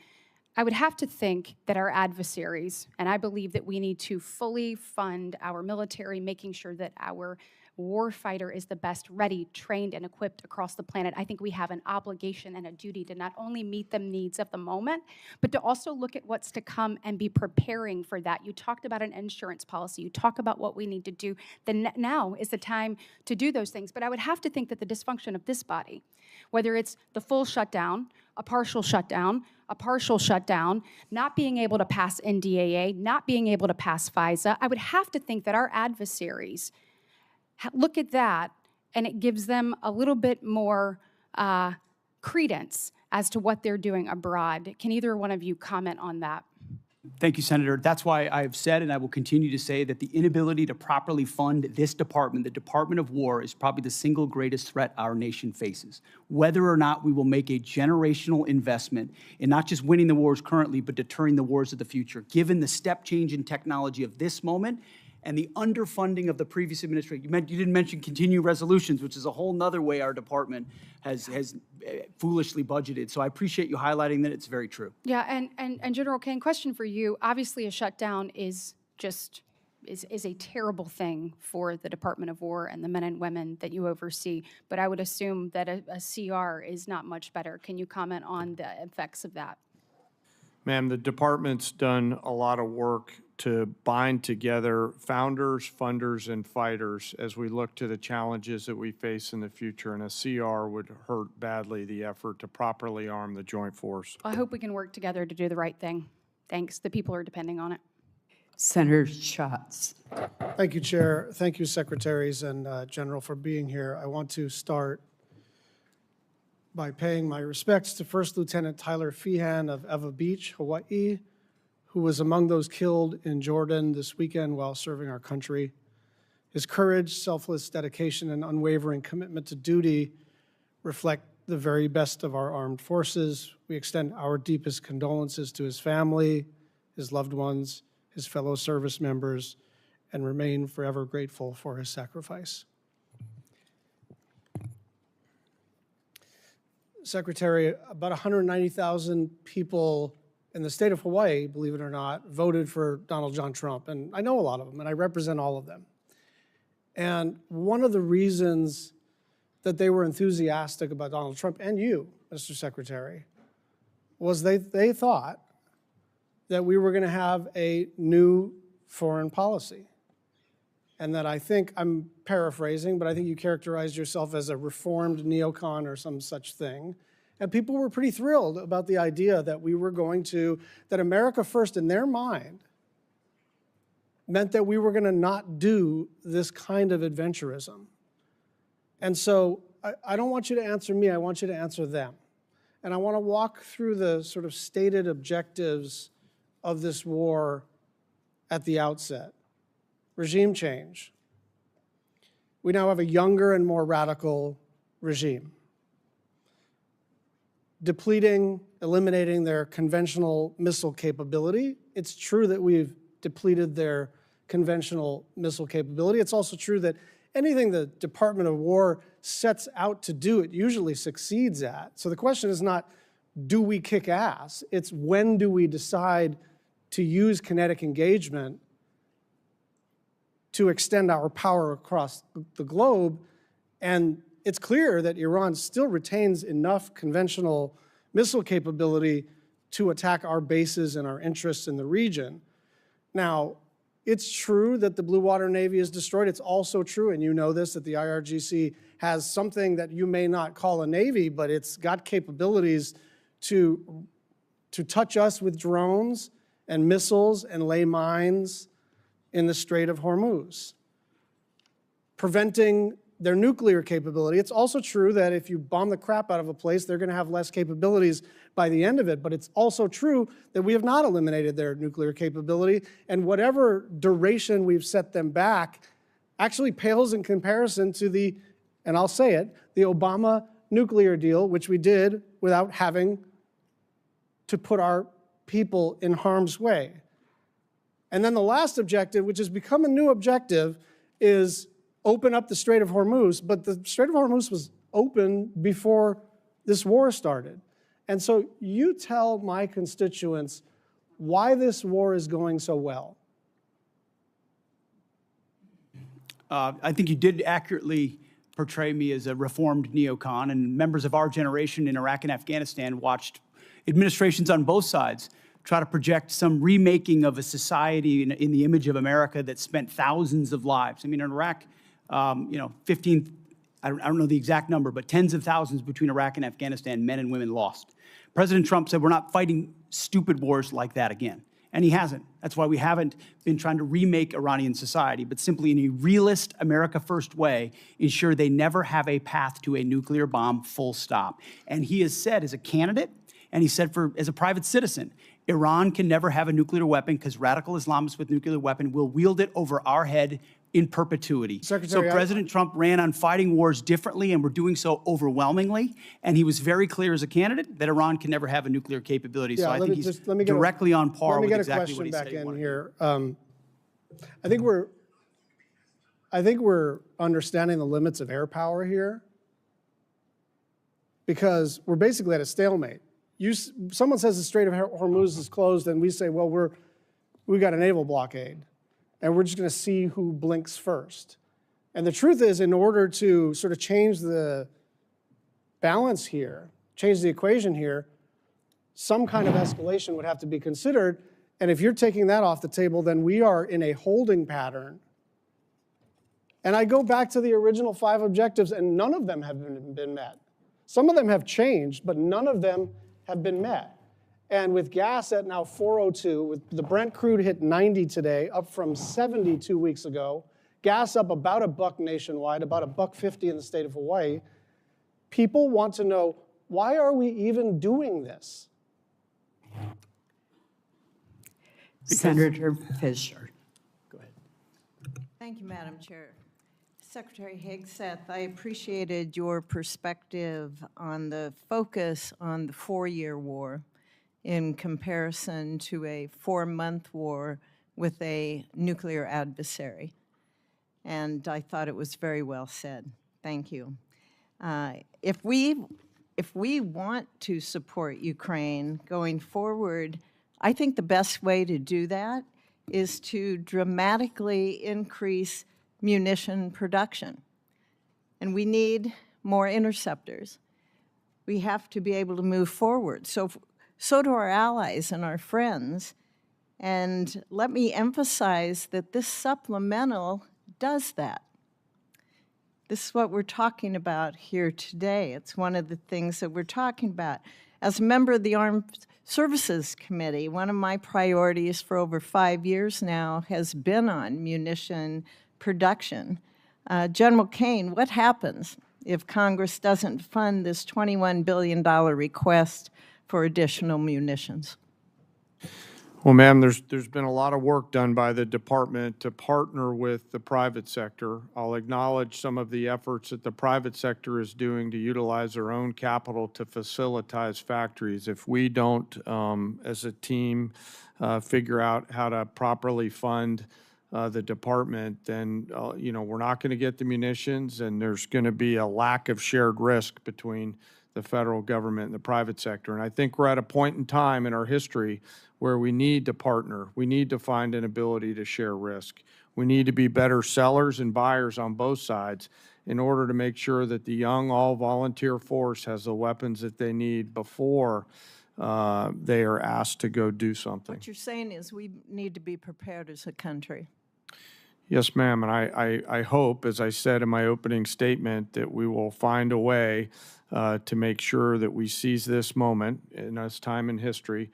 I would have to think that our adversaries, and I believe that we need to fully fund our military, making sure that our warfighter is the best ready, trained, and equipped across the planet. I think we have an obligation and a duty to not only meet the needs of the moment, but to also look at what's to come and be preparing for that. You talked about an insurance policy. You talk about what we need to do. Now is the time to do those things. But I would have to think that the dysfunction of this body, whether it's the full shutdown, a partial shutdown, not being able to pass NDAA, not being able to pass FISA, I would have to think that our adversaries look at that, and it gives them a little bit more credence as to what they're doing abroad. Can either one of you comment on that? Thank you, Senator. That's why I've said, and I will continue to say, that the inability to properly fund this department, the Department of War, is probably the single greatest threat our nation faces. Whether or not we will make a generational investment in not just winning the wars currently, but deterring the wars of the future, given the step change in technology of this moment and the underfunding of the previous administration. You didn't mention continuing resolutions, which is a whole nother way our department has foolishly budgeted. So I appreciate you highlighting that. It's very true. Yeah, and General Caine, question for you. Obviously, a shutdown is a terrible thing for the Department of War and the men and women that you oversee, but I would assume that a CR is not much better. Can you comment on the effects of that? Ma'am, the department's done a lot of work to bind together founders, funders, and fighters as we look to the challenges that we face in the future, and a CR would hurt badly the effort to properly arm the joint force. I hope we can work together to do the right thing. Thanks. The people are depending on it. Senator Schatz. Thank you, Chair. Thank you, Secretaries and General, for being here. I want to start by paying my respects to First Lieutenant Tyler Feehan of Eva Beach, Hawaii, who was among those killed in Jordan this weekend while serving our country. His courage, selfless dedication, and unwavering commitment to duty reflect the very best of our armed forces. We extend our deepest condolences to his family, his loved ones, his fellow service members, and remain forever grateful for his sacrifice. Secretary, about 190,000 people in the state of Hawaii, believe it or not, voted for Donald John Trump. And I know a lot of them, and I represent all of them. And one of the reasons that they were enthusiastic about Donald Trump, and you, Mr. Secretary, was they thought that we were going to have a new foreign policy. And that I think, I'm paraphrasing, but I think you characterized yourself as a reformed neocon or some such thing. And people were pretty thrilled about the idea that we were going to, that America First in their mind meant that we were going to not do this kind of adventurism. And so I don't want you to answer me, I want you to answer them. And I want to walk through the sort of stated objectives of this war at the outset. Regime change. We now have a younger and more radical regime. Depleting, eliminating their conventional missile capability. It's true that we've depleted their conventional missile capability. It's also true that anything the Department of War sets out to do, it usually succeeds at. So the question is not, do we kick ass? It's when do we decide to use kinetic engagement to extend our power across the globe. And it's clear that Iran still retains enough conventional missile capability to attack our bases and our interests in the region. Now, it's true that the Blue Water Navy is destroyed. It's also true, and you know this, that the IRGC has something that you may not call a navy, but it's got capabilities to touch us with drones and missiles and lay mines in the Strait of Hormuz, preventing their nuclear capability. It's also true that if you bomb the crap out of a place, they're going to have less capabilities by the end of it. But it's also true that we have not eliminated their nuclear capability, and whatever duration we've set them back actually pales in comparison to the, and I'll say it, the Obama nuclear deal, which we did without having to put our people in harm's way. And then the last objective, which has become a new objective, is open up the Strait of Hormuz. But the Strait of Hormuz was open before this war started. And so you tell my constituents why this war is going so well. I think you did accurately portray me as a reformed neocon, and members of our generation in Iraq and Afghanistan watched administrations on both sides try to project some remaking of a society in the image of America that spent thousands of lives. I mean, in Iraq, 15, I don't know the exact number, but tens of thousands between Iraq and Afghanistan, men and women lost. President Trump said, we're not fighting stupid wars like that again. And he hasn't. That's why we haven't been trying to remake Iranian society, but simply in a realist, America First way, ensure they never have a path to a nuclear bomb, full stop. And he has said as a candidate, and he said as a private citizen, Iran can never have a nuclear weapon because radical Islamists with nuclear weapon will wield it over our head in perpetuity. Secretary, so President Trump ran on fighting wars differently, and we're doing so overwhelmingly. And he was very clear as a candidate that Iran can never have a nuclear capability. Yeah, so I think he's directly on par with exactly what he said. Let me get a question back in here. I think we're understanding the limits of air power here, because we're basically at a stalemate. Someone says the Strait of Hormuz is closed, and we say, well, we got a naval blockade, and we're just going to see who blinks first. And the truth is, in order to sort of change the balance here, change the equation here, some kind of escalation would have to be considered. And if you're taking that off the table, then we are in a holding pattern. And I go back to the original 5 objectives, and none of them have been met. Some of them have changed, but none of them have been met. And with gas at now 402, with the Brent crude hit 90 today, up from 70 2 weeks ago, gas up about $1 nationwide, about $1.50 in the state of Hawaii, people want to know, why are we even doing this? Senator Fisher. Go ahead. Thank you, Madam Chair. Secretary Hegseth, I appreciated your perspective on the focus on the 4-year war in comparison to a 4-month war with a nuclear adversary. And I thought it was very well said. Thank you. If we want to support Ukraine going forward, I think the best way to do that is to dramatically increase munition production. And we need more interceptors. We have to be able to move forward. So do our allies and our friends. And let me emphasize that this supplemental does that. This is what we're talking about here today. It's one of the things that we're talking about. As a member of the Armed Services Committee, one of my priorities for over 5 years now has been on munition production. General Caine, what happens if Congress doesn't fund this $21 billion request for additional munitions? Well, ma'am, there's been a lot of work done by the department to partner with the private sector. I'll acknowledge some of the efforts that the private sector is doing to utilize their own capital to facilitate factories. If we don't, as a team, figure out how to properly fund the department, then we're not going to get the munitions, and there's going to be a lack of shared risk between the federal government and the private sector. And I think we're at a point in time in our history where we need to partner. We need to find an ability to share risk. We need to be better sellers and buyers on both sides in order to make sure that the young all-volunteer force has the weapons that they need before they are asked to go do something. What you're saying is we need to be prepared as a country. Yes, ma'am, and I hope, as I said in my opening statement, that we will find a way to make sure that we seize this moment in this time in history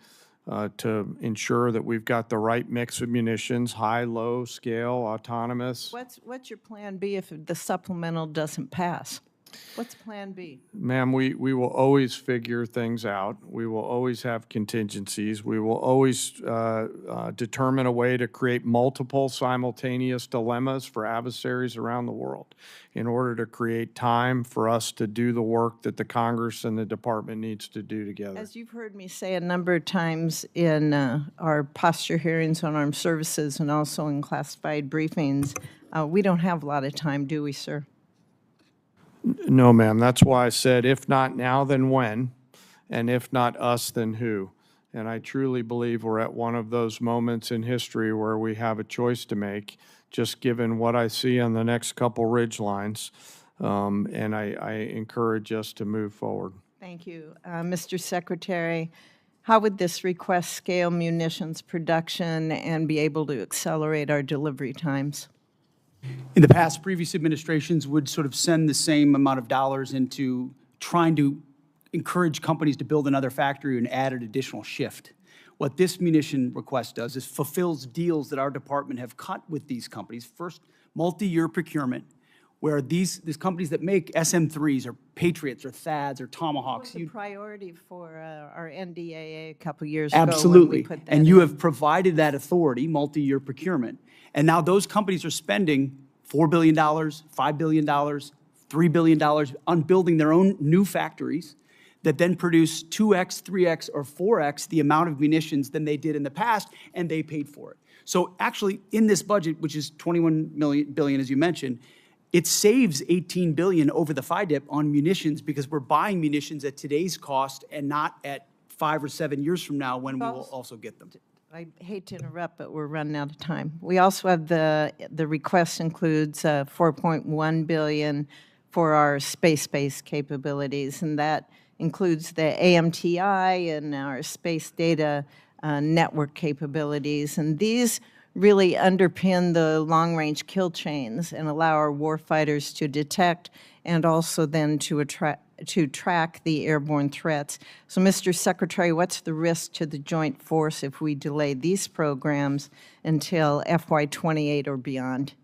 to ensure that we've got the right mix of munitions, high, low scale, autonomous. What's your plan B if the supplemental doesn't pass? What's plan B? Ma'am, we will always figure things out. We will always have contingencies. We will always determine a way to create multiple simultaneous dilemmas for adversaries around the world in order to create time for us to do the work that the Congress and the department needs to do together. As you've heard me say a number of times in our posture hearings on armed services and also in classified briefings, we don't have a lot of time, do we, sir? No, ma'am. That's why I said, if not now, then when? And if not us, then who? And I truly believe we're at one of those moments in history where we have a choice to make, just given what I see on the next couple ridge lines. And I encourage us to move forward. Thank you. Mr. Secretary, how would this request scale munitions production and be able to accelerate our delivery times? In the past, previous administrations would sort of send the same amount of dollars into trying to encourage companies to build another factory and add an additional shift. What this munition request does is fulfills deals that our department have cut with these companies. First, multi-year procurement, where these companies that make SM-3s or Patriots or THAADs or Tomahawks. It was a priority for our NDAA a couple years ago. Absolutely. When we put that And you in. have provided that authority, multi-year procurement. And now those companies are spending $4 billion, $5 billion, $3 billion on building their own new factories that then produce 2x, 3x, or 4x the amount of munitions than they did in the past, and they paid for it. So actually, in this budget, which is $21 billion, as you mentioned, it saves $18 billion over the FIDIP on munitions because we're buying munitions at today's cost and not at 5 or 7 years from now when we will also get them. I hate to interrupt, but we're running out of time. We also have the request includes $4.1 billion for our space-based capabilities, and that includes the AMTI and our space data network capabilities. And these really underpin the long-range kill chains and allow our warfighters to detect and also then to track the airborne threats. So, Mr. Secretary, what's the risk to the joint force if we delay these programs until FY28 or beyond?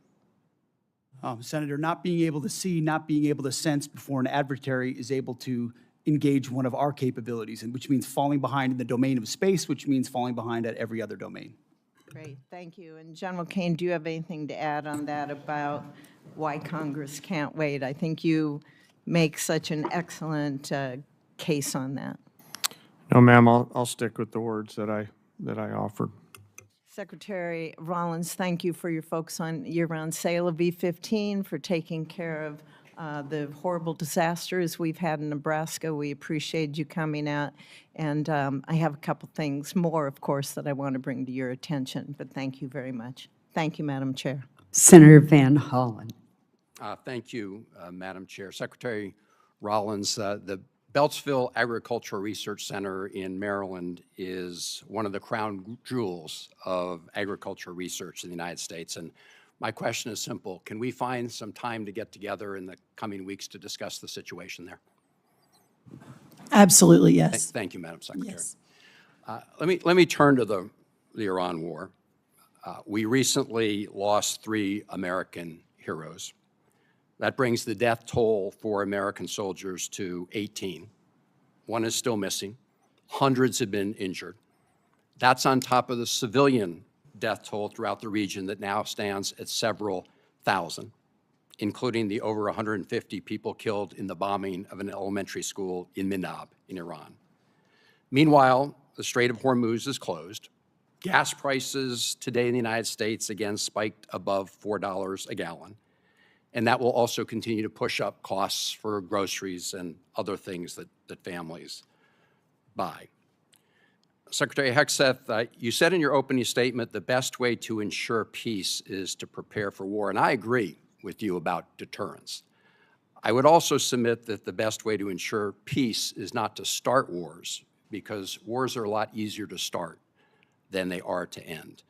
Senator, not being able to see, not being able to sense before an adversary is able to engage one of our capabilities, and which means falling behind in the domain of space, which means falling behind at every other domain. Great, thank you. And General Caine, do you have anything to add on that about why Congress can't wait? I think you make such an excellent case on that. No, ma'am, I'll stick with the words that I offered. Secretary Rollins, thank you for your focus on year-round sale of V-15, for taking care of the horrible disasters we've had in Nebraska. We appreciate you coming out. And I have a couple things more, of course, that I want to bring to your attention, but thank you very much. Thank you, Madam Chair. Senator Van Hollen. Thank you, Madam Chair. Secretary Rollins, the Beltsville Agricultural Research Center in Maryland is one of the crown jewels of agricultural research in the United States. And my question is simple. Can we find some time to get together in the coming weeks to discuss the situation there? Absolutely, yes. Thank you, Madam Secretary. Yes. Let me turn to the Iran war. We recently lost 3 American heroes. That brings the death toll for American soldiers to 18. 1 is still missing. Hundreds have been injured. That's on top of the civilian death toll throughout the region that now stands at several thousand, including the over 150 people killed in the bombing of an elementary school in Minab in Iran. Meanwhile, the Strait of Hormuz is closed. Gas prices today in the United States again spiked above $4 a gallon. And that will also continue to push up costs for groceries and other things that families buy. Secretary Hegseth, you said in your opening statement the best way to ensure peace is to prepare for war, and I agree with you about deterrence. I would also submit that the best way to ensure peace is not to start wars, because wars are a lot easier to start than they are to end.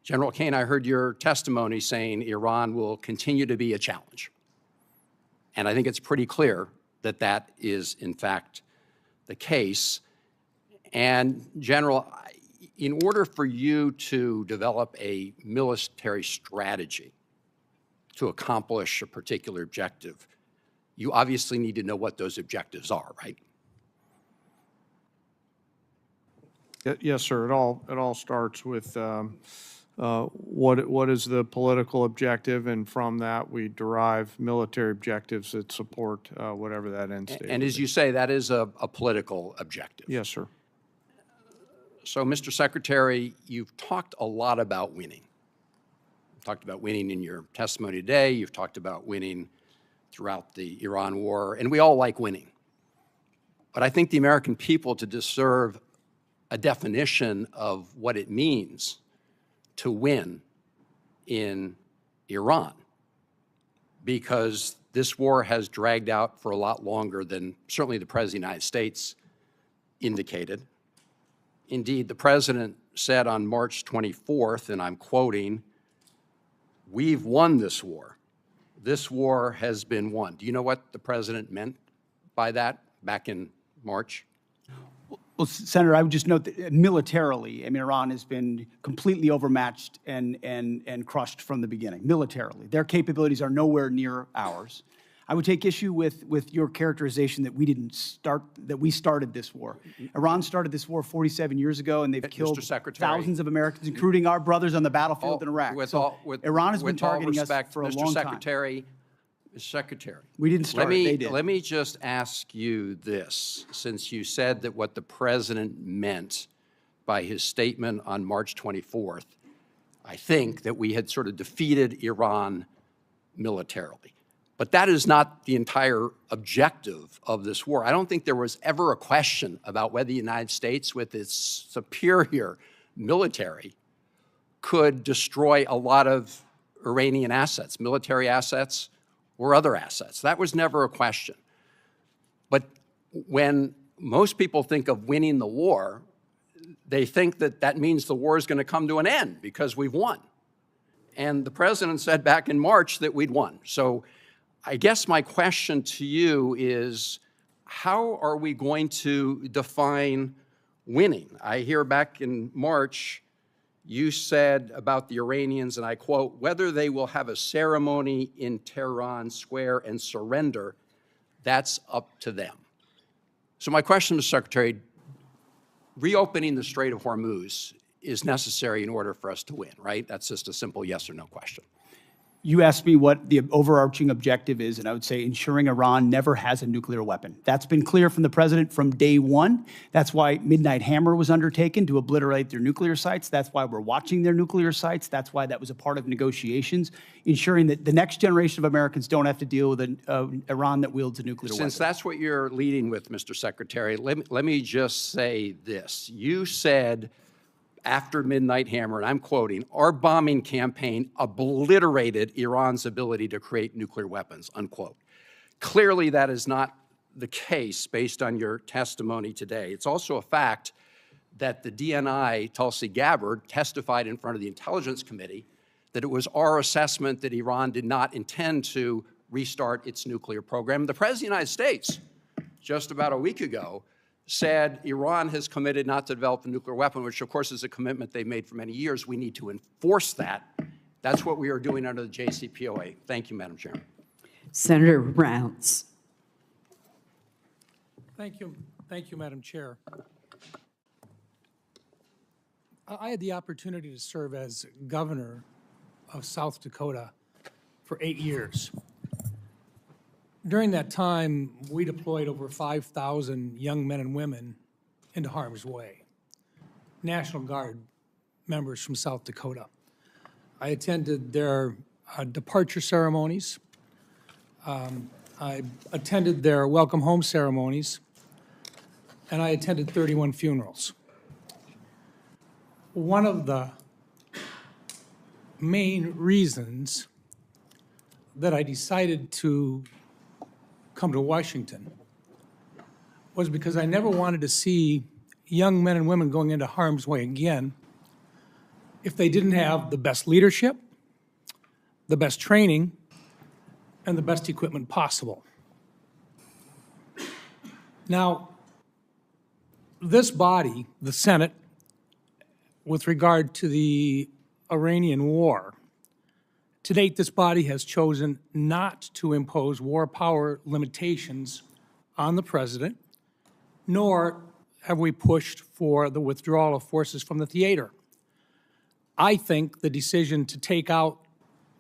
General Caine, I heard your testimony saying Iran will continue to be a challenge. And I think it's pretty clear that that is, in fact, the case. And, General, in order for you to develop a military strategy to accomplish a particular objective, you obviously need to know what those objectives are, right? Yes, sir. It all starts with what is the political objective, and from that we derive military objectives that support whatever that end state. And as you say, that is a political objective. Yes, sir. So, Mr. Secretary, you've talked a lot about winning. You've talked about winning in your testimony today. You've talked about winning throughout the Iran war, and we all like winning. But I think the American people deserve a definition of what it means to win in Iran, because this war has dragged out for a lot longer than certainly the President of the United States indicated. Indeed, the President said on March 24th, and I'm quoting, "We've won this war. This war has been won." Do you know what the President meant by that back in March? Well, Senator, I would just note that militarily, I mean, Iran has been completely overmatched and crushed from the beginning, militarily. Their capabilities are nowhere near ours. I would take issue with your characterization that we started this war. Iran started this war 47 years ago, and they've killed thousands of Americans, including our brothers on the battlefield in Iraq. Iran has been targeting us for a long time. Mr. Secretary, we didn't start it, they did. Let me just ask you this, since you said that what the President meant by his statement on March 24th, I think that we had sort of defeated Iran militarily. But that is not the entire objective of this war. I don't think there was ever a question about whether the United States, with its superior military, could destroy a lot of Iranian assets, military assets, or other assets. That was never a question. But when most people think of winning the war, they think that that means the war is going to come to an end because we've won. And the President said back in March that we'd won. So I guess my question to you is, how are we going to define winning? I hear back in March, you said about the Iranians, and I quote, "Whether they will have a ceremony in Tehran Square and surrender, that's up to them." So my question, Mr. Secretary, reopening the Strait of Hormuz is necessary in order for us to win, right? That's just a simple yes or no question. You asked me what the overarching objective is, and I would say ensuring Iran never has a nuclear weapon. That's been clear from the President from day one. That's why Midnight Hammer was undertaken, to obliterate their nuclear sites. That's why we're watching their nuclear sites. That's why that was a part of negotiations, ensuring that the next generation of Americans don't have to deal with an Iran that wields a nuclear weapon. Since that's what you're leading with, Mr. Secretary, let me just say this. You said after Midnight Hammer, and I'm quoting, "Our bombing campaign obliterated Iran's ability to create nuclear weapons," unquote. Clearly, that is not the case based on your testimony today. It's also a fact that the DNI, Tulsi Gabbard, testified in front of the Intelligence Committee that it was our assessment that Iran did not intend to restart its nuclear program. The President of the United States, just about a week ago, said Iran has committed not to develop a nuclear weapon, which of course is a commitment they've made for many years. We need to enforce that. That's what we are doing under the JCPOA. Thank you, Madam Chairman. Senator Rounds. Thank you, Madam Chair. I had the opportunity to serve as governor of South Dakota for 8 years. During that time, we deployed over 5,000 young men and women into harm's way, National Guard members from South Dakota. I attended their departure ceremonies. I attended their welcome home ceremonies, and I attended 31 funerals. One of the main reasons that I decided to come to Washington was because I never wanted to see young men and women going into harm's way again if they didn't have the best leadership, the best training, and the best equipment possible. Now, this body, the Senate, with regard to the Iranian war, to date, this body has chosen not to impose war power limitations on the president, nor have we pushed for the withdrawal of forces from the theater. I think the decision to take out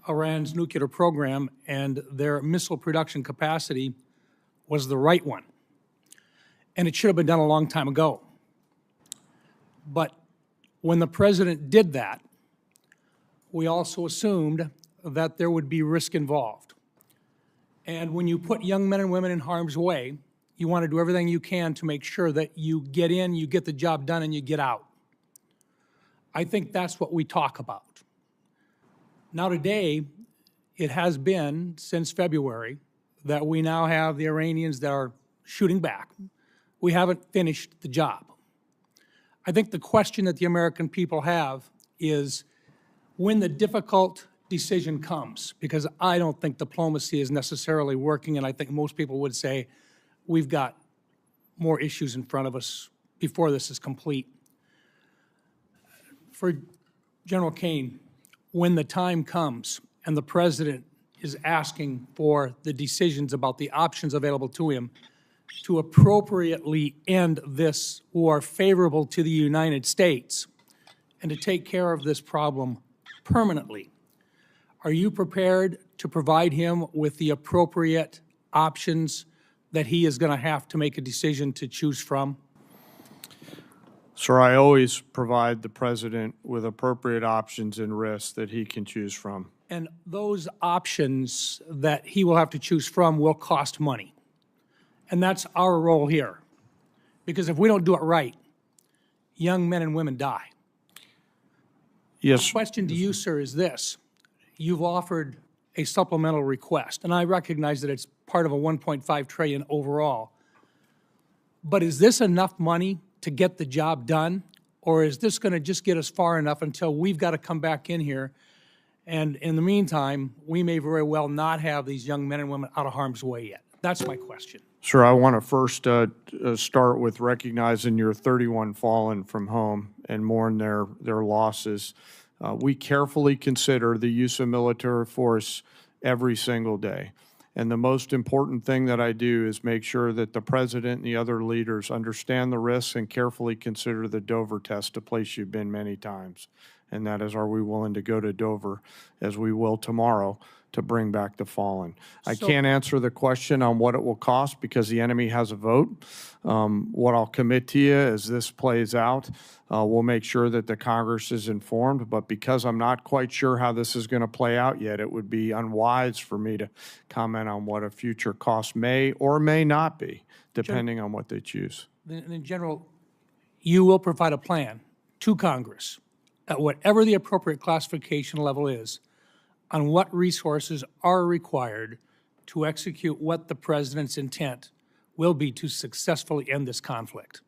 Iran's nuclear program and their missile production capacity was the right one, and it should have been done a long time ago. But when the president did that, we also assumed that there would be risk involved. And when you put young men and women in harm's way, you want to do everything you can to make sure that you get in, you get the job done, and you get out. I think that's what we talk about. Now today, it has been since February that we now have the Iranians that are shooting back. We haven't finished the job. I think the question that the American people have is when the difficult decision comes, because I don't think diplomacy is necessarily working, and I think most people would say we've got more issues in front of us before this is complete. For General Caine, when the time comes and the president is asking for the decisions about the options available to him to appropriately end this war favorable to the United States and to take care of this problem permanently, are you prepared to provide him with the appropriate options that he is going to have to make a decision to choose from? Sir, I always provide the president with appropriate options and risks that he can choose from. And those options that he will have to choose from will cost money. And that's our role here. Because if we don't do it right, young men and women die. Yes. My question to you, sir, is this. You've offered a supplemental request, and I recognize that it's part of a $1.5 trillion overall. But is this enough money to get the job done, or is this going to just get us far enough until we've got to come back in here, and in the meantime, we may very well not have these young men and women out of harm's way yet? That's my question. Sir, I want to first start with recognizing your 31 fallen from home and mourn their losses. We carefully consider the use of military force every single day. And the most important thing that I do is make sure that the president and the other leaders understand the risks and carefully consider the Dover test, a place you've been many times. And that is, are we willing to go to Dover, as we will tomorrow, to bring back the fallen? I can't answer the question on what it will cost because the enemy has a vote. What I'll commit to you as this plays out, we'll make sure that the Congress is informed, but because I'm not quite sure how this is going to play out yet, it would be unwise for me to comment on what a future cost may or may not be, depending on what they choose. Then, General, you will provide a plan to Congress at whatever the appropriate classification level is on what resources are required to execute what the president's intent will be to successfully end this conflict?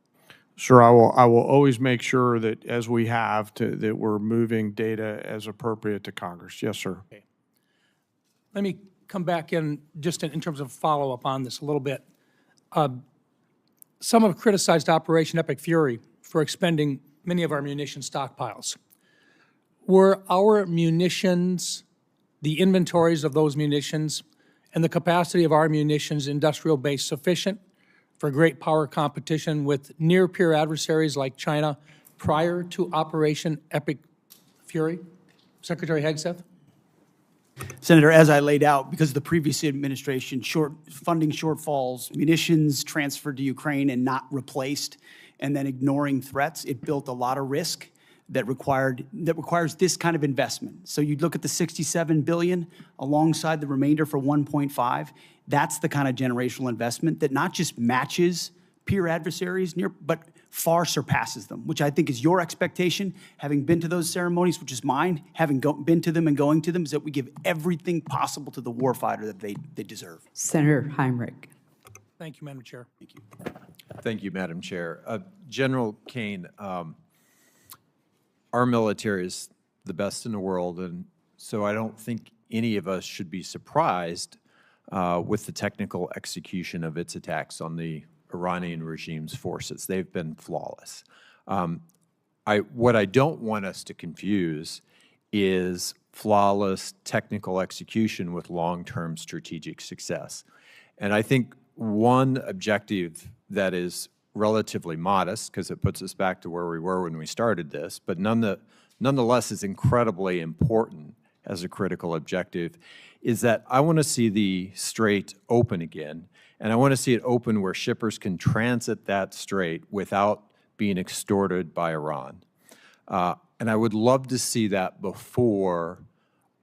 Sir, I will always make sure that, as we have, that we're moving data as appropriate to Congress. Yes, sir. Okay. Let me come back in just in terms of follow-up on this a little bit. Some have criticized Operation Epic Fury for expending many of our munition stockpiles. Were our munitions, the inventories of those munitions, and the capacity of our munitions industrial base sufficient for great power competition with near-peer adversaries like China prior to Operation Epic Fury? Secretary Hegseth? Senator, as I laid out, because of the previous administration, funding shortfalls, munitions transferred to Ukraine and not replaced, and then ignoring threats, it built a lot of risk that requires this kind of investment. So you'd look at the $67 billion alongside the remainder for 1.5. That's the kind of generational investment that not just matches peer adversaries, but far surpasses them, which I think is your expectation, having been to those ceremonies, which is mine, having been to them and going to them, is that we give everything possible to the warfighter that they deserve. Senator Heinrich. Thank you, Madam Chair. Thank you. Thank you, Madam Chair. General Caine, our military is the best in the world, and so I don't think any of us should be surprised with the technical execution of its attacks on the Iranian regime's forces. They've been flawless. What I don't want us to confuse is flawless technical execution with long-term strategic success. And I think one objective that is relatively modest, because it puts us back to where we were when we started this, but nonetheless is incredibly important as a critical objective, is that I want to see the strait open again, and I want to see it open where shippers can transit that strait without being extorted by Iran. And I would love to see that before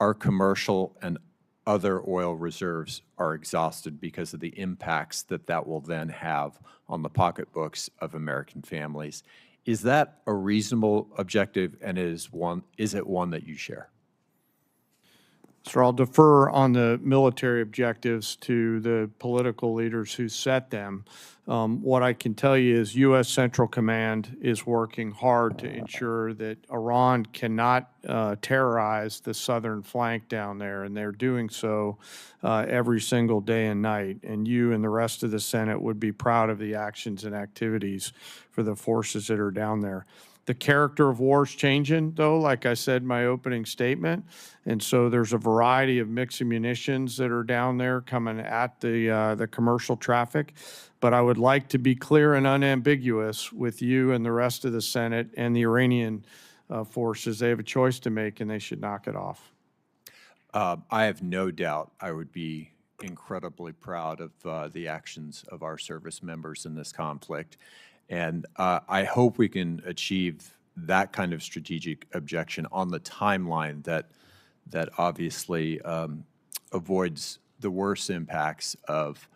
our commercial and other oil reserves are exhausted because of the impacts that will then have on the pocketbooks of American families. Is that a reasonable objective, and is it one that you share? Sir, I'll defer on the military objectives to the political leaders who set them. What I can tell you is U.S. Central Command is working hard to ensure that Iran cannot terrorize the southern flank down there, and they're doing so every single day and night. And you and the rest of the Senate would be proud of the actions and activities for the forces that are down there. The character of war is changing, though, like I said in my opening statement. And so there's a variety of mixed munitions that are down there coming at the commercial traffic. But I would like to be clear and unambiguous with you and the rest of the Senate and the Iranian forces. They have a choice to make, and they should knock it off. I have no doubt I would be incredibly proud of the actions of our service members in this conflict. And I hope we can achieve that kind of strategic objection on the timeline that obviously avoids the worst impacts of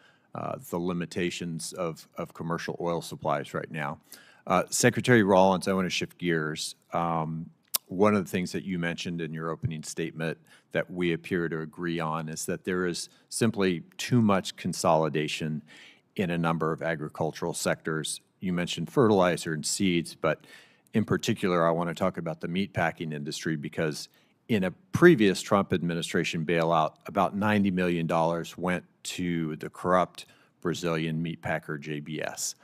the limitations of commercial oil supplies right now. Secretary Rollins, I want to shift gears. One of the things that you mentioned in your opening statement that we appear to agree on is that there is simply too much consolidation in a number of agricultural sectors. You mentioned fertilizer and seeds, but in particular, I want to talk about the meatpacking industry because in a previous Trump administration bailout, about $90 million went to the corrupt Brazilian meatpacker JBS.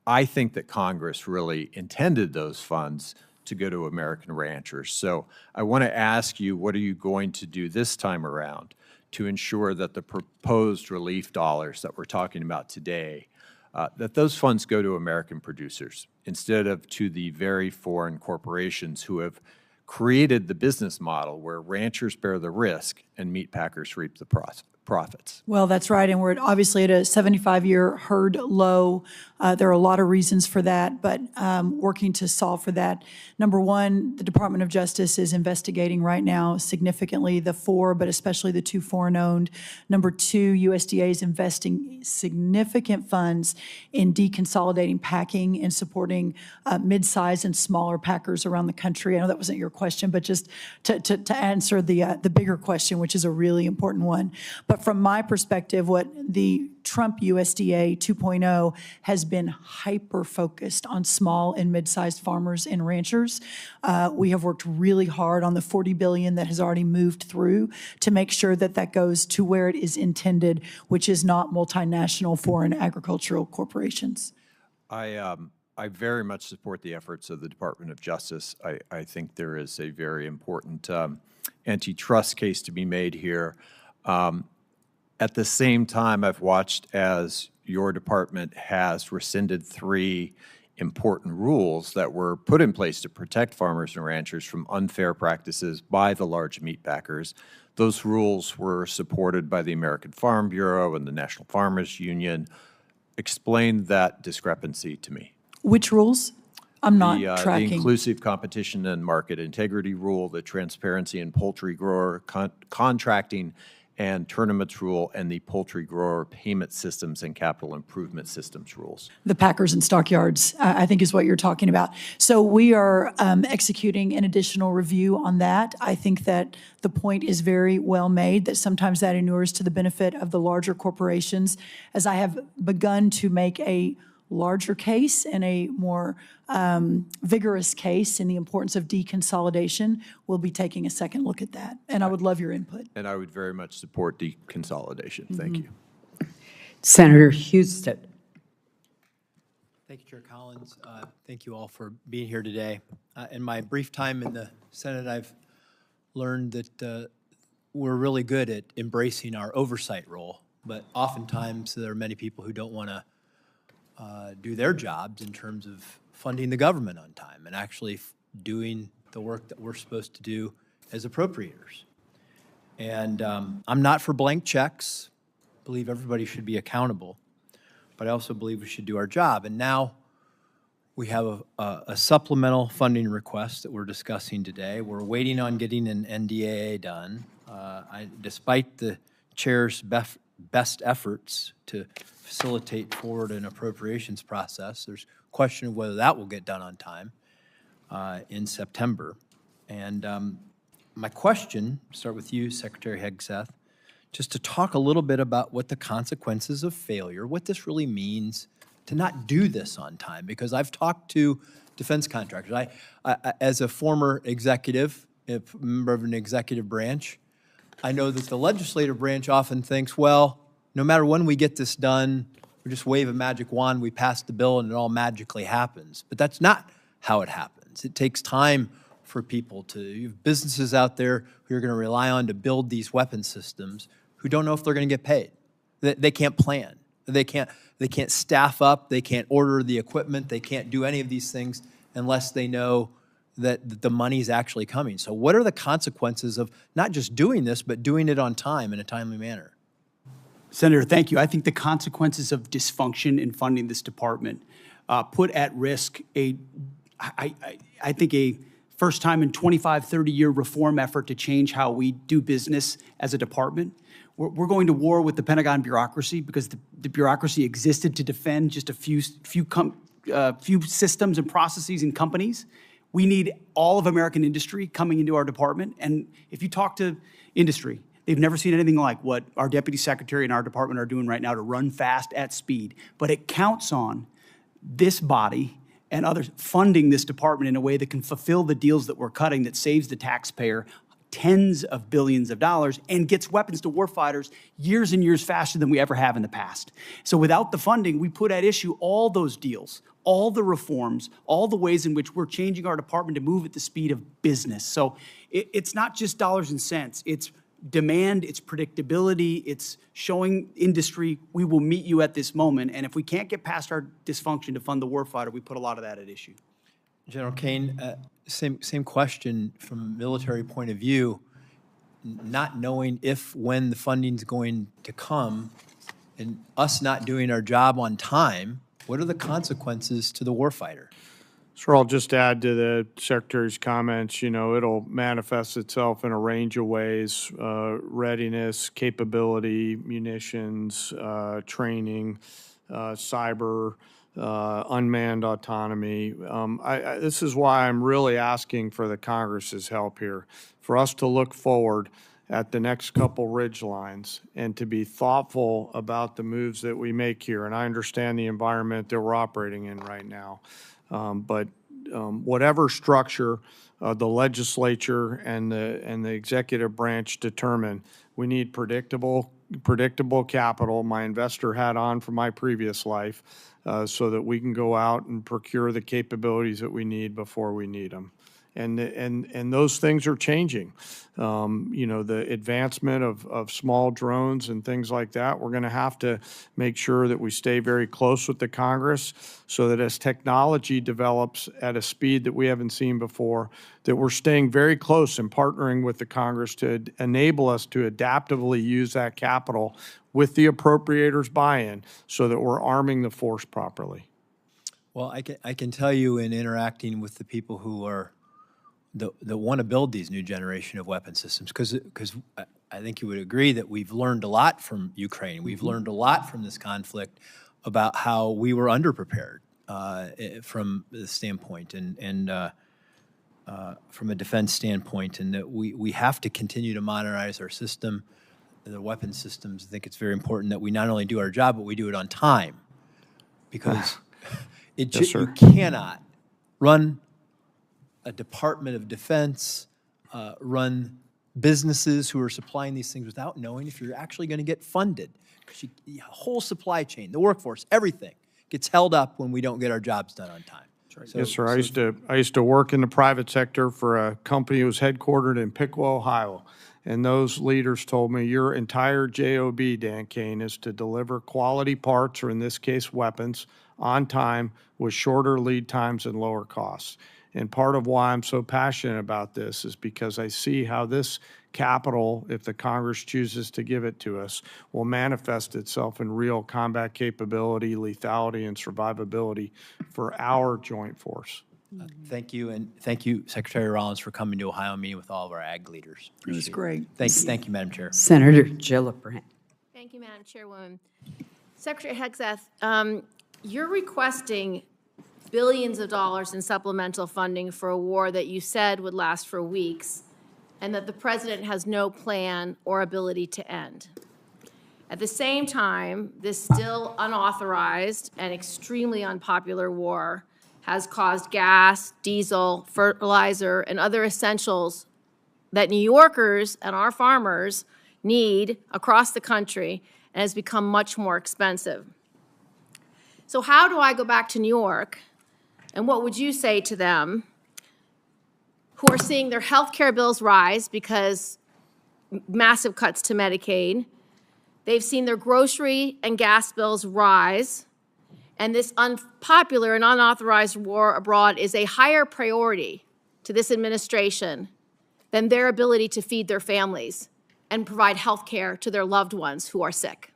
I think that Congress really intended those funds to go to American ranchers. So I want to ask you, what are you going to do this time around to ensure that the proposed relief dollars that we're talking about today, that those funds go to American producers instead of to the very foreign corporations who have created the business model where ranchers bear the risk and meat packers reap the profits? Well, that's right, and we're obviously at a 75-year herd low. There are a lot of reasons for that, but working to solve for that. Number one, the Department of Justice is investigating right now significantly the but especially the 2 foreign-owned. Number two, USDA is investing significant funds in deconsolidating packing and supporting mid-size and smaller packers around the country. I know that wasn't your question, but just to answer the bigger question, which is a really important one. But But from my perspective, what the Trump USDA 2.0 has been hyper-focused on small and mid-sized farmers and ranchers. We have worked really hard on the $40 billion that has already moved through to make sure that that goes to where it is intended, which is not multinational foreign agricultural corporations. I very much support the efforts of the Department of Justice. I think there is a very important antitrust case to be made here. At the same time, I've watched as your department has rescinded 3 important rules that were put in place to protect farmers and ranchers from unfair practices by the large meat packers. Those rules were supported by the American Farm Bureau and the National Farmers Union. Explain that discrepancy to me. Which rules? I'm not tracking. The inclusive competition and market integrity rule, the transparency in poultry grower contracting and tournaments rule, and the poultry grower payment systems and capital improvement systems rules. The packers and stockyards, I think is what you're talking about. So we are executing an additional review on that. I think that the point is very well made, that sometimes that inures to the benefit of the larger corporations. As I have begun to make a larger case and a more vigorous case in the importance of deconsolidation, we'll be taking a second look at that. And I would love your input. And I would very much support deconsolidation. Thank you. Senator Hegseth. Thank you, Chair Collins. Thank you all for being here today. In my brief time in the Senate, I've learned that we're really good at embracing our oversight role, but oftentimes there are many people who don't want to do their jobs in terms of funding the government on time and actually doing the work that we're supposed to do as appropriators. And I'm not for blank checks. I believe everybody should be accountable, but I also believe we should do our job. And now we have a supplemental funding request that we're discussing today. We're waiting on getting an NDAA done. Despite the chair's best efforts to facilitate forward an appropriations process, there's question of whether that will get done on time in September. And my question, start with you, Secretary Hegseth, just to talk a little bit about what the consequences of failure, what this really means to not do this on time. Because I've talked to defense contractors. I as a former executive, a member of an executive branch, I know that the legislative branch often thinks, well, no matter when we get this done, we just wave a magic wand, we pass the bill, and it all magically happens. But that's not how it happens. It takes time for people to, you have businesses out there who are going to rely on to build these weapon systems who don't know if they're going to get paid. They can't plan. They can't staff up. They can't order the equipment. They can't do any of these things unless they know that the money's actually coming. So what are the consequences of not just doing this, but doing it on time in a timely manner? Senator, thank you. I think the consequences of dysfunction in funding this department put at risk I think a first time in 25, 30-year reform effort to change how we do business as a department. We're going to war with the Pentagon bureaucracy because the bureaucracy existed to defend just a few systems and processes and companies. We need all of American industry coming into our department. And if you talk to industry, they've never seen anything like what our deputy secretary and our department are doing right now to run fast at speed. But it counts on this body and others funding this department in a way that can fulfill the deals that we're cutting that saves the taxpayer tens of billions of dollars and gets weapons to warfighters years and years faster than we ever have in the past. So without the funding, we put at issue all those deals, all the reforms, all the ways in which we're changing our department to move at the speed of business. So it's not just dollars and cents. It's demand, it's predictability, it's showing industry we will meet you at this moment. And if we can't get past our dysfunction to fund the warfighter, we put a lot of that at issue. General Caine, same question from a military point of view, not knowing if, when the funding's going to come, and us not doing our job on time, what are the consequences to the warfighter? Sure, I'll just add to the Secretary's comments, you know, it'll manifest itself in a range of ways, readiness, capability, munitions, training, cyber, unmanned autonomy. This is why I'm really asking for the Congress's help here, for us to look forward at the next couple ridge lines and to be thoughtful about the moves that we make here. And I understand the environment that we're operating in right now. But whatever structure the legislature and the executive branch determine, we need predictable capital, my investor hat on from my previous life, so that we can go out and procure the capabilities that we need before we need them. And those things are changing. You know, the advancement of small drones and things like that, we're going to have to make sure that we stay very close with the Congress so that as technology develops at a speed that we haven't seen before, that we're staying very close and partnering with the Congress to enable us to adaptively use that capital with the appropriators' buy-in so that we're arming the force properly. Well, I can tell you in interacting with the people who are that want to build these new generation of weapon systems, because I think you would agree that we've learned a lot from Ukraine. We've learned a lot from this conflict about how we were underprepared from the standpoint and from a defense standpoint, and that we have to continue to modernize our system, the weapon systems. I think it's very important that we not only do our job, but we do it on time, because you cannot run a Department of Defense, run businesses who are supplying these things without knowing if you're actually going to get funded. Because the whole supply chain, the workforce, everything gets held up when we don't get our jobs done on time. So, yes, sir. I used to work in the private sector for a company that was headquartered in Piqua, Ohio. And those leaders told me, your entire job, Dan Caine, is to deliver quality parts, or in this case, weapons, on time with shorter lead times and lower costs. And part of why I'm so passionate about this is because I see how this capital, if the Congress chooses to give it to us, will manifest itself in real combat capability, lethality, and survivability for our joint force. Thank you, and thank you, Secretary Rollins, for coming to Ohio and meeting with all of our ag leaders. It was great. Thank you, Madam Chair. Senator Gillibrand. Thank you, Madam Chairwoman. Secretary Hegseth, you're requesting billions of dollars in supplemental funding for a war that you said would last for weeks, and that the president has no plan or ability to end. At the same time, this still unauthorized and extremely unpopular war has caused gas, diesel, fertilizer, and other essentials that New Yorkers and our farmers need across the country, and has become much more expensive. So how do I go back to New York, and what would you say to them who are seeing their health care bills rise because massive cuts to Medicaid? They've seen their grocery and gas bills rise, and this unpopular and unauthorized war abroad is a higher priority to this administration than their ability to feed their families and provide health care to their loved ones who are sick.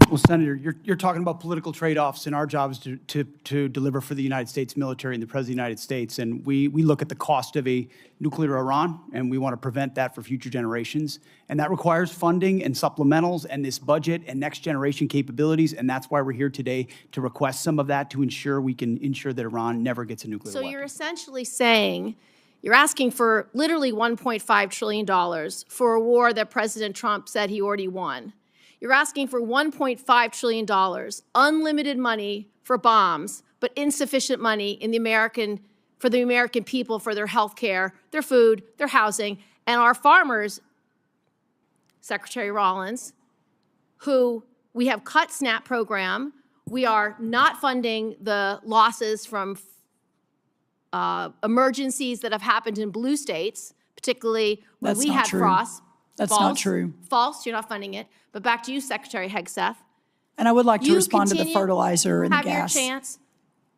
Well, Senator, you're talking about political trade-offs, and our job is to deliver for the United States military and the President of the United States. And we look at the cost of a nuclear Iran, and we want to prevent that for future generations. And that requires funding and supplementals and this budget and next generation capabilities. And that's why we're here today to request some of that to ensure we can ensure that Iran never gets a nuclear weapon. So you're essentially saying, you're asking for literally $1.5 trillion for a war that President Trump said he already won. You're asking for $1.5 trillion, unlimited money for bombs, but insufficient money in for the American people, for their health care, their food, their housing, and our farmers, Secretary Rollins, who we have cut SNAP program. We are not funding the losses from emergencies that have happened in blue states, particularly when we had frost. That's False. not true. False. You're not funding it. But back to you, Secretary Hegseth. And I would like to respond to the fertilizer and the gas. Have your chance,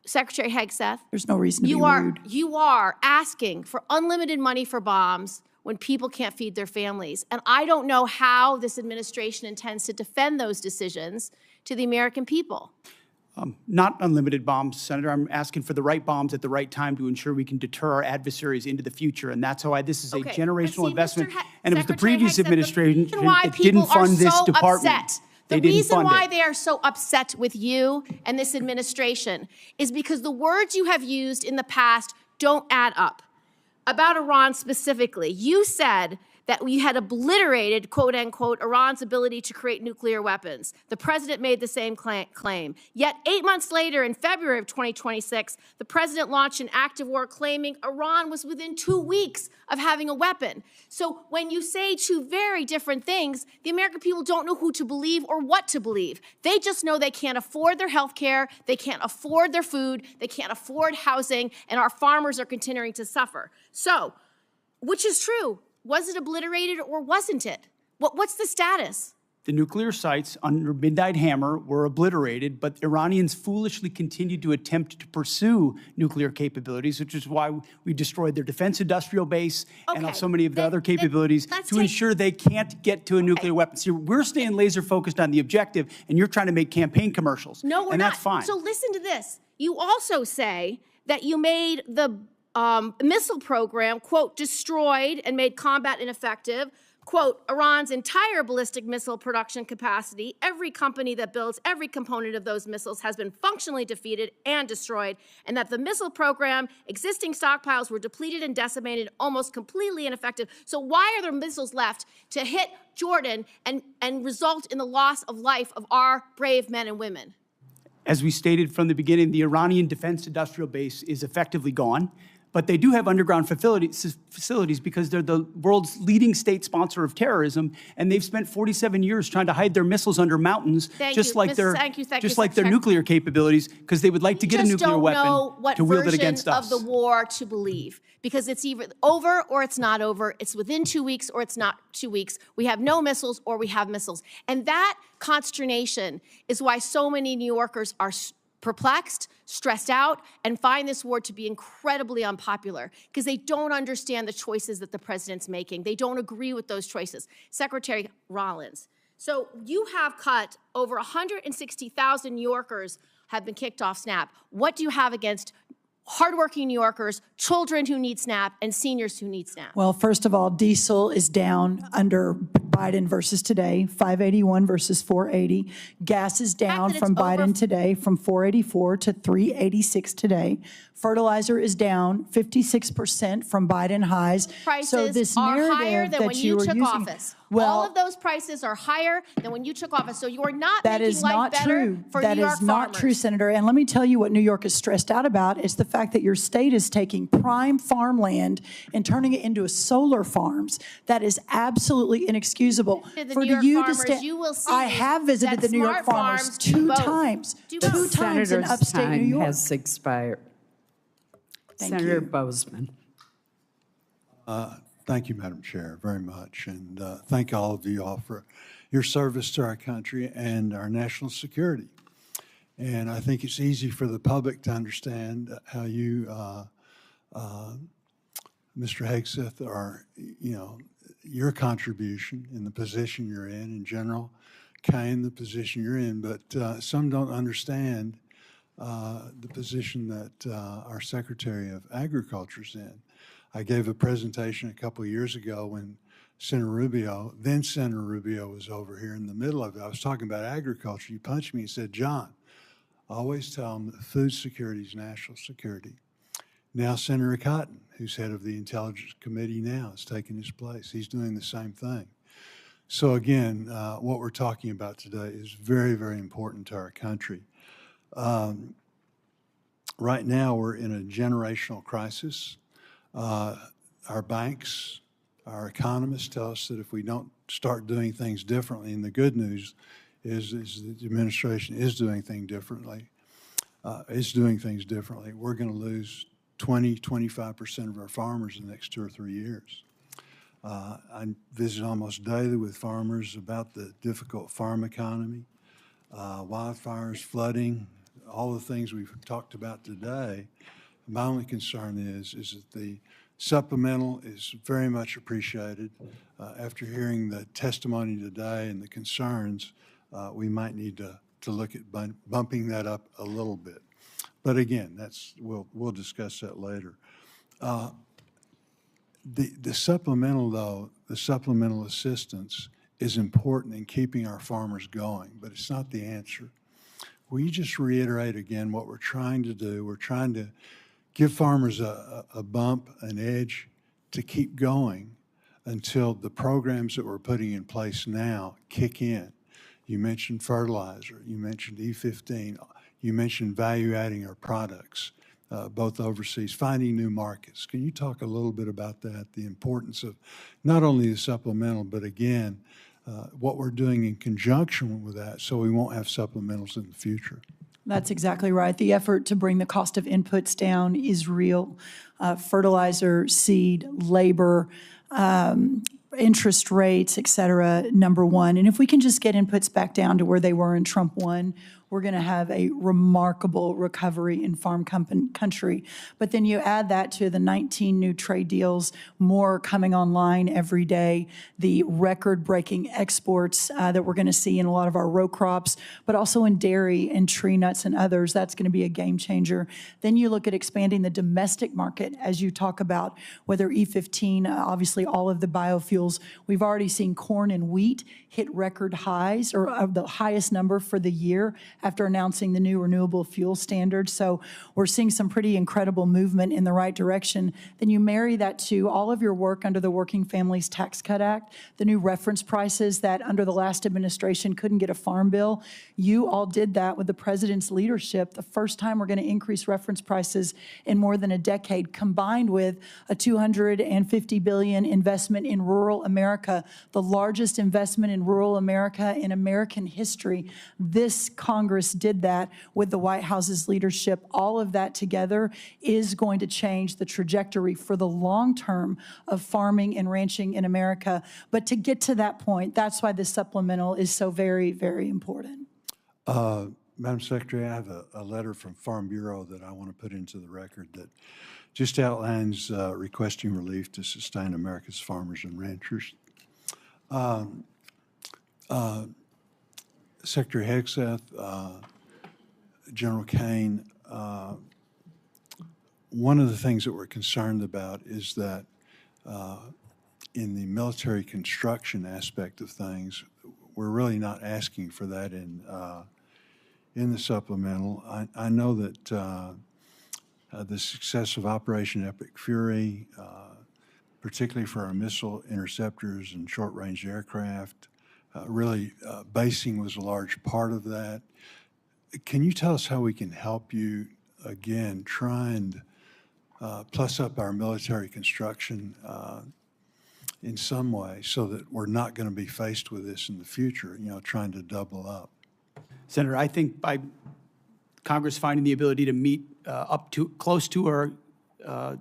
Secretary Hegseth. There's no reason to be rude. You are asking for unlimited money for bombs when people can't feed their families. And I don't know how this administration intends to defend those decisions to the American people. Not unlimited bombs, Senator. I'm asking for the right bombs at the right time to ensure we can deter our adversaries into the future. And that's why this is a generational investment. And it was the previous administration that didn't fund this department. The reason why they are so upset with you and this administration is because the words you have used in the past don't add up. about Iran specifically. You said that we had obliterated, quote unquote, Iran's ability to create nuclear weapons. The president made the same claim. Yet 8 months later, in February of 2026, the president launched an active war claiming Iran was within 2 weeks of having a weapon. So when you say two very different things, the American people don't know who to believe or what to believe. They just know they can't afford their health care, they can't afford their food, they can't afford housing, and our farmers are continuing to suffer. So, which is true? Was it obliterated or wasn't it? What's the status? The nuclear sites under Midnight Hammer were obliterated, but Iranians foolishly continued to attempt to pursue nuclear capabilities, which is why we destroyed their defense industrial base and so many of the other capabilities to ensure they can't get to a nuclear weapon. So we're staying laser focused on the objective, and you're trying to make campaign commercials. No, we're and not. That's fine. So listen to this. You also say that you made the missile program, quote, destroyed and made combat ineffective, quote, Iran's entire ballistic missile production capacity, every company that builds every component of those missiles has been functionally defeated and destroyed, and that the missile program, existing stockpiles were depleted and decimated, almost completely ineffective. So why are there missiles left to hit Jordan and result in the loss of life of our brave men and women? As we stated from the beginning, the Iranian defense industrial base is effectively gone. But they do have underground facilities because they're the world's leading state sponsor of terrorism, and they've spent 47 years trying to hide their missiles under mountains, just like their nuclear capabilities, because they would like to get a nuclear weapon to wield it against us. Of the war to believe, because it's either over or it's not over. It's within 2 weeks or it's not 2 weeks. We have no missiles or we have missiles, and that consternation is why so many New Yorkers are perplexed, stressed out, and find this war to be incredibly unpopular because they don't understand the choices that the president's making. They don't agree with those choices. Secretary Rollins, so you have cut over 160,000 New Yorkers have been kicked off SNAP. What do you have against hardworking New Yorkers, children who need SNAP, and seniors who need SNAP? Well, first of all, diesel is down under Biden versus today, 581 versus 480. Gas is down from Biden today from 484 to 386 today. Fertilizer is down 56% from Biden highs. Prices so this are narrative higher than that when you took using, office. All of those prices are higher than when you took office. So you are not that making is life not better true. for That New York is not farmers. true, Senator. And let me tell you what New York is stressed out about is the fact that your state is taking prime farmland and turning it into solar farms. That is absolutely inexcusable. For you to stand, you will see I have visited the New York farmers two times. Two times in upstate New York. Has expired. Senator Bozeman. Thank you, Madam Chair, very much. And thank all of you all for your service to our country and our national security. And I think it's easy for the public to understand how you, Mr. Hegseth, are, your contribution in the position you're in general, Caine, the position you're in, but some don't understand the position that our Secretary of Agriculture's in. I gave a presentation a couple of years ago when Senator Rubio was over here in the middle of it. I was talking about agriculture. You punched me and said, John, always tell them that food security is national security. Now Senator Cotton, who's head of the Intelligence Committee now, is taking his place. He's doing the same thing. So again, what we're talking about today is very, very important to our country. Right now, we're in a generational crisis. Our banks, our economists tell us that if we don't start doing things differently, and the good news is the administration is doing things differently, we're going to lose 20–25% of our farmers in the next 2 or 3 years. I visit almost daily with farmers about the difficult farm economy, wildfires, flooding, all the things we've talked about today. My only concern is that the supplemental is very much appreciated. After hearing the testimony today and the concerns, we might need to look at bumping that up a little bit. But again, we'll discuss that later. The supplemental, though, the supplemental assistance is important in keeping our farmers going, but it's not the answer. Will you just reiterate again what we're trying to do? We're trying to give farmers a bump, an edge to keep going until the programs that we're putting in place now kick in. You mentioned fertilizer, you mentioned E15, you mentioned value adding our products, both overseas, finding new markets. Can you talk a little bit about that, the importance of not only the supplemental, but again, what we're doing in conjunction with that so we won't have supplementals in the future? That's exactly right. The effort to bring the cost of inputs down is real. Fertilizer, seed, labor, interest rates, et cetera, number one. And if we can just get inputs back down to where they were in Trump 1, we're going to have a remarkable recovery in farm country. But then you add that to the 19 new trade deals, more coming online every day, the record-breaking exports that we're going to see in a lot of our row crops, but also in dairy and tree nuts and others. That's going to be a game changer. Then you look at expanding the domestic market, as you talk about, whether E15, obviously all of the biofuels. We've already seen corn and wheat hit record highs, or the highest number for the year, after announcing the new renewable fuel standard. So we're seeing some pretty incredible movement in the right direction. Then you marry that to all of your work under the Working Families Tax Cut Act, the new reference prices that under the last administration couldn't get a farm bill. You all did that with the president's leadership. The first time we're going to increase reference prices in more than a decade, combined with a $250 billion investment in rural America, the largest investment in rural America in American history. This Congress did that with the White House's leadership. All of that together is going to change the trajectory for the long term of farming and ranching in America. But to get to that point, that's why this supplemental is so very, very important. Madam Secretary, I have a letter from Farm Bureau that I want to put into the record that just outlines requesting relief to sustain America's farmers and ranchers. Secretary Hegseth, General Caine, one of the things that we're concerned about is that in the military construction aspect of things, we're really not asking for that in the supplemental. I know that the success of Operation Epic Fury, particularly for our missile interceptors and short-range aircraft, really basing was a large part of that. Can you tell us how we can help you, again, try and plus up our military construction in some way so that we're not going to be faced with this in the future, trying to double up? Senator, I think by Congress finding the ability to meet up to close to our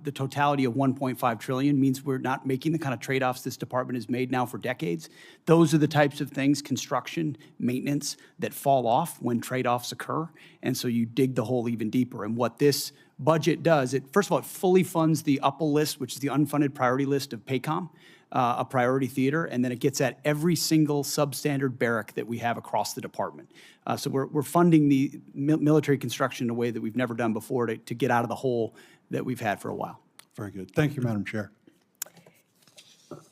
the totality of $1.5 trillion means we're not making the kind of trade-offs this department has made now for decades. Those are the types of things, construction, maintenance, that fall off when trade-offs occur. And so you dig the hole even deeper. And what this budget does, first of all, it fully funds the UPA list, which is the unfunded priority list of PACOM, a priority theater, and then it gets at every single substandard barrack that we have across the department. So we're funding the military construction in a way that we've never done before to get out of the hole that we've had for a while. Very good. Thank you, Madam Chair.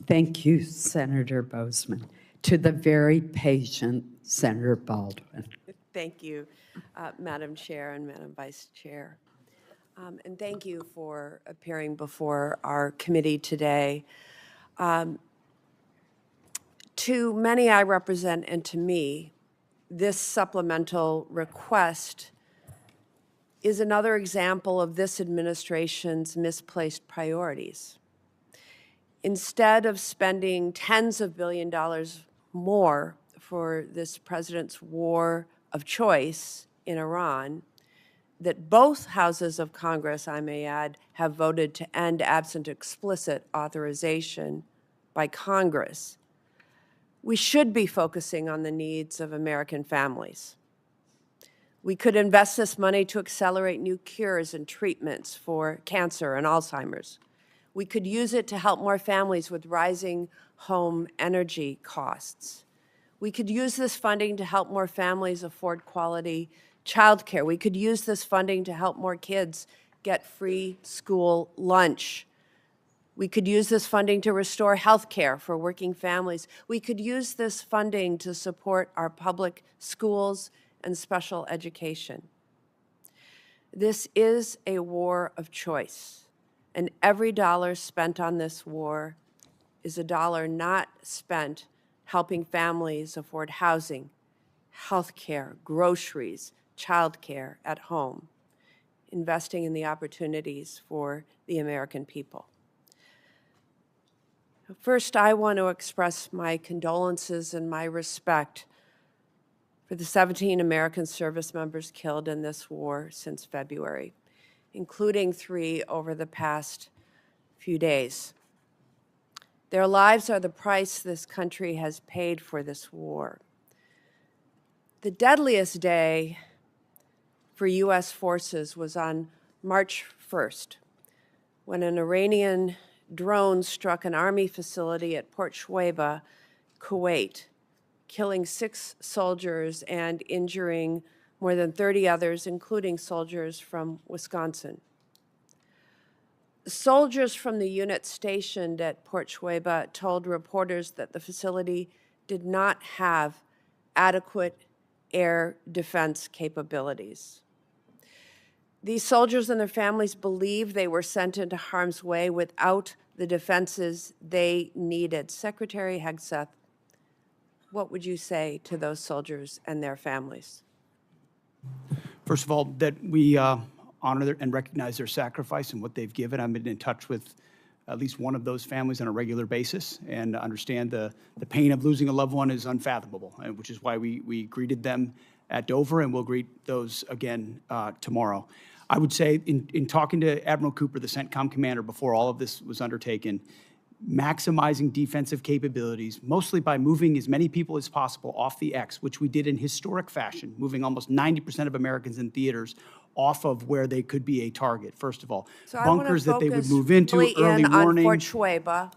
Thank you, Senator Bozeman. To the very patient Senator Baldwin. Thank you, Madam Chair and Madam Vice Chair. And thank you for appearing before our committee today. To many I represent and to me, this supplemental request is another example of this administration's misplaced priorities. Instead of spending tens of billions of dollars more for this president's war of choice in Iran, that both houses of Congress, I may add, have voted to end absent explicit authorization by Congress, we should be focusing on the needs of American families. We could invest this money to accelerate new cures and treatments for cancer and Alzheimer's. We could use it to help more families with rising home energy costs. We could use this funding to help more families afford quality childcare. We could use this funding to help more kids get free school lunch. We could use this funding to restore health care for working families. We could use this funding to support our public schools and special education. This is a war of choice, and every dollar spent on this war is a dollar not spent helping families afford housing, health care, groceries, childcare at home, investing in the opportunities for the American people. First, I want to express my condolences and my respect for the 17 American service members killed in this war since February, including 3 over the past few days. Their lives are the price this country has paid for this war. The deadliest day for U.S. forces was on March 1st, when an Iranian drone struck an army facility at Port Shuaibah, Kuwait, killing 6 soldiers and injuring more than 30 others, including soldiers from Wisconsin. Soldiers from the unit stationed at Port Shuaibah told reporters that the facility did not have adequate air defense capabilities. These soldiers and their families believed they were sent into harm's way without the defenses they needed. Secretary Hegseth, what would you say to those soldiers and their families? First of all, that we honor and recognize their sacrifice and what they've given. I've been in touch with at least one of those families on a regular basis and understand the pain of losing a loved one is unfathomable, which is why we greeted them at Dover, and we'll greet those again tomorrow. I would say in talking to Admiral Cooper, the CENTCOM commander, before all of this was undertaken, maximizing defensive capabilities, mostly by moving as many people as possible off the X, which we did in historic fashion, moving almost 90% of Americans in theaters off of where they could be a target, first of all. So bunkers that they would move into, early warning. On Fort Shuaibah,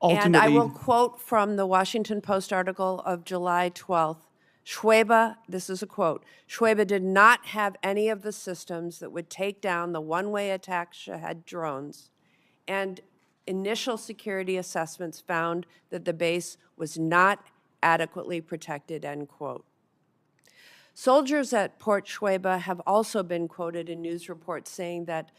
Ultimately, and I will quote from the Washington Post article of July 12th. Shuaibah, this is a quote, Shuaibah did not have any of the systems that would take down the one-way attack Shahed drones, and initial security assessments found that the base was not adequately protected, end quote. Soldiers at Port Shuaibah have also been quoted in news reports saying that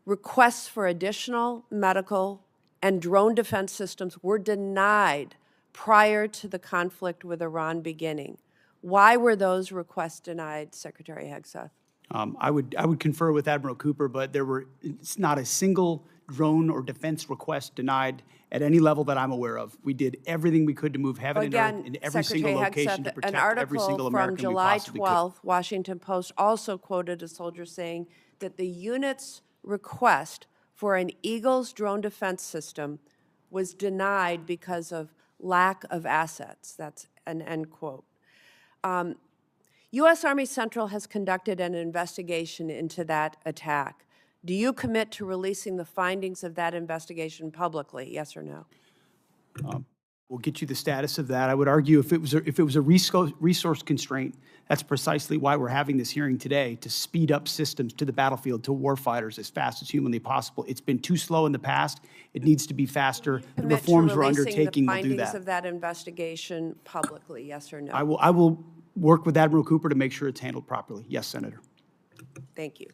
requests for additional medical and drone defense systems were denied prior to the conflict with Iran beginning. Why were those requests denied, Secretary Hegseth? I would confer with Admiral Cooper, but it's not a single drone or defense request denied at any level that I'm aware of. We did everything we could to move heaven and earth in every single location to protect every single American we possibly could. An article from July 12th, Washington Post also quoted a soldier saying that the unit's request for an Eagles drone defense system was denied because of lack of assets. That's an end quote. U.S. Army Central has conducted an investigation into that attack. Do you commit to releasing the findings of that investigation publicly, yes or no? We'll get you the status of that. I would argue if it was a resource constraint, that's precisely why we're having this hearing today, to speed up systems to the battlefield, to warfighters as fast as humanly possible. It's been too slow in the past. It needs to be faster. The reforms we're undertaking will do findings that. of that investigation publicly, yes or no? I will work with Admiral Cooper to make sure it's handled properly. Yes, Senator. Thank you.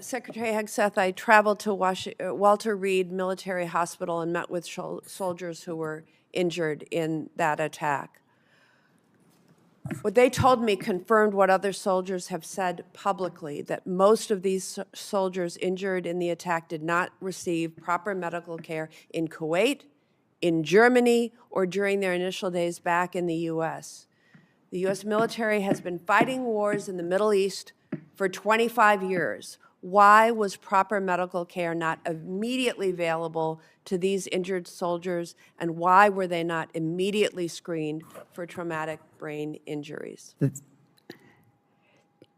Secretary Hegseth, I traveled to Walter Reed Military Hospital and met with soldiers who were injured in that attack. What they told me confirmed what other soldiers have said publicly, that most of these soldiers injured in the attack did not receive proper medical care in Kuwait, in Germany, or during their initial days back in the U.S. The U.S. military has been fighting wars in the Middle East for 25 years. Why was proper medical care not immediately available to these injured soldiers, and why were they not immediately screened for traumatic brain injuries?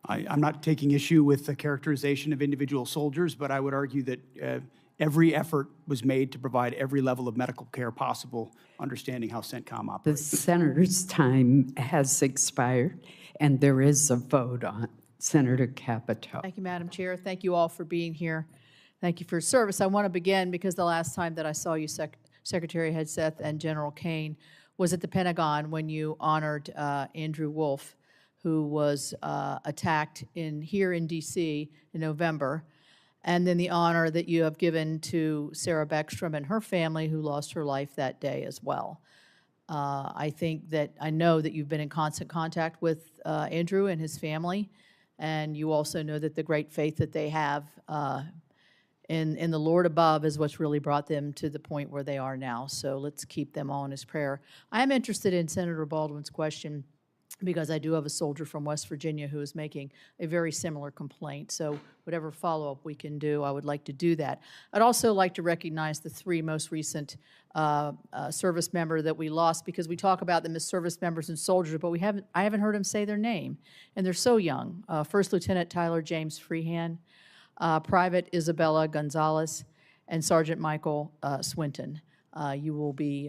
I'm not taking issue with the characterization of individual soldiers, but I would argue that every effort was made to provide every level of medical care possible, understanding how CENTCOM operates. The senator's time has expired, and there is a vote on. Senator Capito. Thank you, Madam Chair. Thank you all for being here. Thank you for your service. I want to begin because the last time that I saw you, Secretary Hegseth and General Caine, was at the Pentagon when you honored Andrew Wolf, who was attacked here in D.C. in November. and then the honor that you have given to Sarah Beckstrom and her family who lost her life that day as well. I know that you've been in constant contact with Andrew and his family, and you also know that the great faith that they have in the Lord above is what's really brought them to the point where they are now. So let's keep them all in his prayer. I am interested in Senator Baldwin's question because I do have a soldier from West Virginia who is making a very similar complaint. So whatever follow-up we can do, I would like to do that. I'd also like to recognize the three most recent service member that we lost, because we talk about them as service members and soldiers, but I haven't heard them say their name, and they're so young. First Lieutenant Tyler James Freehan, Private Isabella Gonzalez, and Sergeant Michael Swinton. You will be,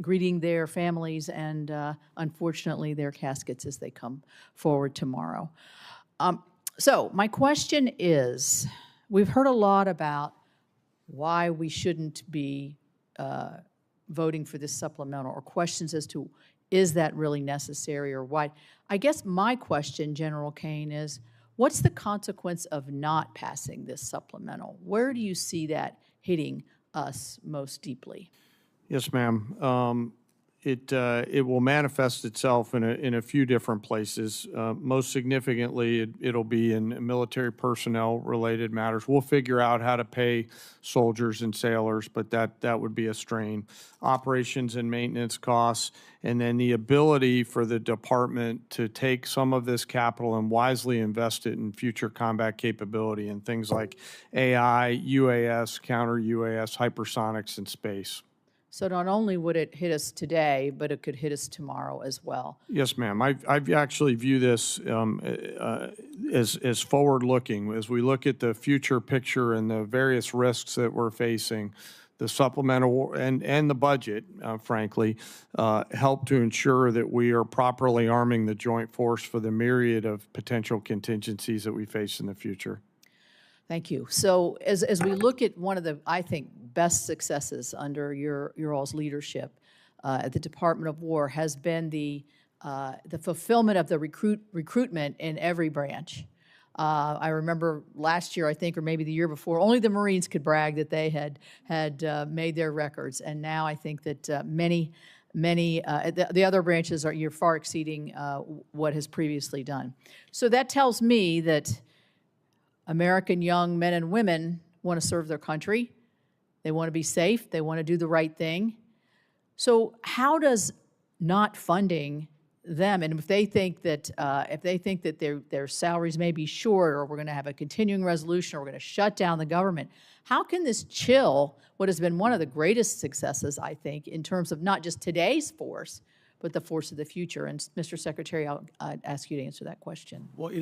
greeting their families and, unfortunately, their caskets as they come forward tomorrow. So my question is, we've heard a lot about why we shouldn't be voting for this supplemental, or questions as to, is that really necessary, or why? I guess my question, General Caine, is, what's the consequence of not passing this supplemental? Where do you see that hitting us most deeply? Yes, ma'am. It will manifest itself in a few different places. Most significantly, it'll be in military personnel-related matters. We'll figure out how to pay soldiers and sailors, but that would be a strain. Operations and maintenance costs, and then the ability for the department to take some of this capital and wisely invest it in future combat capability and things like AI, UAS, counter-UAS, hypersonics, and space. So not only would it hit us today, but it could hit us tomorrow as well. Yes, ma'am. I actually view this as forward-looking. As we look at the future picture and the various risks that we're facing, the supplemental and the budget, frankly, help to ensure that we are properly arming the joint force for the myriad of potential contingencies that we face in the future. Thank you. So as we look at one of the, I think, best successes under your all's leadership at the Department of War has been the fulfillment of the recruitment in every branch. I remember last year, I think, or maybe the year before, only the Marines could brag that they had made their records, and now I think that the other branches you're far exceeding what has previously done. So that tells me that American young men and women want to serve their country. They want to be safe. They want to do the right thing. So how does not funding them, and if they think that their salaries may be short, or we're going to have a continuing resolution, or we're going to shut down the government, how can this chill what has been one of the greatest successes, I think, in terms of not just today's force, but the force of the future? And Mr. Secretary, I'll ask you to answer that question. Well,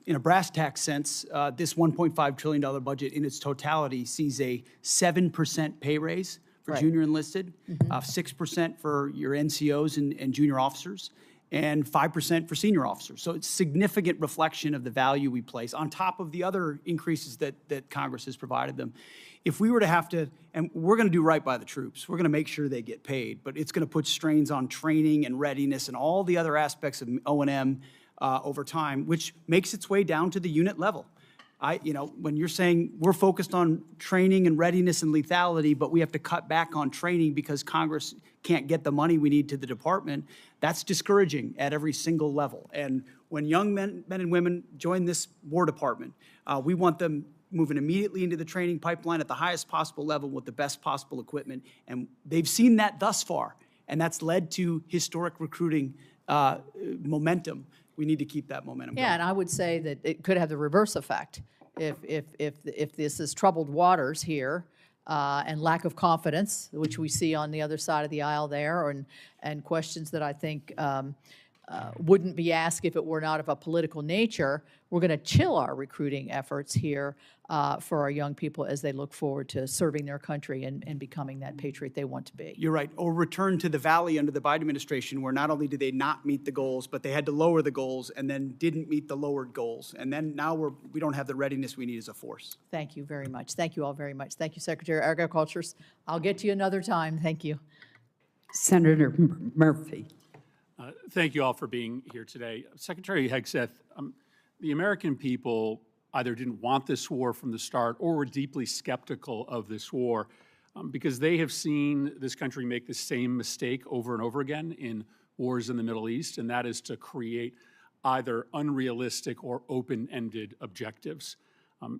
in a brass tax sense, this $1.5 trillion budget in its totality sees a 7% pay raise for junior enlisted, 6% for your NCOs and junior officers, and 5% for senior officers. So it's a significant reflection of the value we place on top of the other increases that Congress has provided them. If we were to have to, and we're going to do right by the troops, we're going to make sure they get paid, but it's going to put strains on training and readiness and all the other aspects of O&M over time, which makes its way down to the unit level. When you're saying we're focused on training and readiness and lethality, but we have to cut back on training because Congress can't get the money we need to the department, that's discouraging at every single level. And when young men and women join this War Department, we want them moving immediately into the training pipeline at the highest possible level with the best possible equipment. And they've seen that thus far, and that's led to historic recruiting momentum. We need to keep that momentum going. Yeah, and I would say that it could have the reverse effect. If this is troubled waters here and lack of confidence, which we see on the other side of the aisle there, and questions that I think wouldn't be asked if it were not of a political nature, we're going to chill our recruiting efforts here for our young people as they look forward to serving their country and becoming that patriot they want to be. You're right. Or return to the valley under the Biden administration, where not only did they not meet the goals, but they had to lower the goals and then didn't meet the lowered goals. And then now we don't have the readiness we need as a force. Thank you very much. Thank you all very much. Thank you, Secretary of Agriculture. I'll get to you another time. Thank you. Senator Murphy. Thank you all for being here today. Secretary Hegseth, the American people either didn't want this war from the start or were deeply skeptical of this war because they have seen this country make the same mistake over and over again in wars in the Middle East, and that is to create either unrealistic or open-ended objectives.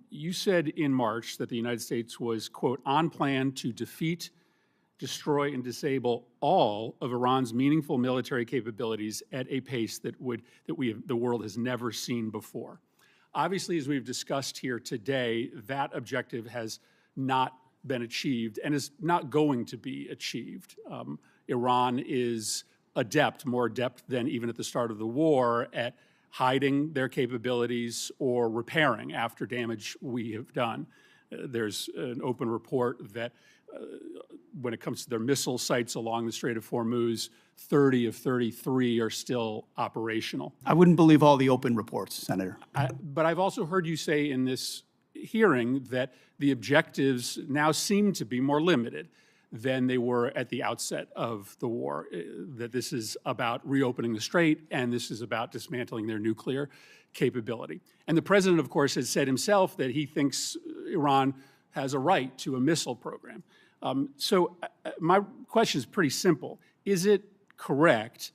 You said in March that the United States was, quote, on plan to defeat, destroy, and disable all of Iran's meaningful military capabilities at a pace that the world has never seen before. Obviously, as we've discussed here today, that objective has not been achieved and is not going to be achieved. Iran is adept, more adept than even at the start of the war, at hiding their capabilities or repairing after damage we have done. There's an open report that when it comes to their missile sites along the Strait of Hormuz, 30 of 33 are still operational. I wouldn't believe all the open reports, Senator. But I've also heard you say in this hearing that the objectives now seem to be more limited than they were at the outset of the war, that this is about reopening the strait and this is about dismantling their nuclear capability. And the president, of course, has said himself that he thinks Iran has a right to a missile program. So my question is pretty simple. Is it correct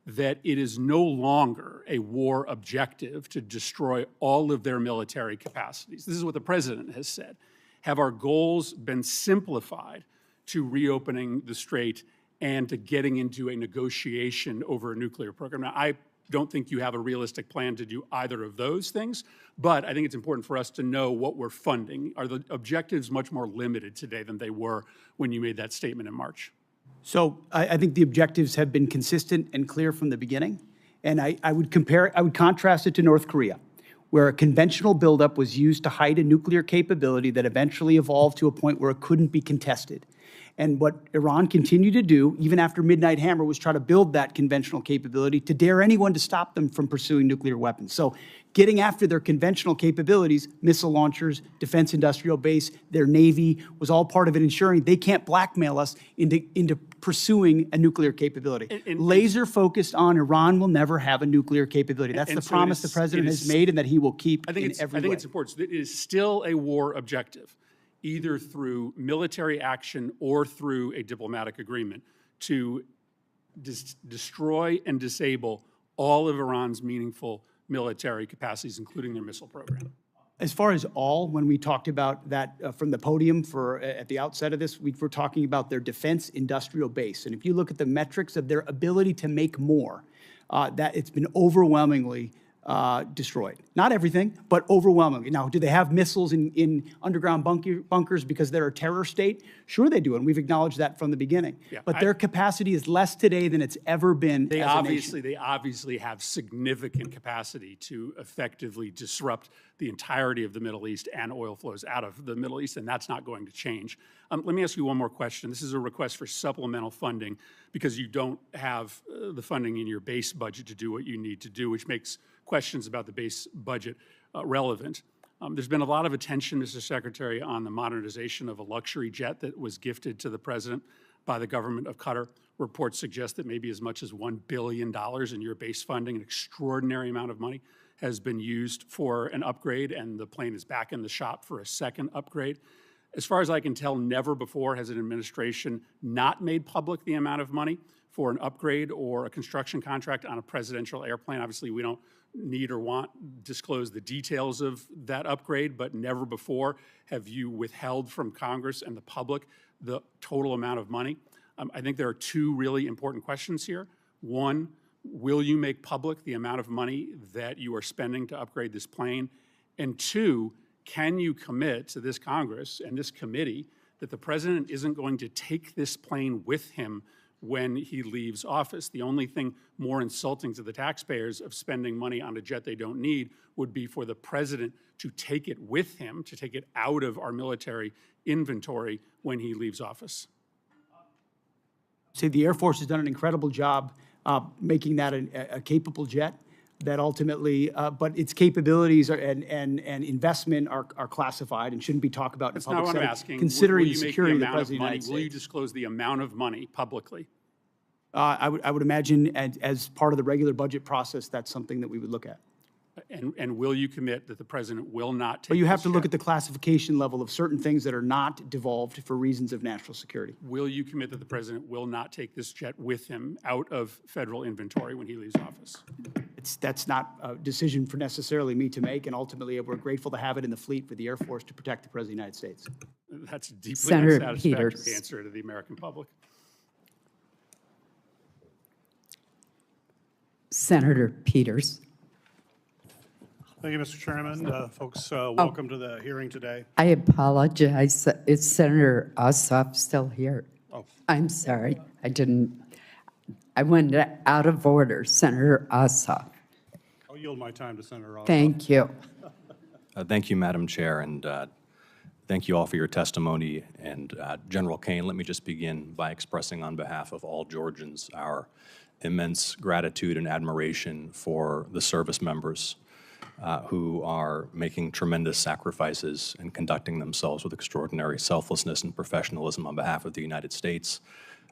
that it is no longer a war objective to destroy all of their military capacities? This is what the president has said. Have our goals been simplified to reopening the strait and to getting into a negotiation over a nuclear program? Now, I don't think you have a realistic plan to do either of those things, but I think it's important for us to know what we're funding. Are the objectives much more limited today than they were when you made that statement in March? So I think the objectives have been consistent and clear from the beginning. And I would contrast it to North Korea, where a conventional buildup was used to hide a nuclear capability that eventually evolved to a point where it couldn't be contested. And what Iran continued to do, even after Midnight Hammer, was try to build that conventional capability to dare anyone to stop them from pursuing nuclear weapons. So getting after their conventional capabilities, missile launchers, defense industrial base, their Navy, was all part of it, ensuring they can't blackmail us into pursuing a nuclear capability. Laser focused on Iran will never have a nuclear capability. That's the promise the president has made and that he will keep in every way. I think it's important. It is still a war objective, either through military action or through a diplomatic agreement, to destroy and disable all of Iran's meaningful military capacities, including their missile program. As far as all, when we talked about that from the podium at the outset of this, we were talking about their defense industrial base. And if you look at the metrics of their ability to make more, that it's been overwhelmingly destroyed. Not everything, but overwhelmingly. Now, do they have missiles in underground bunkers because they're a terror state? Sure they do, and we've acknowledged that from the beginning. Yeah, but their capacity is less today than it's ever been They as a nation. obviously have significant capacity to effectively disrupt the entirety of the Middle East and oil flows out of the Middle East, and that's not going to change. Let me ask you one more question. This is a request for supplemental funding because you don't have the funding in your base budget to do what you need to do, which makes questions about the base budget relevant. There's been a lot of attention, Mr. Secretary, on the modernization of a luxury jet that was gifted to the president by the government of Qatar. Reports suggest that maybe as much as $1 billion in your base funding, an extraordinary amount of money, has been used for an upgrade, and the plane is back in the shop for a second upgrade. As far as I can tell, never before has an administration not made public the amount of money for an upgrade or a construction contract on a presidential airplane. Obviously, we don't need or want disclose the details of that upgrade, but never before have you withheld from Congress and the public the total amount of money. I think there are two really important questions here. One, will you make public the amount of money that you are spending to upgrade this plane? And two, can you commit to this Congress and this committee that the president isn't going to take this plane with him when he leaves office? The only thing more insulting to the taxpayers of spending money on a jet they don't need would be for the president to take it with him, to take it out of our military inventory when he leaves office. Say the Air Force has done an incredible job making that a capable jet that ultimately, but its capabilities and investment are classified and shouldn't be talked about in That's the public not what setting, I'm asking. considering Will you the make security of the amount President of the United States. Will you disclose the amount of money publicly? I would imagine as part of the regular budget process, that's something that we would look at. And will you commit that the president will not take But you have this to look jet? at the classification level of certain things that are not devolved for reasons of national security. Will you commit that the president will not take this jet with him out of federal inventory when he leaves office? That's not a decision for necessarily me to make, and ultimately, we're grateful to have it in the fleet for the Air Force to protect the President of the United States. That's a deeply Senator unsatisfactory Peters. answer to the American public. Senator Peters. Thank you, Mr. Chairman. Folks, welcome to the hearing today. I apologize. Is Senator Ossoff still here? Oh. I'm sorry. I went out of order. Senator Ossoff. I'll yield my time to Senator Ossoff. Thank you. Thank you, Madam Chair, and thank you all for your testimony. And General Caine, let me just begin by expressing on behalf of all Georgians our immense gratitude and admiration for the service members who are making tremendous sacrifices and conducting themselves with extraordinary selflessness and professionalism on behalf of the United States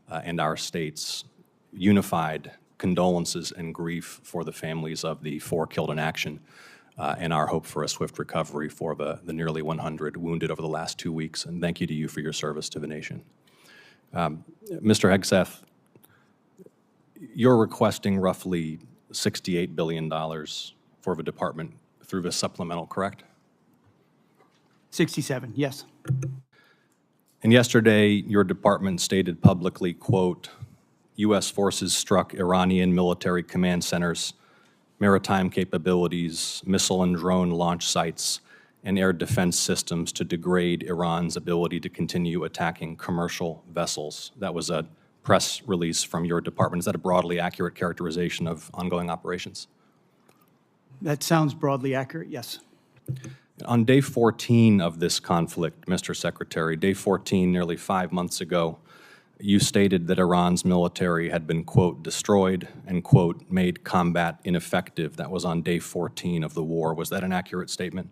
and our state's unified condolences and grief for the families of the 4 killed in action and our hope for a swift recovery for the nearly 100 wounded over the last 2 weeks. And thank you to you for your service to the nation. Mr. Hegseth, you're requesting roughly $68 billion for the department through the supplemental, correct? 67, yes. And yesterday, your department stated publicly, quote, U.S. forces struck Iranian military command centers, maritime capabilities, missile and drone launch sites, and air defense systems to degrade Iran's ability to continue attacking commercial vessels. That was a press release from your department. Is that a broadly accurate characterization of ongoing operations? That sounds broadly accurate, yes. On day 14 of this conflict, Mr. Secretary, day 14, nearly 5 months ago, you stated that Iran's military had been, quote, destroyed and, quote, made combat ineffective. That was on day 14 of the war. Was that an accurate statement?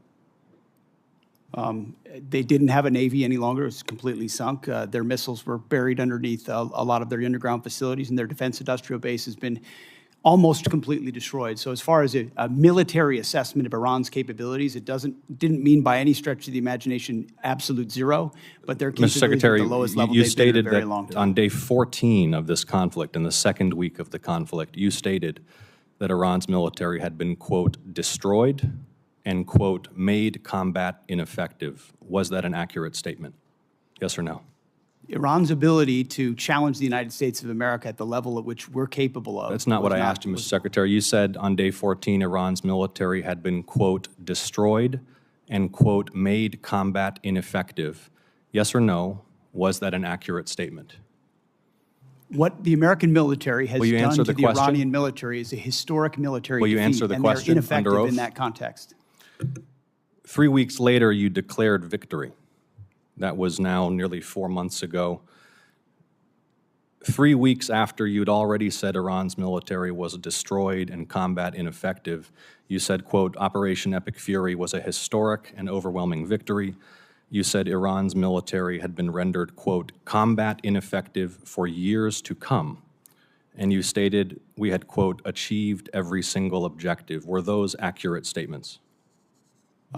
They didn't have a Navy any longer. It was completely sunk. Their missiles were buried underneath a lot of their underground facilities, and their defense industrial base has been almost completely destroyed. So as far as a military assessment of Iran's capabilities, it didn't mean by any stretch of the imagination absolute zero, but their capabilities Mr. Secretary, at the lowest level you they've been in stated a very that long time. on day 14 of this conflict, in the second week of the conflict, you stated that Iran's military had been, quote, destroyed and, quote, made combat ineffective. Was that an accurate statement? Yes or no? Iran's ability to challenge the United States of America at the level at which we're capable of. That's not what I asked you, Mr. Secretary. You said on day 14, Iran's military had been, quote, destroyed and, quote, made combat ineffective. Yes or no? Was that an accurate statement? What the American military has Will you done answer to the the question? Iranian military is a historic military Will you defeat, answer the and they're question under ineffective oath? in that context. 3 weeks later, you declared victory. That was now nearly 4 months ago. 3 weeks after you'd already said Iran's military was destroyed and combat ineffective, you said, quote, Operation Epic Fury was a historic and overwhelming victory. You said Iran's military had been rendered, quote, combat ineffective for years to come. And you stated we had, quote, achieved every single objective. Were those accurate statements?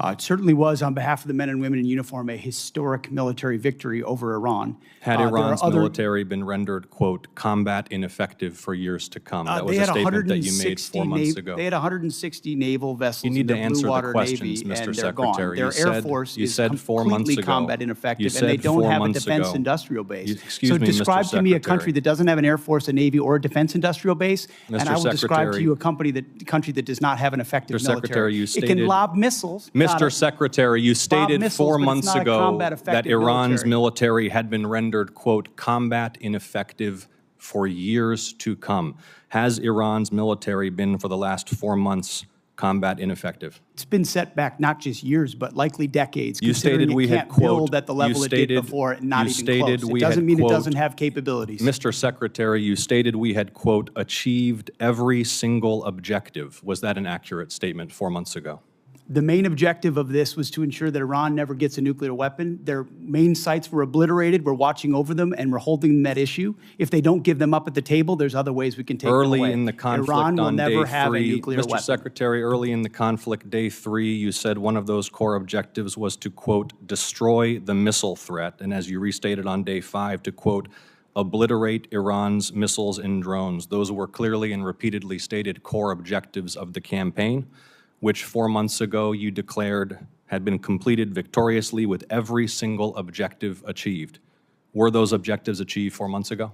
It certainly was, on behalf of the men and women in uniform, a historic military victory over Iran. Had Iran's military been rendered, quote, combat ineffective for years to come? That was a statement that you made 4 months ago. They had 160 naval vessels You need in to the answer Blue the Water questions, Navy, Mr. and they're gone. Secretary. Their Air Force You is said 4 months completely ago. combat You ineffective, and said they don't 4 have a months defense ago. industrial base. Excuse So me, Mr. describe to me a country Secretary. that doesn't have an Air Force, a Navy, or a defense industrial base, and Mr. I will describe to Secretary. you a country that does not have an effective Mr. military. Secretary, you It stated. can lob missiles. Mr. Secretary, you stated missiles, 4 but it's months not a ago combat that effective Iran's military. military had been rendered, quote, combat ineffective for years to come. Has Iran's military been, for the last 4 months, combat ineffective? It's been set back not just years, but likely decades. You considering stated we it had, can't quote, build at the level it did before, and not you even stated close. It we doesn't had, mean it quote, doesn't have capabilities. Mr. Secretary, you stated we had, quote, achieved every single objective. Was that an accurate statement 4 months ago? The main objective of this was to ensure that Iran never gets a nuclear weapon. Their main sites were obliterated. We're watching over them, and we're holding them at issue. If they don't give them up at the table, there's other ways we can take them away. Early in the conflict Iran will on never day have a 3, nuclear Mr. weapon. Secretary, early in the conflict, day 3, you said one of those core objectives was to, quote, destroy the missile threat, and as you restated on day 5, to, quote, obliterate Iran's missiles and drones. Those were clearly and repeatedly stated core objectives of the campaign, which 4 months ago you declared had been completed victoriously with every single objective achieved. Were those objectives achieved 4 months ago?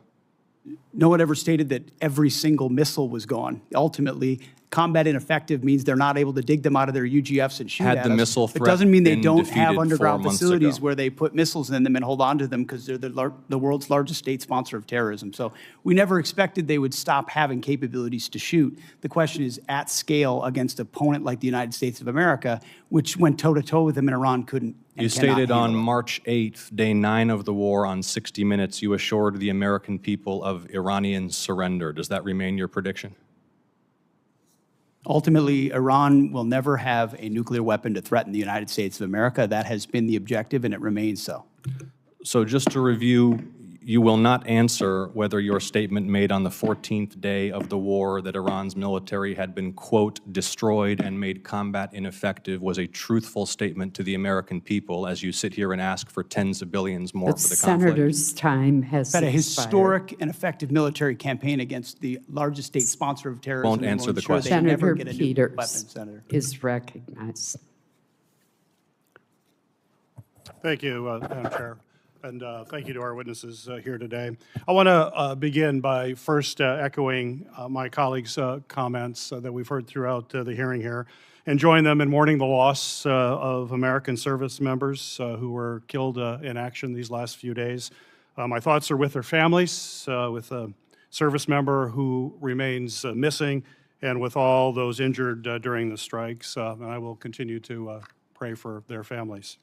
No one ever stated that every single missile was gone. Ultimately, combat ineffective means they're not able to dig them out of their UGFs and shoot Had at the us. missile It threat doesn't mean they been don't defeated have 4 underground months facilities ago? where they put missiles in them and hold on to them because they're the world's largest state sponsor of terrorism. So we never expected they would stop having capabilities to shoot. The question is at scale against an opponent like the United States of America, which went toe-to-toe with them and Iran couldn't. And You cannot stated on handle it. March 8th, day 9 of the war, on 60 Minutes, you assured the American people of Iranian surrender. Does that remain your prediction? Ultimately, Iran will never have a nuclear weapon to threaten the United States of America. That has been the objective, and it remains so. So just to review, you will not answer whether your statement made on the 14th day of the war that Iran's military had been, quote, destroyed and made combat ineffective was a truthful statement to the American people as you sit here and ask for tens of billions more The for the senator's time has Had a expired. historic and effective military campaign against the largest state sponsor of terrorism. Won't and answer will the ensure they question. never Senator get a nuclear weapon, Peters Senator. is recognized. Thank you, Madam Chair, and thank you to our witnesses here today. I want to begin by first echoing my colleagues' comments that we've heard throughout the hearing here, and join them in mourning the loss of American service members who were killed in action these last few days. My thoughts are with their families, with a service member who remains missing, and with all those injured during the strikes, and I will continue to pray for their families.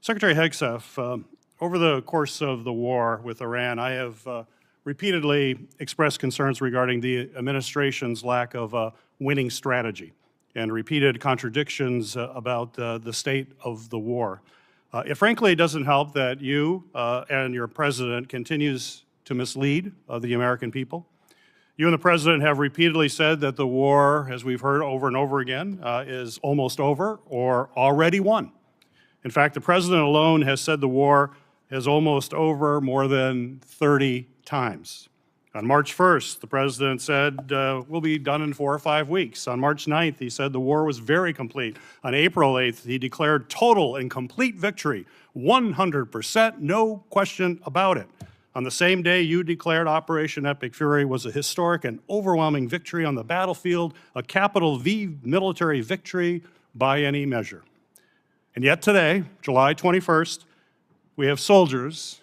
Secretary Hegseth, over the course of the war with Iran, I have repeatedly expressed concerns regarding the administration's lack of a winning strategy and repeated contradictions about the state of the war. It frankly doesn't help that you and your president continues to mislead the American people. You and the president have repeatedly said that the war, as we've heard over and over again, is almost over or already won. In fact, the president alone has said the war is almost over more than 30 times. On March 1st, the president said, we'll be done in 4 or 5 weeks. On March 9th, he said the war was very complete. On April 8th, he declared total and complete victory, 100%, no question about it. On the same day, you declared Operation Epic Fury was a historic and overwhelming victory on the battlefield, a capital V military victory by any measure. And yet today, July 21st, we have soldiers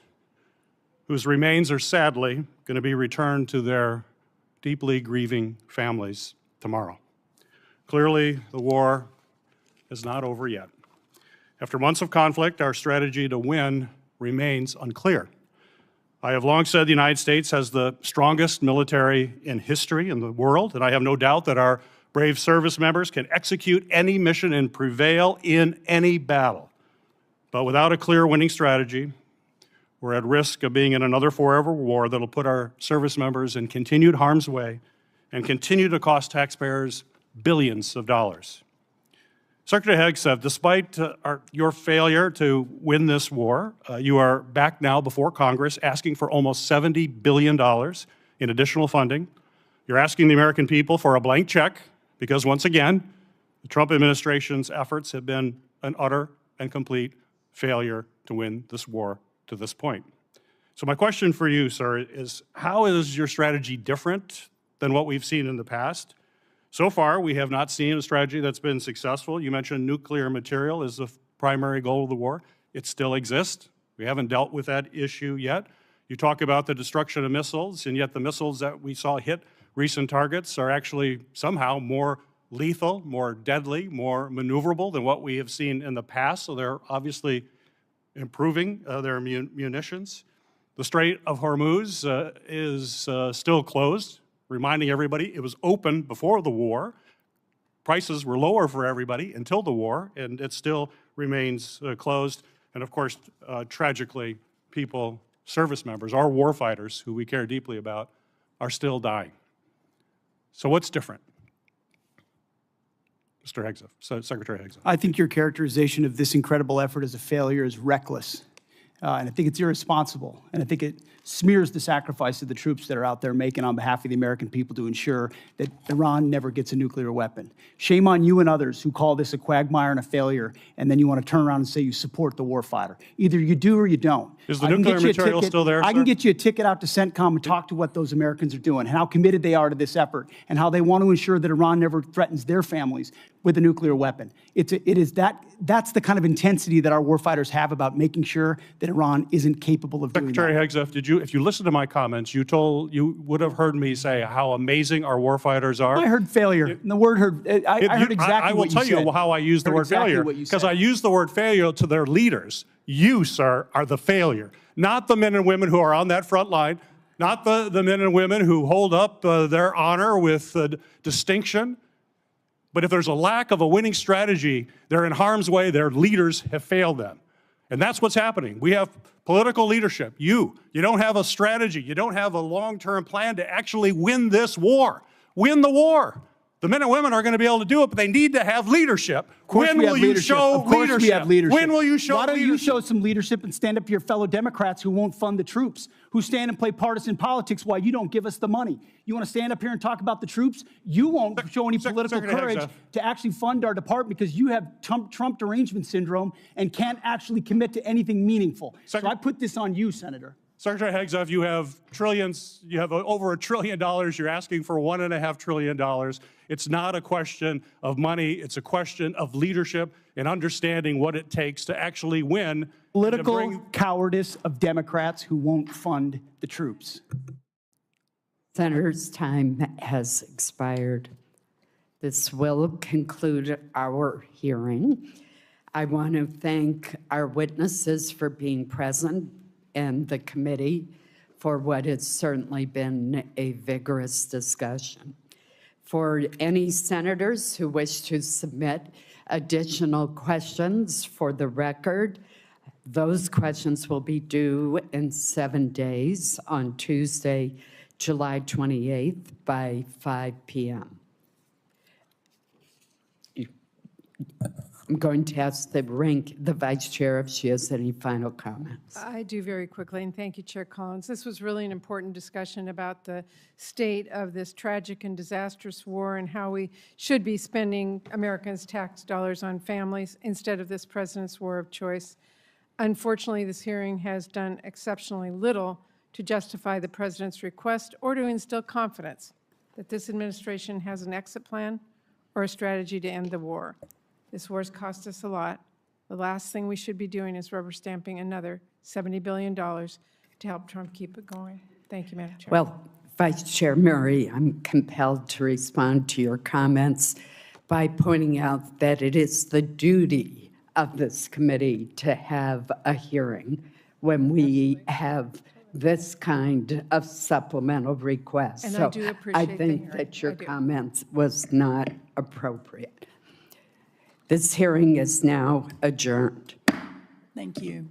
whose remains are sadly going to be returned to their deeply grieving families tomorrow. Clearly, the war is not over yet. After months of conflict, our strategy to win remains unclear. I have long said the United States has the strongest military in history in the world, and I have no doubt that our brave service members can execute any mission and prevail in any battle. But without a clear winning strategy, we're at risk of being in another forever war that'll put our service members in continued harm's way and continue to cost taxpayers billions of dollars. Secretary Hegseth, despite your failure to win this war, you are back now before Congress asking for almost $70 billion in additional funding. You're asking the American people for a blank check because, once again, the Trump administration's efforts have been an utter and complete failure to win this war to this point. So my question for you, sir, is how is your strategy different than what we've seen in the past? So far, we have not seen a strategy that's been successful. You mentioned nuclear material is the primary goal of the war. It still exists. We haven't dealt with that issue yet. You talk about the destruction of missiles, and yet the missiles that we saw hit recent targets are actually somehow more lethal, more deadly, more maneuverable than what we have seen in the past. So they're obviously improving their munitions. The Strait of Hormuz is still closed, reminding everybody it was open before the war. prices were lower for everybody until the war, and it still remains closed. And of course, tragically, people, service members, our war fighters, who we care deeply about, are still dying. So what's different? Mr. Hegseth, Secretary Hegseth. I think your characterization of this incredible effort as a failure is reckless. And I think it's irresponsible. And I think it smears the sacrifice of the troops that are out there making on behalf of the American people to ensure that Iran never gets a nuclear weapon. Shame on you and others who call this a quagmire and a failure, and then you want to turn around and say you support the warfighter. Either you do or you don't. Is the nuclear material still there, I can sir? get you a ticket out to CENTCOM and talk to what those Americans are doing and how committed they are to this effort and how they want to ensure that Iran never threatens their families with a nuclear weapon. That's the kind of intensity that our warfighters have about making sure that Iran isn't capable of doing that. Secretary Hegseth, if you listen to my comments, you would have heard me say how amazing our warfighters are. I heard failure. And the word heard, I heard exactly what you said. I will tell you how I use the word failure, because I use the word failure to their leaders. You, sir, are the failure, not the men and women who are on that front line, not the men and women who hold up their honor with distinction. But if there's a lack of a winning strategy, they're in harm's way. Their leaders have failed them. And that's what's happening. We have political leadership. You don't have a strategy. You don't have a long-term plan to actually win this war. Win the war. The men and women are going to be able to do it, but they need to have leadership. When will you show leadership? We have leadership. When will you show leadership? Why don't you show some leadership and stand up to your fellow Democrats who won't fund the troops, who stand and play partisan politics while you don't give us the money? You want to stand up here and talk about the troops? You won't show any political courage to actually fund our department because you have Trump derangement syndrome and can't actually commit to anything meaningful. So I put this on you, Senator. Secretary Hegseth, you have trillions, you have over $1 trillion, you're asking for $1.5 trillion. It's not a question of money, it's a question of leadership and understanding what it takes to actually win. Political cowardice of Democrats who won't fund the troops. Senator's time has expired. This will conclude our hearing. I want to thank our witnesses for being present and the committee for what has certainly been a vigorous discussion. For any senators who wish to submit additional questions for the record, those questions will be due in 7 days on Tuesday, July 28th by 5 p.m. I'm going to ask the Vice Chair if she has any final comments. I do very quickly, and thank you, Chair Collins. This was really an important discussion about the state of this tragic and disastrous war and how we should be spending Americans' tax dollars on families instead of this president's war of choice. Unfortunately, this hearing has done exceptionally little to justify the president's request or to instill confidence that this administration has an exit plan or a strategy to end the war. This war has cost us a lot. The last thing we should be doing is rubber stamping another $70 billion to help Trump keep it going. Thank you, Madam Chair. Well, Vice Chair Murray, I'm compelled to respond to your comments by pointing out that it is the duty of this committee to have a hearing when we have this kind of supplemental request. And so I do appreciate I the think hearing. that your comments was not appropriate. This hearing is now adjourned. Thank you.